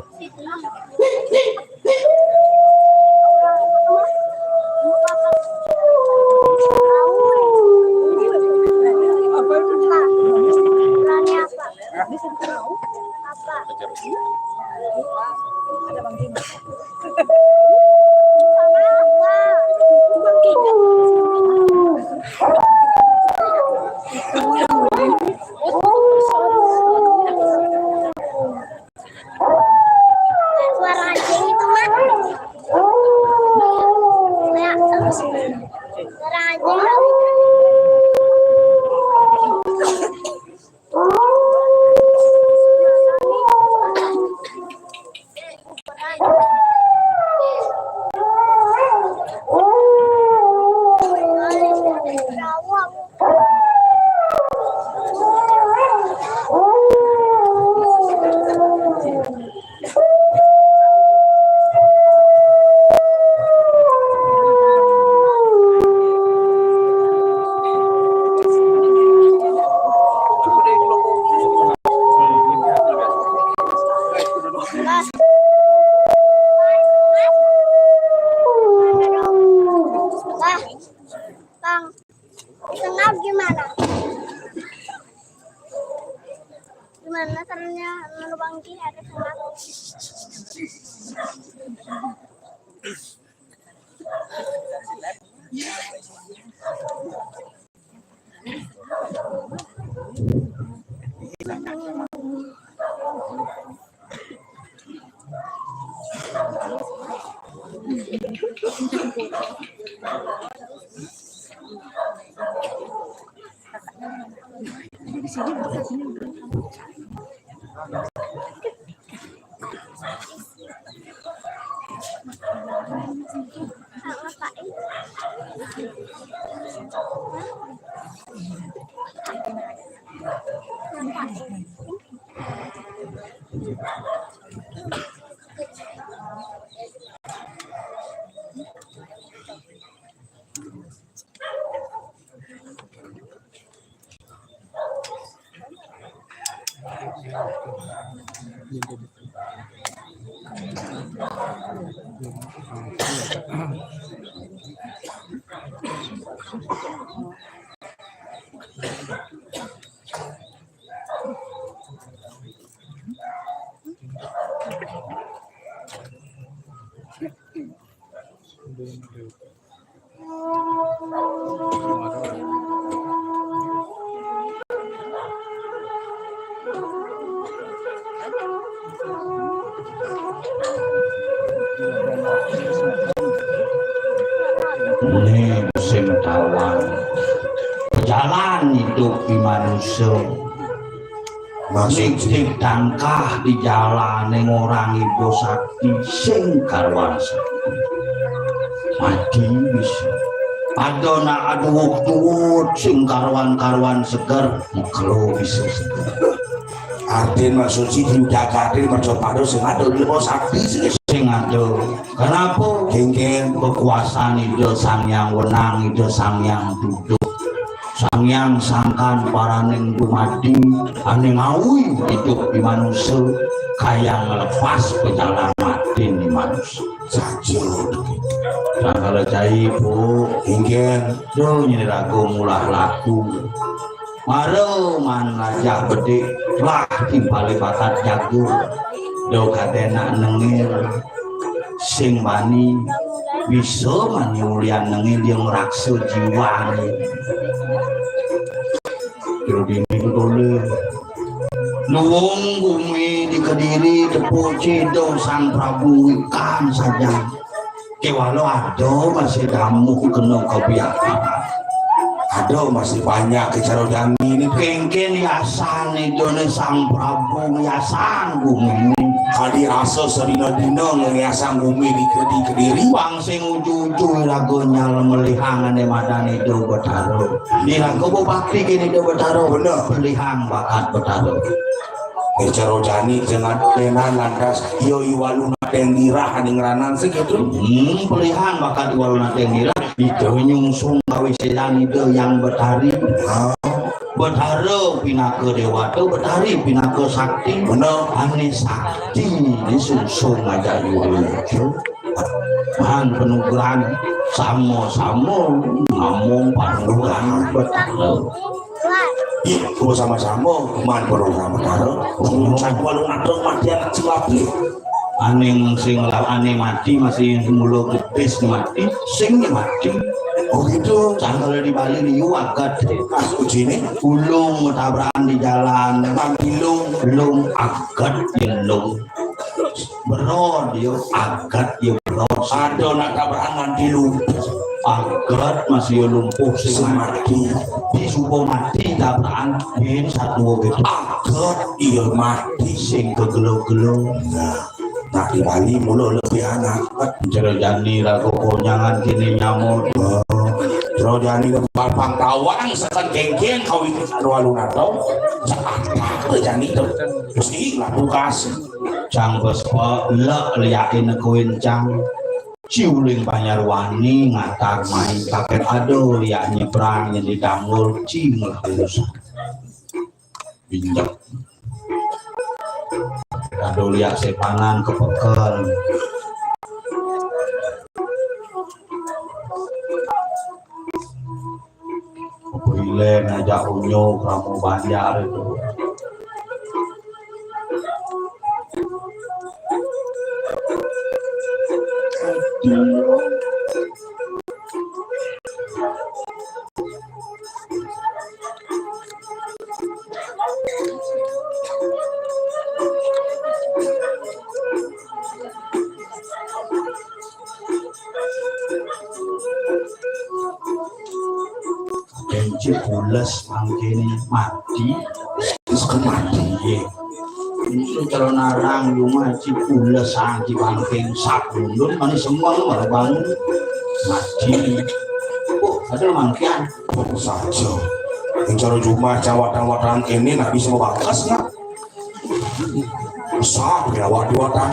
mungkin ada salah. Ini musim tawar jalan hidup di manusia masing tangkah di jalan yang orang ibu sakti sing karwan sakti mati bisa ada nak ada waktu sing karwan seger kalau bisa seger Artin maksud si dijaga Artin bercoba sing ada di bawah sakti sing ada kenapa kengkeng kekuasaan itu sang yang wenang itu sang yang duduk sang yang sangkan para neng dumadi ane ngawi hidup di manusia kaya ngelepas pejalan mati di manusia sajur kalau cai bu kengkeng do nyeri ragu mulah laku maro man ngajak bedik lah timbali bakat jago do kadena nengir sing mani bisa mani ulian nengir dia meraksa jiwa ni jadi ini boleh nuwung bumi di Kediri tepuk cidong sang Prabu ikan saja kewalau ada masih damu kena kebiakan ada masih banyak kecarojani ini kengken yasan itu sang Prabu yasan bumi kali rasa serina-dina ngeyasan bumi di Kediri bang sing uju-uju lagu nyal melihangan di madan itu betaro di lagu bakti gini itu betaro bener pelihang bakat betaro kecarojani jangan tenan lantas iyo iwaluna tendirah aning ranan segitu pelihang bakat iwaluna tendirah itu nyungsung kawi sedang itu yang betari betaro pinaka dewata betari pinaka sakti bener ane sakti disungsung aja iwaluna bahan penugaran samo-samo ngomong panugaran betaro itu sama-sama kuman program betaro cak walung adong mati anak cilapli aneh sing ane mati masih mulut gepes mati sing mati oh gitu cangkel di Bali ni wagat pas uji ini ulung tabrakan di jalan belum agak ilung berod yo agak yo berod ada nak tabrakan di lumpur agak masih lumpuh sing mati di subuh mati tabrakan bin satu gitu agak iya mati sing kegelo-gelo nah di Bali mulu lebih anak jerojani ragu konyangan kini nyamuk jerojani lebih pangtawang sekan geng-geng kau itu alun atau jerojani itu mesti lah tugas cang bespo lek liakin kuencang ciuling Banyarwani ngatar main paket ado liak nyebrang yang didanggul cing lah urusan binjak ado liak sepanan kepekel Pile ngajak unyu kamu Banjar itu Benci pules mangkene mati. Terus kan mati. Itu kalau narang rumah cipules angki bangking sabulun mana semua lu malah bangun mati. Oh, ada mangkian. Saja. Yang cara cuma cawatan-watan ini nak bisa membakas nggak? Besar ya wadah-wadah.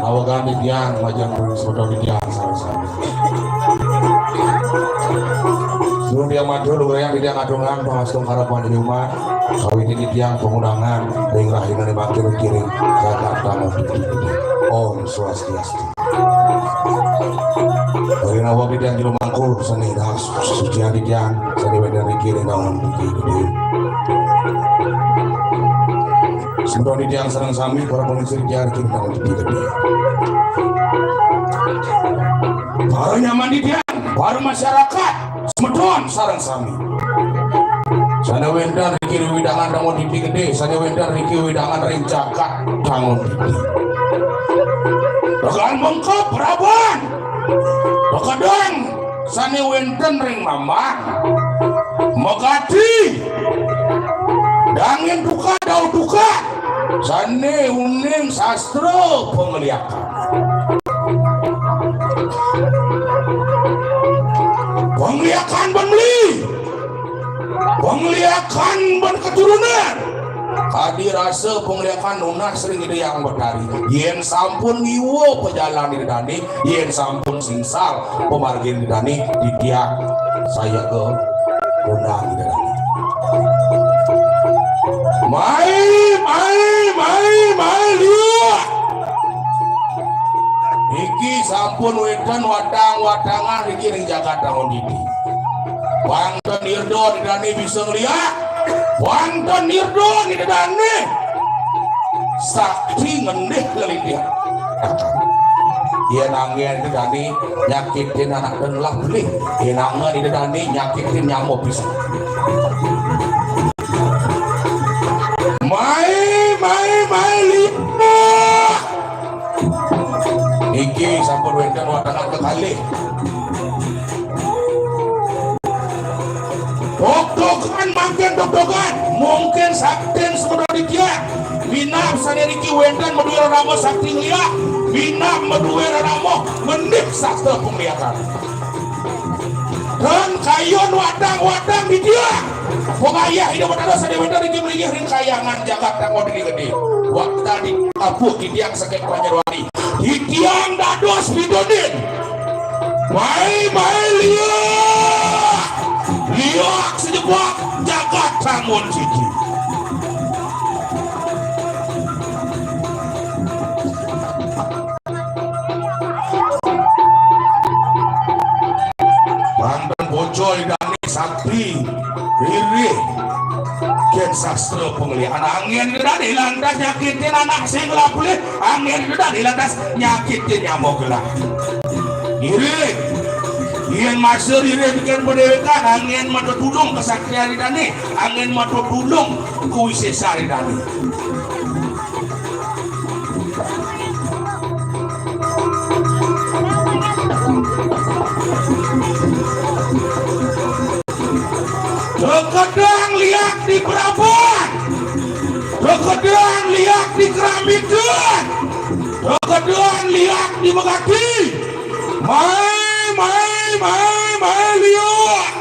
Awagan di tiang, majang saudara di tiang, sama-sama. Sebelum dia maju, lu yang tidak ngadungan pengasung harapan di rumah. Kawin ini tiang pengundangan, ring rahina di bakti kiri, Jakarta Om Swastiastu. Dari nawab di tiang rumahku, seni das, sucian di tiang, seni dari kiri daun di kiri. Sebelum di tiang serang sami, para pengisi di tiang kiri daun di kiri. Baru nyaman di tiang, baru masyarakat, semedon sarang sami. Sana wendar riki widangan dangon titi gede, sana wendar riki widangan ring jagat dangon titi. Rekan bengkop Raban, rekadang sana wendar ring mamang, megati, dangin duka daun duka, sana uning sastra pengeliakan. Pengliakan benli, pengliakan ben keturunan. Kadi rasa pengliakan nunah sering ide yang berdari. Yen sampun ngiwo pejalan di dani, yen sampun singsal pemargin di dani, di tiak saya ke undang di dani. Mai lihat. Iki sampun wedan wadang-wadangan iki ring Jakarta ngondiki. Wonten nirdo didani bisa ngeliat. Wonten nirdo didani sakti ngendih kelitih. Yen angin didani nyakitin anak dan lah beli. Yen angin didani nyakitin nyamuk bisa. Mai lihat. Iki sampun wedan wadangan kekali. Dok-dokan makin dok-dokan. Mungkin saktin sebenarnya dia. Minap saniriki wedan meduwe ramo sakti ngeliat. Minap meduwe ramo menip sastra penglihatan. Dan kayon wadang-wadang di dia. Pengayah hidup pada sana wedan iki mlingih ring kayangan Jakarta ngodi gede. Waktu di kapuh di tiang sakit Banyarwani. Di tiang dados bidodin. Mai liak sejebak Jakarta ngon ciki. Banten bocor dan sakti riri ken sastra pengliharan angin gedan lantas nyakitin anak sing lapulih angin gedan lantas nyakitin nyamuk gelah iri yen masuk iri bikin pendewekan angin mata tulung kesaktian dani angin mata tulung kuwisesa dani. Terkadang lihat di Prabon, terkadang lihat di Keramikun, terkadang lihat di Megati. Mai lihat.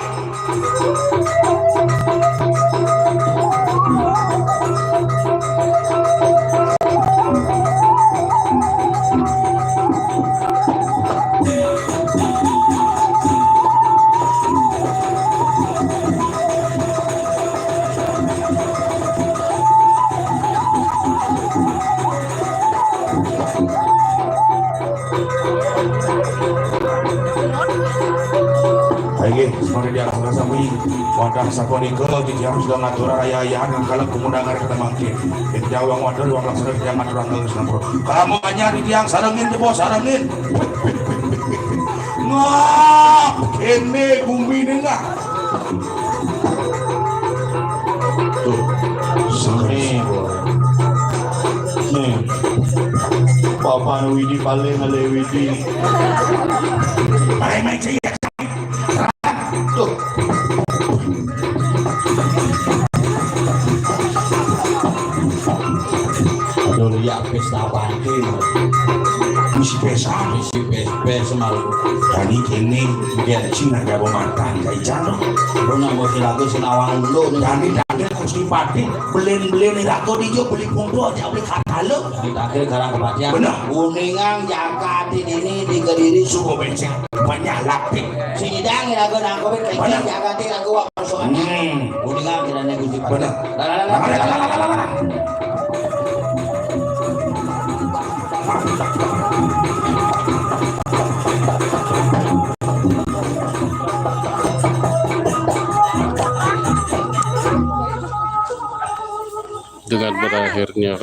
Seperti dia akan sampai wadah saponika di jam sudah ngatur raya-ayahan dan kalau kemudahan kita mangkin di jawang wadah luang laksana di jam ngatur angkel sempro kamu hanya di tiang sarangin jebo sarangin ngap kene bumi dengar tuh sini nih Papa Widi paling ale Widi mai cek tuh aduh lihat pesta panti misi pesa malu tadi kini dia Cina gak mau mantan kayak jano lu nggak mau hilang senawang lu tadi Gusti Pati beli rago dijo beli pungdo aja beli katalo Akhir garang kepatian. Bener. Kuningan jangka di ini di Kediri suhu bensin banyak lapik Sidang ya aku nangkepin kayak jangka di aku waktu Kuningan kiranya Gusti Pati. Bener. Dengan berakhirnya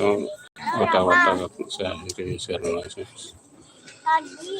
wata-wata saya akhiri share langsung. Tadi.